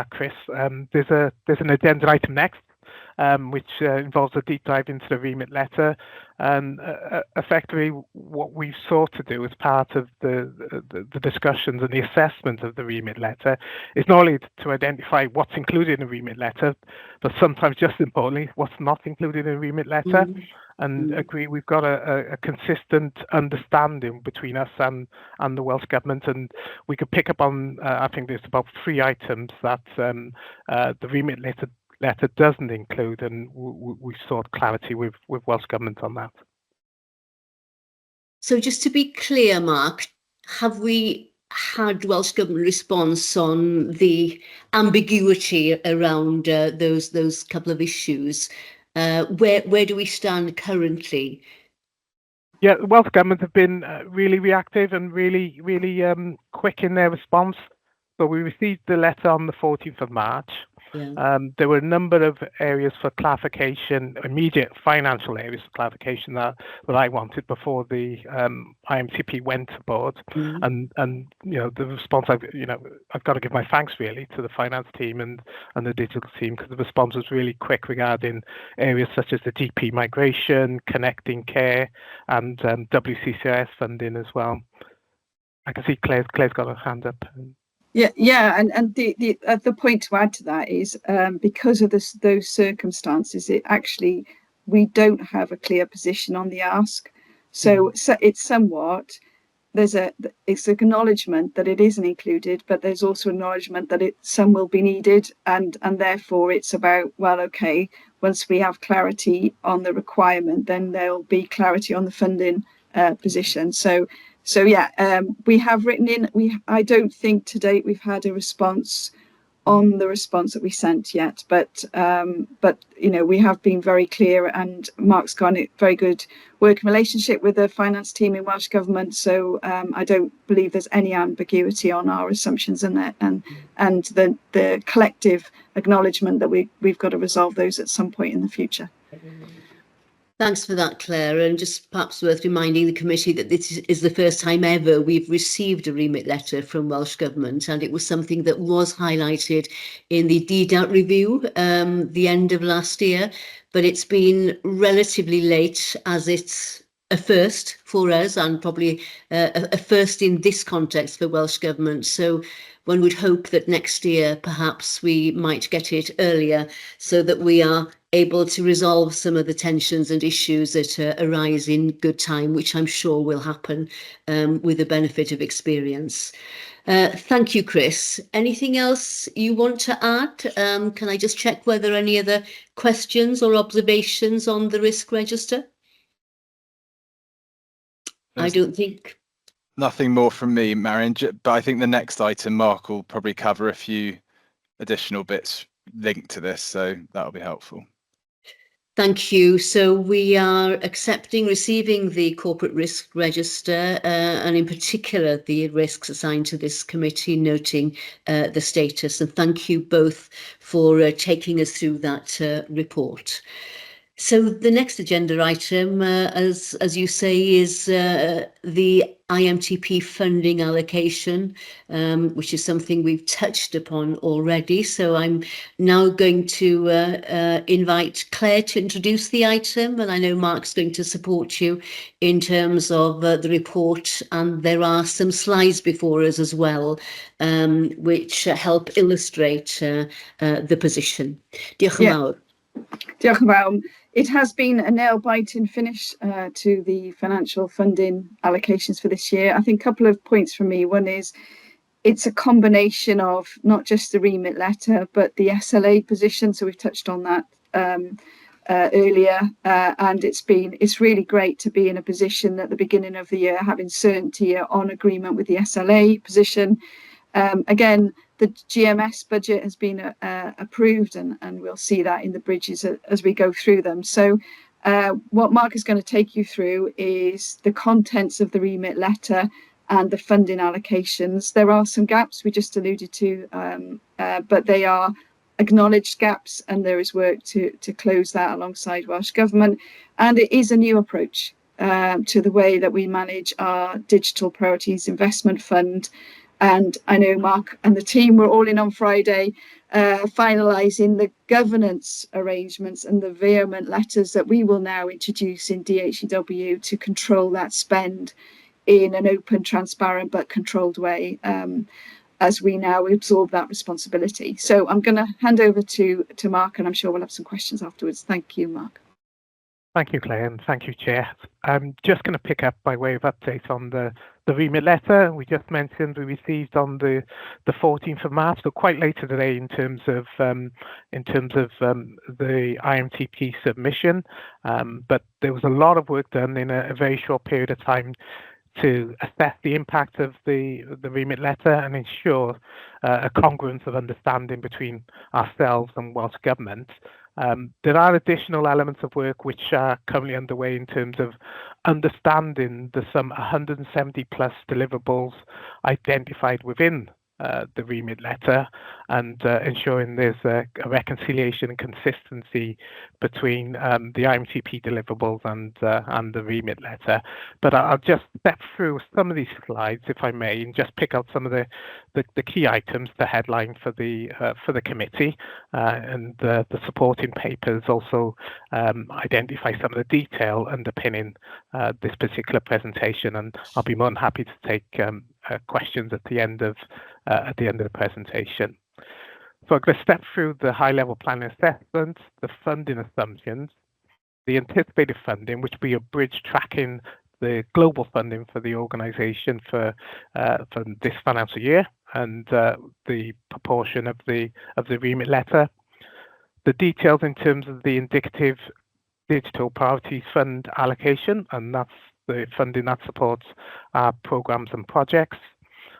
Chris. There's an agenda item next, which involves a deep dive into the remit letter. And effectively, what we sought to do as part of the discussions and the assessment of the remit letter is not only to identify what's included in the remit letter, but sometimes just importantly, what's not included in the remit letter. And agree we've got a consistent understanding between us and the Welsh Government, and we could pick up on I think there's about 3 items that the remit letter doesn't include, and we sought clarity with Welsh Government on that. So just to be clear, Mark, have we had Welsh Government response on the ambiguity around those couple of issues? Where do we stand currently? Yeah, the Welsh Government have been really reactive and really quick in their response. So we received the letter on the 14th of March. Yeah. There were a number of areas for clarification, immediate financial areas for clarification that I wanted before the IMTP went aboard. And the response I've got to give my thanks really to the finance team and the digital team, because the response was really quick regarding areas such as the GP migration, connecting care, and WCCIS funding as well. I can see Claire's got her hand up. Yeah, and the point to add to that is because of those circumstances, we don't have a clear position on the ask. So it's somewhat it's acknowledgement that it isn't included, but there's also acknowledgement that some will be needed, and therefore it's about, well, okay, once we have clarity on the requirement, then there'll be clarity on the funding position. So yeah, we have written in. I don't think to date we've had a response on the response that we sent yet, but we have been very clear, and Mark's got a very good working relationship with the finance team in Welsh Government. So I don't believe there's any ambiguity on our assumptions and the collective acknowledgement that we've got to resolve those at some point in the future. Thanks for that, Claire, and just perhaps worth reminding the committee that this is the first time ever we've received a remit letter from Welsh Government, and it was something that was highlighted in the DDAT review the end of last year, but it's been relatively late, as it's a first for us and probably a first in this context for Welsh Government. So one would hope that next year perhaps we might get it earlier so that we are able to resolve some of the tensions and issues that arise in good time, which I'm sure will happen with the benefit of experience. Thank you, Chris. Anything else you want to add? Can I just check whether any other questions or observations on the risk register? I don't think. Nothing more from me, Marion, but I think the next item, Mark, will probably cover a few additional bits linked to this, so that'll be helpful. Thank you. So we are receiving the corporate risk register, and in particular the risks assigned to this committee, noting the status. And thank you both for taking us through that report. So the next agenda item, as you say, is the IMTP funding allocation, which is something we've touched upon already. So I'm now going to invite Claire to introduce the item, and I know Mark's going to support you in terms of the report, and there are some slides before us as well, which help illustrate the position. Diolch yn fawr. Diolch yn fawr. It has been a nail-biting finish to the financial funding allocations for this year. I think a couple of points from me. One is it's a combination of not just the remit letter, but the SLA position. So we've touched on that earlier, and it's really great to be in a position at the beginning of the year, having certainty on agreement with the SLA position. Again, the GMS budget has been approved, and we'll see that in the bridges as we go through them. So what Mark is going to take you through is the contents of the remit letter and the funding allocations. There are some gaps we just alluded to, but they are acknowledged gaps, and there is work to close that alongside Welsh Government. And it is a new approach to the way that we manage our Digital Priorities Investment Fund. And I know Mark and the team were all in on Friday, finalising the governance arrangements and the vehement letters that we will now introduce in DHEW to control that spend in an open, transparent but controlled way as we now absorb that responsibility. So I'm going to hand over to Mark, and I'm sure we'll have some questions afterwards. Thank you, Mark. Thank you, Claire, and thank you, Chair. I'm just going to pick up by way of update on the remit letter we just mentioned we received on the 14th of March, so quite later today in terms of the IMTP submission. But there was a lot of work done in a very short period of time to assess the impact of the remit letter and ensure a congruence of understanding between ourselves and Welsh Government. There are additional elements of work which are currently underway in terms of understanding the some 170 plus deliverables identified within the remit letter and ensuring there's a reconciliation and consistency between the IMTP deliverables and the remit letter. But I'll just step through some of these slides, if I may, and just pick out some of the key items, the headline for the committee, and the supporting papers also identify some of the detail underpinning this particular presentation, and I'll be more than happy to take questions at the end of the presentation. So I'm going to step through the high-level planning assessment, the funding assumptions, the anticipated funding, which will be a bridge tracking the global funding for the organisation for this financial year, and the proportion of the remit letter, the details in terms of the indicative digital priorities fund allocation, and that's the funding that supports our programmes and projects,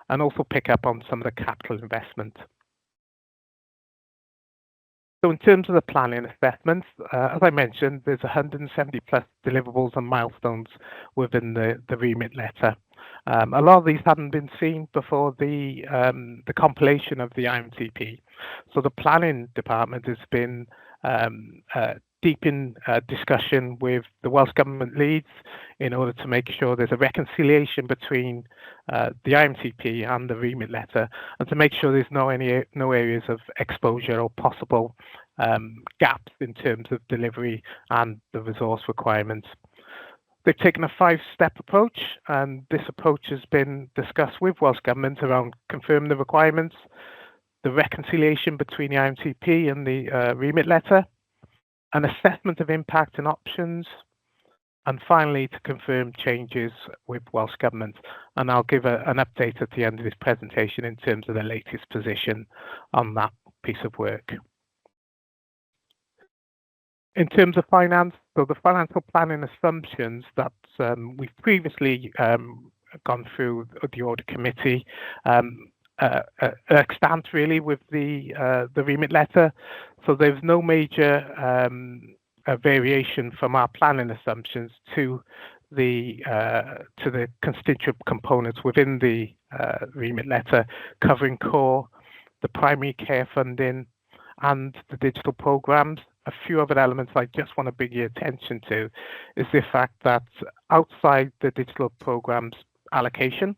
and also pick up on some of the capital investment. So in terms of the planning assessments, as I mentioned, there's 170 plus deliverables and milestones within the remit letter. A lot of these hadn't been seen before the compilation of the IMTP. So the planning department has been deep in discussion with the Welsh Government leads in order to make sure there's a reconciliation between the IMTP and the remit letter, and to make sure there's no areas of exposure or possible gaps in terms of delivery and the resource requirements. They've taken a 5-step approach, and this approach has been discussed with Welsh Government around confirming the requirements, the reconciliation between the IMTP and the remit letter, an assessment of impact and options, and finally to confirm changes with Welsh Government. And I'll give an update at the end of this presentation in terms of the latest position on that piece of work. In terms of finance, so the financial planning assumptions that we've previously gone through the audit committee extant really with the remit letter. So there's no major variation from our planning assumptions to the constituent components within the remit letter, covering core, the primary care funding, and the digital programs. A few other elements I just want to bring your attention to is the fact that outside the digital programs allocation,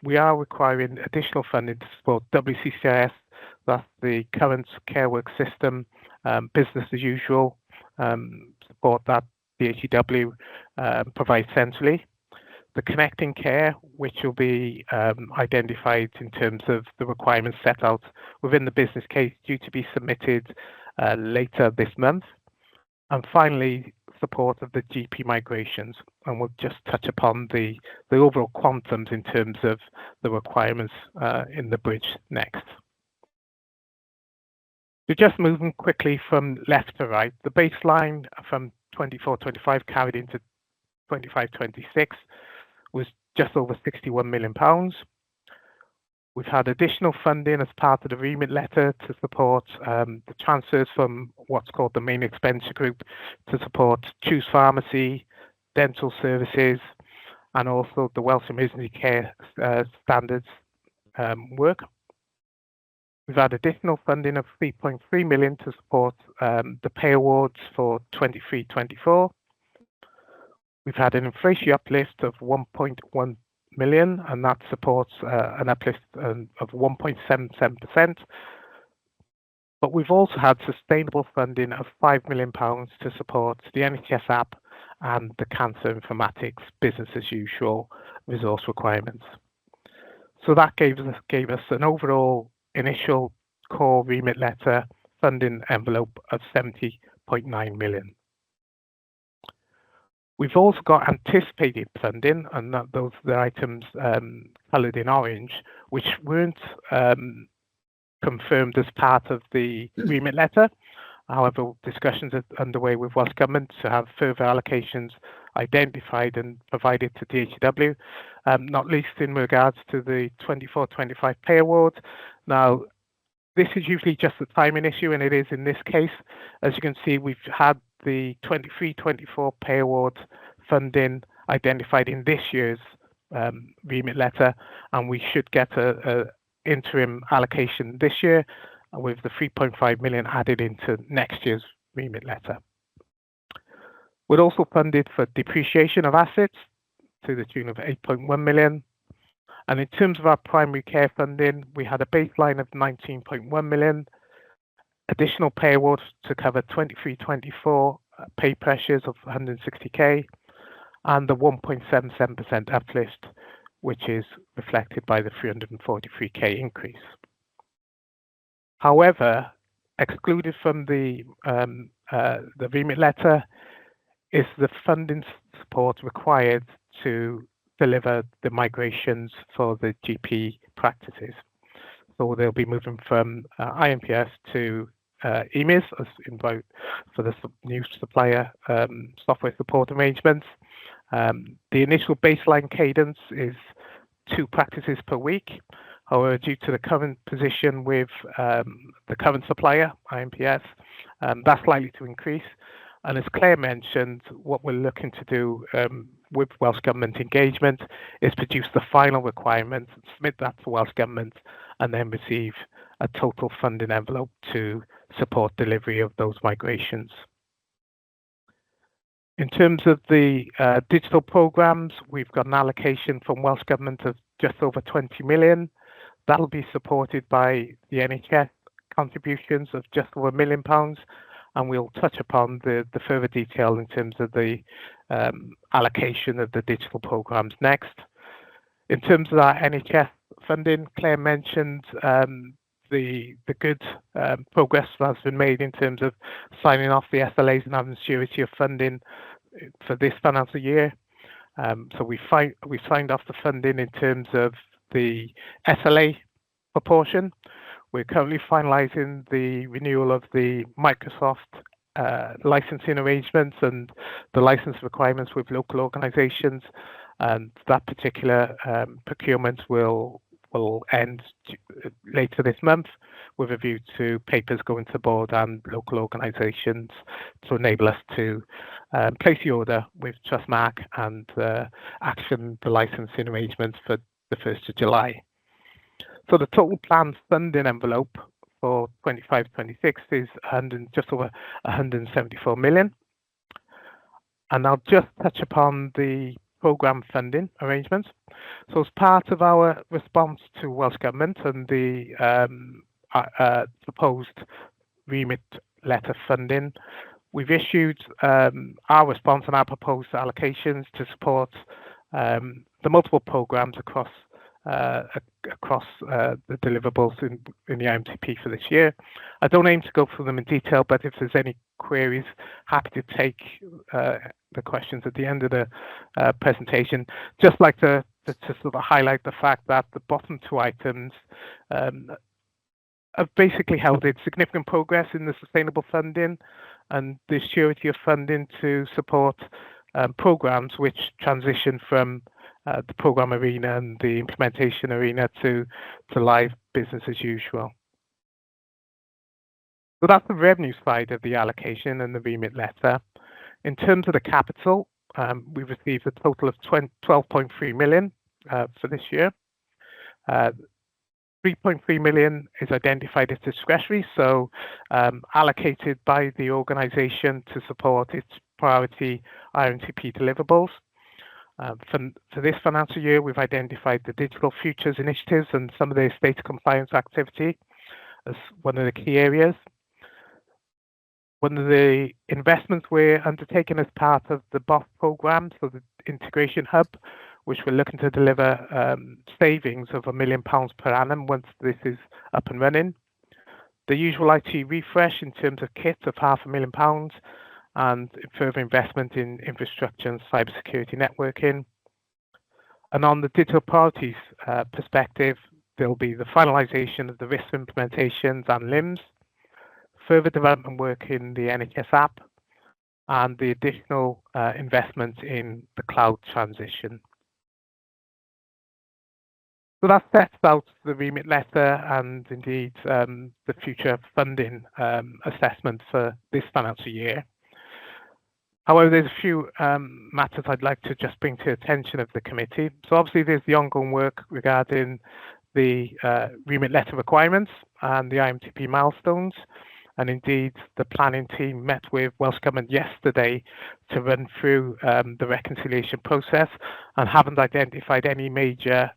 we are requiring additional funding to support WCCIS, that's the current care work system, business as usual, support that DHEW provides centrally. The connecting care, which will be identified in terms of the requirements set out within the business case due to be submitted later this month. And finally, support of the GP migrations, and we'll just touch upon the overall quantums in terms of the requirements in the bridge next. So just moving quickly from left to right, the baseline from 24-25 carried into 25-26 was just over £61 million. We've had additional funding as part of the remit letter to support the transfers from what's called the main expenditure group to support Choose Pharmacy, dental services, and also the Welsh Emergency Care Standards work. We've had additional funding of 3.3 million to support the pay awards for 23-24. We've had an inflation uplift of 1.1 million, and that supports an uplift of 1.77%. But we've also had sustainable funding of £5 million to support the NHS app and the cancer informatics business as usual resource requirements. So that gave us an overall initial core remit letter funding envelope of 70.9 million. We've also got anticipated funding, and those are the items coloured in orange, which weren't confirmed as part of the remit letter. However, discussions are underway with Welsh Government to have further allocations identified and provided to DHEW, not least in regards to the 24-25 pay awards. Now, this is usually just a timing issue, and it is in this case. As you can see, we've had the 23-24 pay award funding identified in this year's remit letter, and we should get a interim allocation this year, with the 3.5 million added into next year's remit letter. We're also funded for depreciation of assets to the tune of 8.1 million. And in terms of our primary care funding, we had a baseline of 19.1 million, additional pay awards to cover 23-24 pay pressures of 160k, and the 1.77% uplift, which is reflected by the 343k increase. However, excluded from the remit letter is the funding support required to deliver the migrations for the GP practices. So they'll be moving from IMPS to EMIS as involved for the new supplier software support arrangements. The initial baseline cadence is 2 practices per week. However, due to the current position with the current supplier, IMPS, that's likely to increase. And as Claire mentioned, what we're looking to do with Welsh Government engagement is produce the final requirements, submit that to Welsh Government, and then receive a total funding envelope to support delivery of those migrations. In terms of the digital programs, we've got an allocation from Welsh Government of just over 20 million. That'll be supported by the NHS contributions of just over £1 million. And we'll touch upon the further detail in terms of the allocation of the digital programs next. In terms of our NHS funding, Claire mentioned the good progress that's been made in terms of signing off the SLAs and having surety of funding for this financial year. So we signed off the funding in terms of the SLA proportion. We're currently finalising the renewal of the Microsoft licensing arrangements and the license requirements with local organisations, and that particular procurement will end later this month, with a view to papers going to board and local organisations to enable us to place the order with Trustmark and action the licensing arrangements for the 1st of July. So the total planned funding envelope for 25-26 is just over 174 million. And I'll just touch upon the programme funding arrangements. So as part of our response to Welsh Government and the proposed remit letter funding, we've issued our response and our proposed allocations to support the multiple programmes across the deliverables in the IMTP for this year. I don't aim to go through them in detail, but if there's any queries, happy to take the questions at the end of the presentation. Just like to sort of highlight the fact that the bottom 2 items have basically held in significant progress in the sustainable funding and the surety of funding to support programmes which transition from the programme arena and the implementation arena to live business as usual. So that's the revenue side of the allocation and the remit letter. In terms of the capital, we've received a total of 12.3 million for this year. 3.3 million is identified as discretionary, so allocated by the organisation to support its priority IMTP deliverables. For this financial year, we've identified the Digital Futures initiatives and some of the data compliance activity as one of the key areas. One of the investments we're undertaking as part of the BOF programme, so the Integration Hub, which we're looking to deliver savings of £1 million per annum once this is up and running. The usual IT refresh in terms of kit of £500,000 and further investment in infrastructure and cybersecurity networking. And on the digital priorities perspective, there'll be the finalisation of the risk implementations and LIMS, further development work in the NHS app, and the additional investment in the cloud transition. So that sets out the remit letter and indeed the future funding assessment for this financial year. However, there's a few matters I'd like to just bring to the attention of the committee. So obviously there's the ongoing work regarding the remit letter requirements and the IMTP milestones. And indeed, the planning team met with Welsh Government yesterday to run through the reconciliation process, and haven't identified any major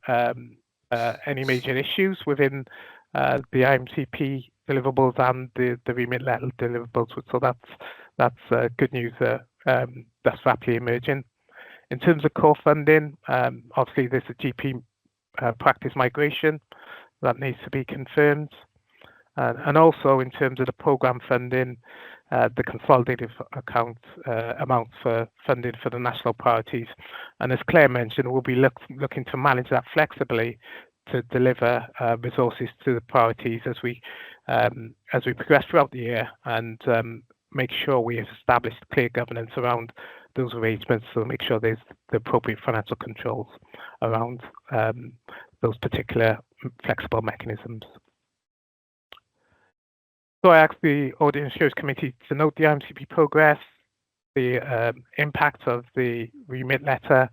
issues within the IMTP deliverables and the remit letter deliverables. So that's good news. That's rapidly emerging. In terms of core funding, obviously there's a GP practice migration that needs to be confirmed. And also in terms of the programme funding, the consolidated account amount for funding for the national priorities. And as Claire mentioned, we'll be looking to manage that flexibly to deliver resources to the priorities as we progress throughout the year, and make sure we have established clear governance around those arrangements, so make sure there's the appropriate financial controls around those particular flexible mechanisms. So I asked the Audit and Assurance Committee to note the IMTP progress, the impact of the remit letter,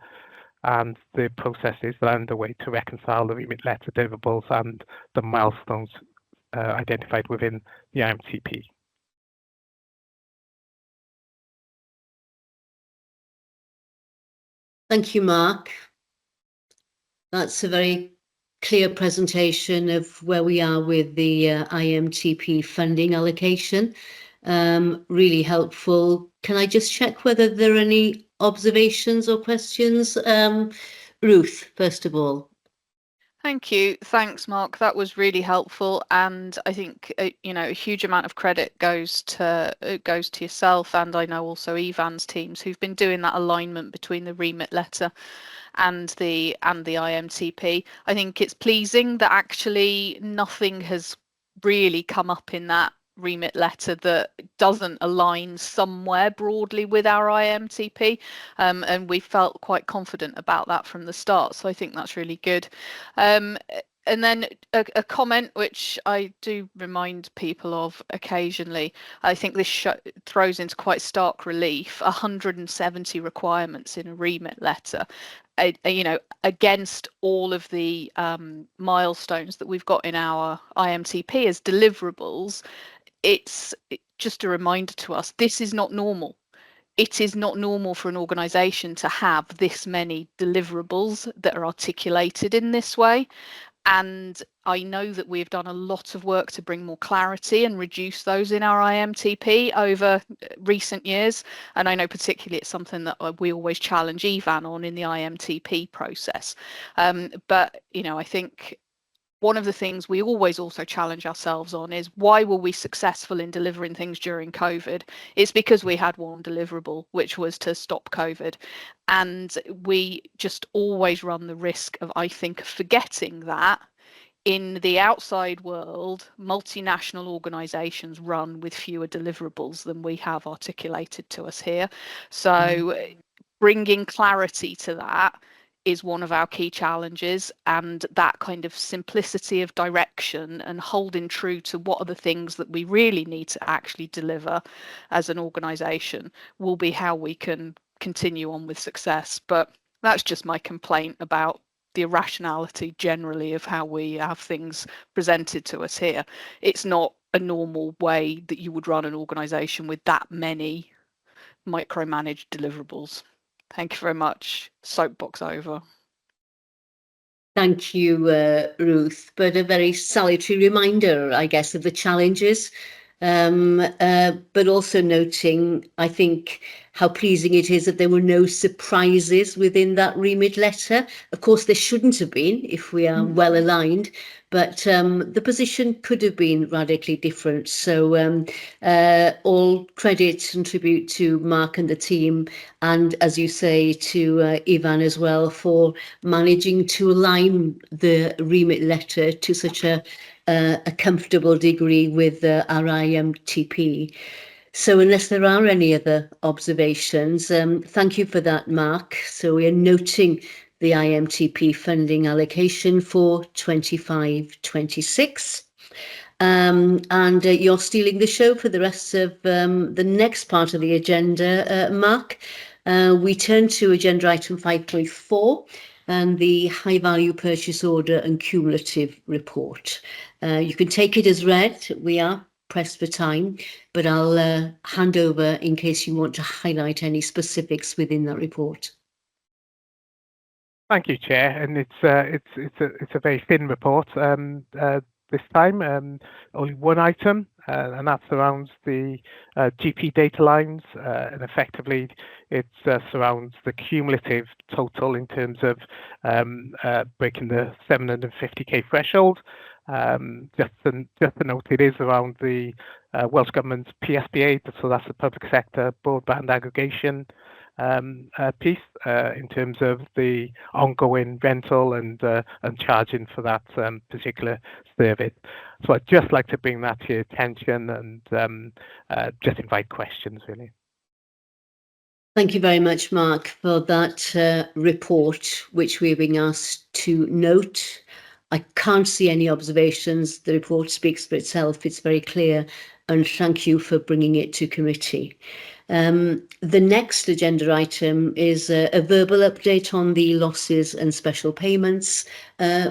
and the processes that are underway to reconcile the remit letter deliverables and the milestones identified within the IMTP. Thank you, Mark. That's a very clear presentation of where we are with the IMTP funding allocation. Really helpful. Can I just check whether there are any observations or questions? Ruth, first of all. Thank you. Thanks, Mark. That was really helpful, and I think you know, a huge amount of credit goes to yourself, and I know also Ivan's teams who've been doing that alignment between the remit letter and the IMTP. I think it's pleasing that actually nothing has really come up in that remit letter that doesn't align somewhere broadly with our IMTP, and we felt quite confident about that from the start, so I think that's really good. And then a comment which I do remind people of occasionally, I think this throws into quite stark relief 170 requirements in a remit letter, you know, against all of the milestones that we've got in our IMTP as deliverables. It's just a reminder to us, this is not normal. It is not normal for an organisation to have this many deliverables that are articulated in this way. And I know that we've done a lot of work to bring more clarity and reduce those in our IMTP over recent years. And I know particularly it's something that we always challenge Ivan on in the IMTP process. But, you know, I think one of the things we always also challenge ourselves on is, why were we successful in delivering things during COVID? It's because we had one deliverable, which was to stop COVID. And we just always run the risk of, I think, forgetting that in the outside world, multinational organizations run with fewer deliverables than we have articulated to us here. So bringing clarity to that is one of our key challenges, and that kind of simplicity of direction and holding true to what are the things that we really need to actually deliver as an organization will be how we can continue on with success. But that's just my complaint about the irrationality generally of how we have things presented to us here. It's not a normal way that you would run an organization with that many micromanaged deliverables. Thank you very much. Soapbox over. Thank you, Ruth, but a very salutary reminder, I guess, of the challenges, but also noting, I think, how pleasing it is that there were no surprises within that remit letter. Of course, there shouldn't have been if we are well aligned, but the position could have been radically different. So all credit and tribute to Mark and the team, and as you say, to Ivan as well, for managing to align the remit letter to such a comfortable degree with our IMTP. So unless there are any other observations, thank you for that, Mark. So we are noting the IMTP funding allocation for 25-26. And you're stealing the show for the rest of the next part of the agenda, Mark. We turn to agenda item 5.4, and the high value purchase order and cumulative report. You can take it as read. We are pressed for time, but I'll hand over in case you want to highlight any specifics within that report. Thank you, Chair, and it's a very thin report this time. Only one item, and that surrounds the GP data lines, and effectively it surrounds the cumulative total in terms of breaking the 750k threshold. Just to note, it is around the Welsh Government's PSBA, so that's the public sector broadband aggregation piece in terms of the ongoing rental and charging for that particular service. So I'd just like to bring that to your attention and just invite questions, really. Thank you very much, Mark, for that report, which we're being asked to note. I can't see any observations. The report speaks for itself. It's very clear, and thank you for bringing it to committee. The next agenda item is a verbal update on the losses and special payments.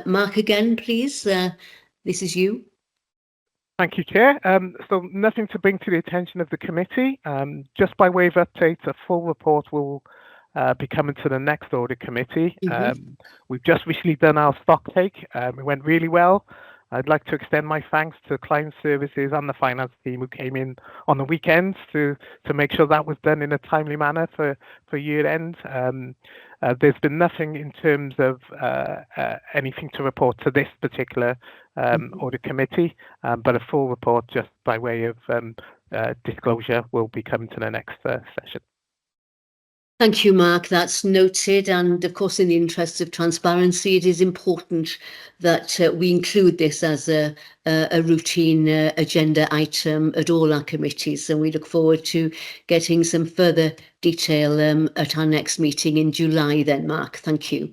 Mark, again, please. This is you. Thank you, Chair. So nothing to bring to the attention of the committee. Just by way of update, a full report will be coming to the next audit committee. We've just recently done our stock take. It went really well. I'd like to extend my thanks to client services and the finance team who came in on the weekends to make sure that was done in a timely manner for year end. There's been nothing in terms of anything to report to this particular audit committee, but a full report just by way of disclosure will be coming to the next session. Thank you, Mark. That's noted. And of course, in the interest of transparency, it is important that we include this as a routine agenda item at all our committees. And we look forward to getting some further detail at our next meeting in July then, Mark. Thank you.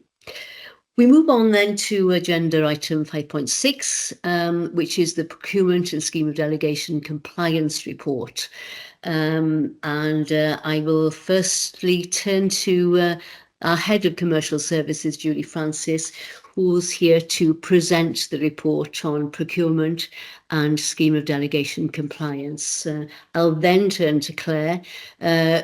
We move on then to agenda item 5.6, which is the procurement and scheme of delegation compliance report. I will firstly turn to our head of commercial services, Julie Francis, who's here to present the report on procurement and scheme of delegation compliance. I'll then turn to Claire,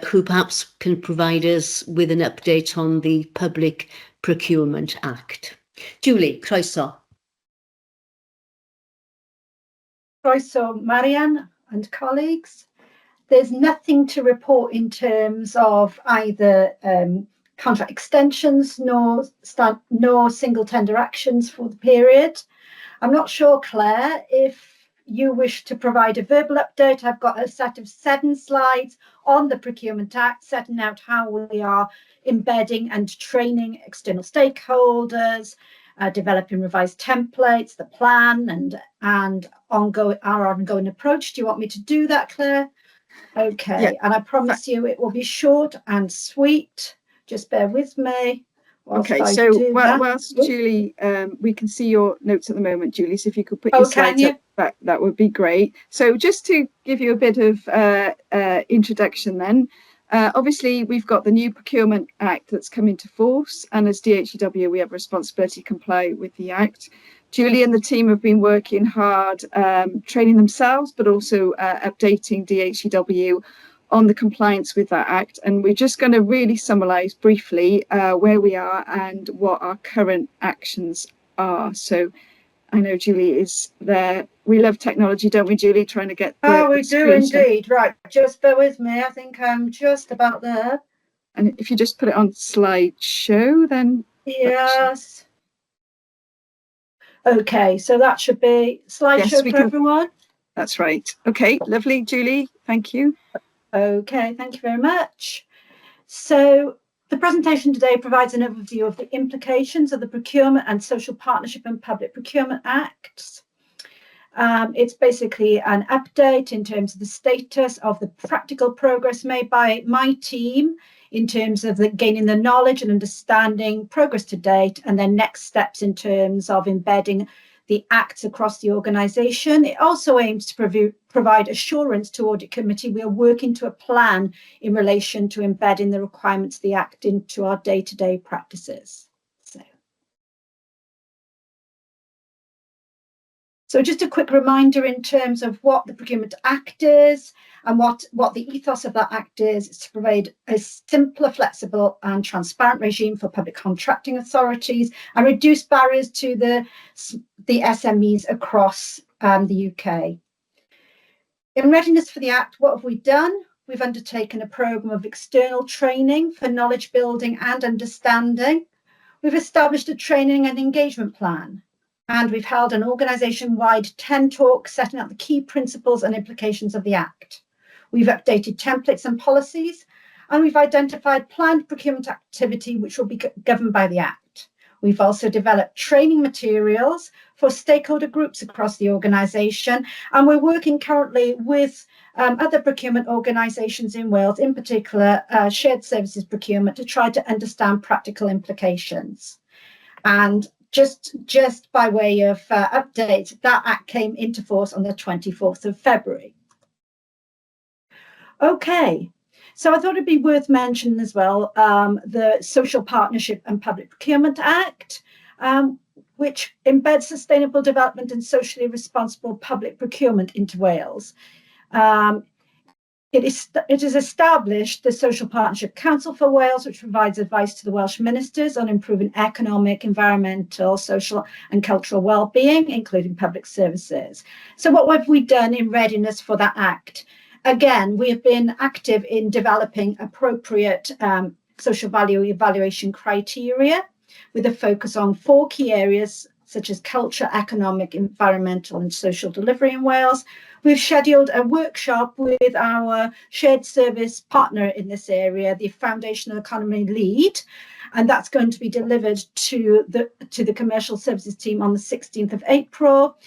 who perhaps can provide us with an update on the Public Procurement Act. Julie, croeso. Croeso, Marianne and colleagues. There's nothing to report in terms of either contract extensions nor single tender actions for the period. I'm not sure, Claire, if you wish to provide a verbal update. I've got a set of 7 slides on the Procurement Act, setting out how we are embedding and training external stakeholders, developing revised templates, the plan, and our ongoing approach. Do you want me to do that, Claire? Okay, yeah. And I promise you it will be short and sweet. Just bear with me. Okay, so whilst Julie, we can see your notes at the moment, Julie, so if you could put your slides up, that would be great. So just to give you a bit of introduction then, obviously we've got the new Procurement Act that's come into force, and as DHEW we have a responsibility to comply with the Act. Julie and the team have been working hard, training themselves, but also updating DHEW on the compliance with that Act. And we're just going to really summarise briefly where we are and what our current actions are. So I know Julie is there. We love technology, don't we, Julie? Trying to get the we do indeed. Right, just bear with me. I think I'm just about there. And if you just put it on slideshow, then... Yes. Okay, so that should be slideshow for everyone. That's right. Okay, lovely, Julie. Thank you. Okay, thank you very much. So the presentation today provides an overview of the implications of the Procurement and Social Partnership and Public Procurement Acts. It's basically an update in terms of the status of the practical progress made by my team in terms of gaining the knowledge and understanding, progress to date, and then next steps in terms of embedding the acts across the organisation. It also aims to provide assurance to Audit Committee we are working to a plan in relation to embedding the requirements of the Act into our day-to-day practices. So So just a quick reminder in terms of what the Procurement Act is and what the ethos of that Act is to provide a simpler, flexible and transparent regime for public contracting authorities and reduce barriers to the SMEs across the UK. In readiness for the Act, what have we done? We've undertaken a programme of external training for knowledge building and understanding. We've established a training and engagement plan. And we've held an organisation-wide 10 talks setting out the key principles and implications of the Act. We've updated templates and policies, and we've identified planned procurement activity which will be governed by the Act. We've also developed training materials for stakeholder groups across the organisation, and we're working currently with other procurement organisations in Wales, in particular shared services procurement, to try to understand practical implications. And just by way of update, that Act came into force on the 24th of February. Okay, so I thought it'd be worth mentioning as well the Social Partnership and Public Procurement Act, which embeds sustainable development and socially responsible public procurement into Wales. It has established the Social Partnership Council for Wales, which provides advice to the Welsh ministers on improving economic, environmental, social and cultural well-being, including public services. So what have we done in readiness for that Act? Again, we have been active in developing appropriate social value evaluation criteria with a focus on 4 key areas such as culture, economic, environmental and social delivery in Wales. We've scheduled a workshop with our shared service partner in this area, the Foundational Economy Lead, and that's going to be delivered to the commercial services team on the 16th of April.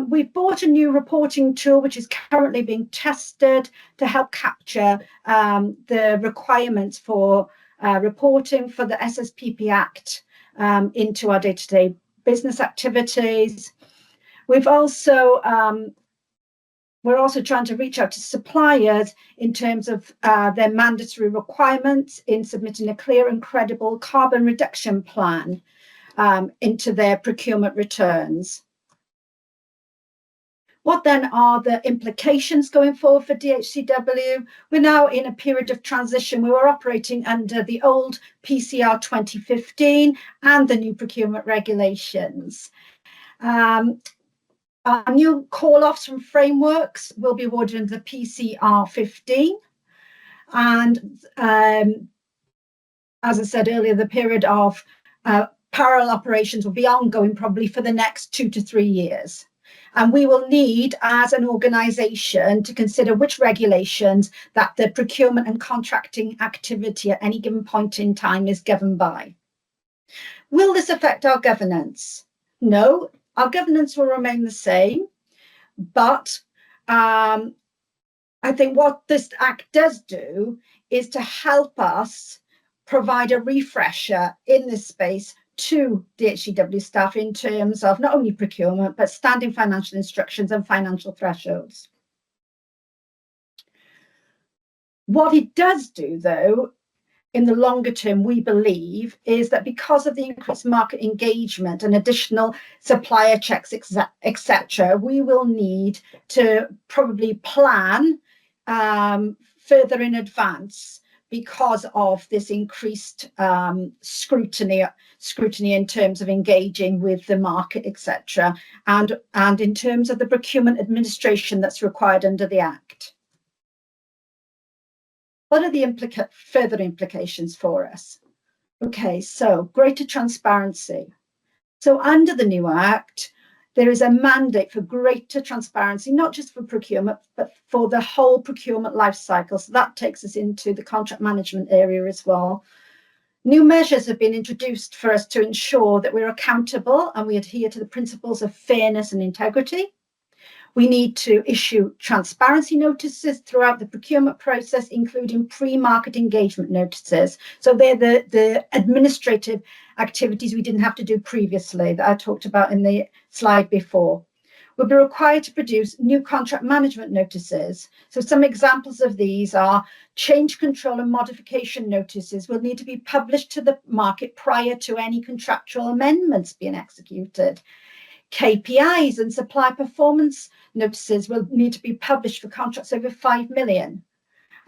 We've bought a new reporting tool which is currently being tested to help capture the requirements for reporting for the SSPP Act into our day-to-day business activities. We're also trying to reach out to suppliers in terms of their mandatory requirements in submitting a clear and credible carbon reduction plan into their procurement returns. What then are the implications going forward for DHCW? We're now in a period of transition. We were operating under the old PCR 2015 and the new procurement regulations. Our new call-offs from frameworks will be awarded under the PCR 15. And as I said earlier, the period of parallel operations will be ongoing probably for the next 2 to 3 years. And we will need, as an organisation, to consider which regulations that the procurement and contracting activity at any given point in time is governed by. Will this affect our governance? No, our governance will remain the same, but I think what this Act does do is to help us provide a refresher in this space to DHCW staff in terms of not only procurement, but standing financial instructions and financial thresholds. What it does do, though, in the longer term, we believe, is that because of the increased market engagement and additional supplier checks, etc., we will need to probably plan further in advance because of this increased scrutiny in terms of engaging with the market, etc., and in terms of the procurement administration that's required under the Act. What are the further implications for us? Okay, so greater transparency. So under the new Act, there is a mandate for greater transparency, not just for procurement, but for the whole procurement life cycle. So that takes us into the contract management area as well. New measures have been introduced for us to ensure that we're accountable and we adhere to the principles of fairness and integrity. We need to issue transparency notices throughout the procurement process, including pre-market engagement notices. So they're the administrative activities we didn't have to do previously that I talked about in the slide before. We'll be required to produce new contract management notices. So some examples of these are change control and modification notices will need to be published to the market prior to any contractual amendments being executed. KPIs and supply performance notices will need to be published for contracts over 5 million.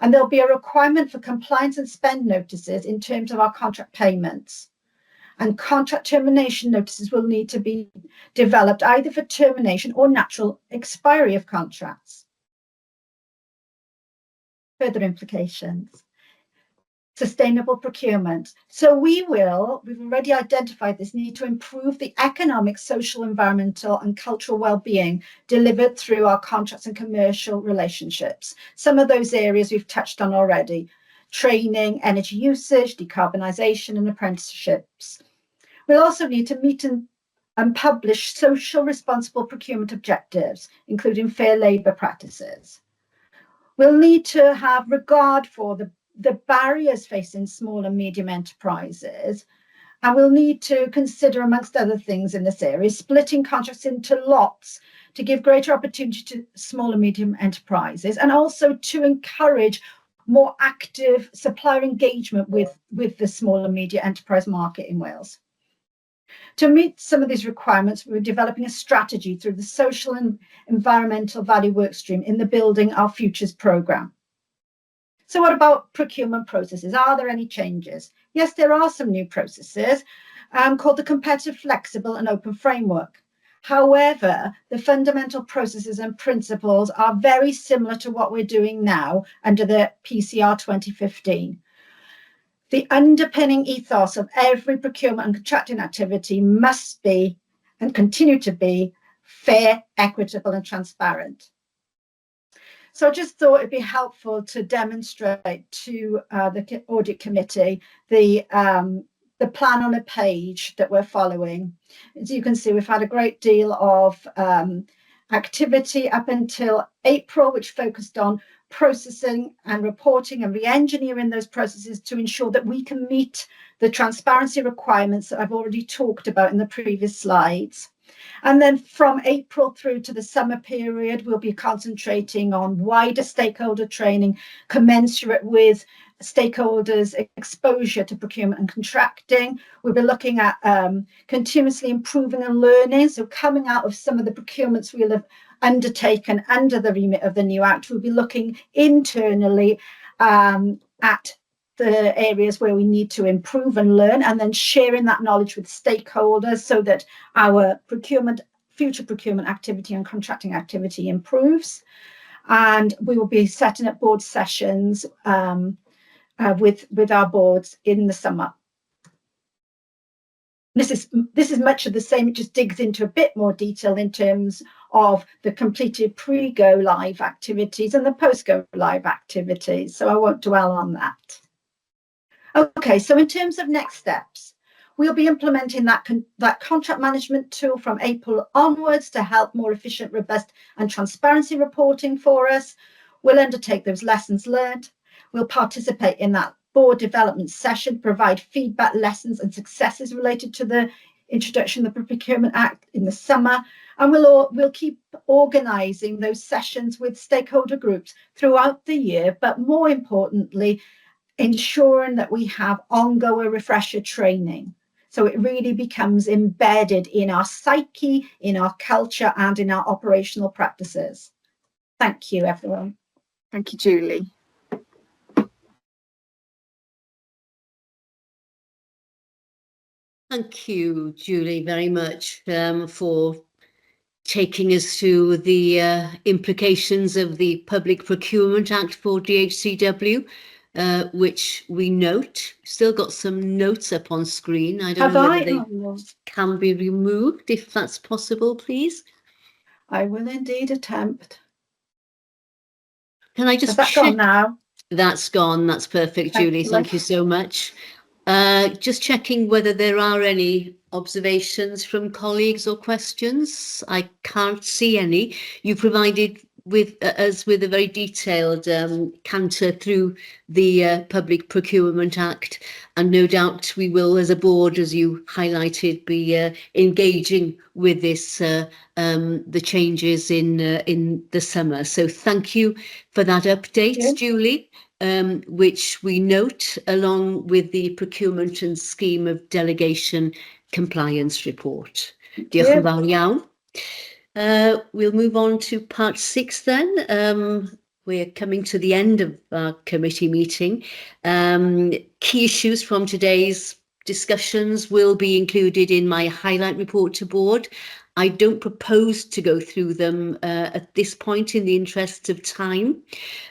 And there'll be a requirement for compliance and spend notices in terms of our contract payments. And contract termination notices will need to be developed either for termination or natural expiry of contracts. Further implications. Sustainable procurement. So we've already identified this need to improve the economic, social, environmental and cultural well-being delivered through our contracts and commercial relationships. Some of those areas we've touched on already: training, energy usage, decarbonisation and apprenticeships. We'll also need to meet and publish social responsible procurement objectives, including fair labour practices. We'll need to have regard for the barriers facing small and medium enterprises, and we'll need to consider, amongst other things in this area, splitting contracts into lots to give greater opportunity to small and medium enterprises, and also to encourage more active supplier engagement with the small and medium enterprise market in Wales. To meet some of these requirements, we're developing a strategy through the social and environmental value workstream in the Building Our Futures programme. So what about procurement processes? Are there any changes? Yes, there are some new processes called the Competitive, Flexible and Open Framework. However, the fundamental processes and principles are very similar to what we're doing now under the PCR 2015. The underpinning ethos of every procurement and contracting activity must be and continue to be fair, equitable and transparent. So I just thought it'd be helpful to demonstrate to the audit committee the plan on a page that we're following. As you can see, we've had a great deal of activity up until April, which focused on processing and reporting and re-engineering those processes to ensure that we can meet the transparency requirements that I've already talked about in the previous slides. And then from April through to the summer period, we'll be concentrating on wider stakeholder training commensurate with stakeholders' exposure to procurement and contracting. We'll be looking at continuously improving and learning. So coming out of some of the procurements we'll have undertaken under the remit of the new Act, we'll be looking internally at the areas where we need to improve and learn, and then sharing that knowledge with stakeholders so that our future procurement activity and contracting activity improves. And we will be setting up board sessions with our boards in the summer. This is much of the same. It just digs into a bit more detail in terms of the completed pre-go live activities and the post-go live activities. So I won't dwell on that. Okay, so in terms of next steps, we'll be implementing that contract management tool from April onwards to help more efficient, robust and transparency reporting for us. We'll undertake those lessons learned. We'll participate in that board development session, provide feedback, lessons and successes related to the introduction of the Procurement Act in the summer. And we'll keep organising those sessions with stakeholder groups throughout the year, but more importantly, ensuring that we have ongoing refresher training. So it really becomes embedded in our psyche, in our culture and in our operational practices. Thank you, everyone. Thank you, Julie. Thank you, Julie, very much for taking us through the implications of the Public Procurement Act for DHCW, which we note. Still got some notes up on screen. I don't know whether they can be removed, if that's possible, please. I will indeed attempt. Can I just check? Has that gone now? That's gone. That's perfect, Julie. Thank you so much. Just checking whether there are any observations from colleagues or questions. I can't see any. You provided us with a very detailed canter through the Public Procurement Act, and no doubt we will, as a board, as you highlighted, be engaging with this the changes in the summer. So thank you for that update, Julie. Which we note along with the Procurement and Scheme of Delegation Compliance Report. Diolch yn fawr iawn. We'll move on to part 6 then. We're coming to the end of our committee meeting. Key issues from today's discussions will be included in my highlight report to board. I don't propose to go through them at this point in the interest of time.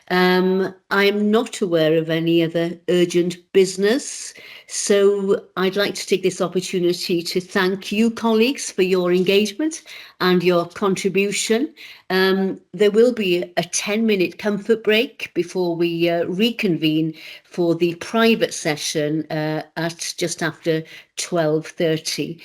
I'm not aware of any other urgent business, so I'd like to take this opportunity to thank you, colleagues, for your engagement and your contribution. There will be a 10-minute comfort break before we reconvene for the private session at just after 12:30.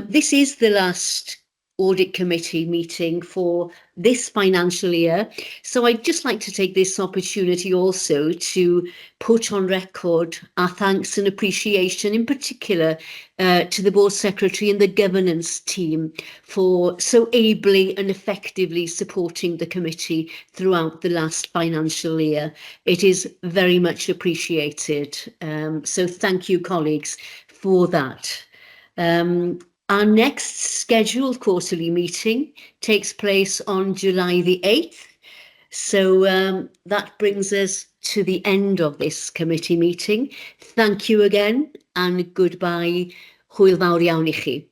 This is the last Audit Committee meeting for this financial year. So I'd just like to take this opportunity also to put on record our thanks and appreciation, in particular to the Board Secretary and the governance team for so ably and effectively supporting the committee throughout the last financial year. It is very much appreciated. So thank you, colleagues, for that. Our next scheduled quarterly meeting takes place on July the 8th. So that brings us to the end of this committee meeting. Thank you again and goodbye. Hwyl fawr iawn i chi.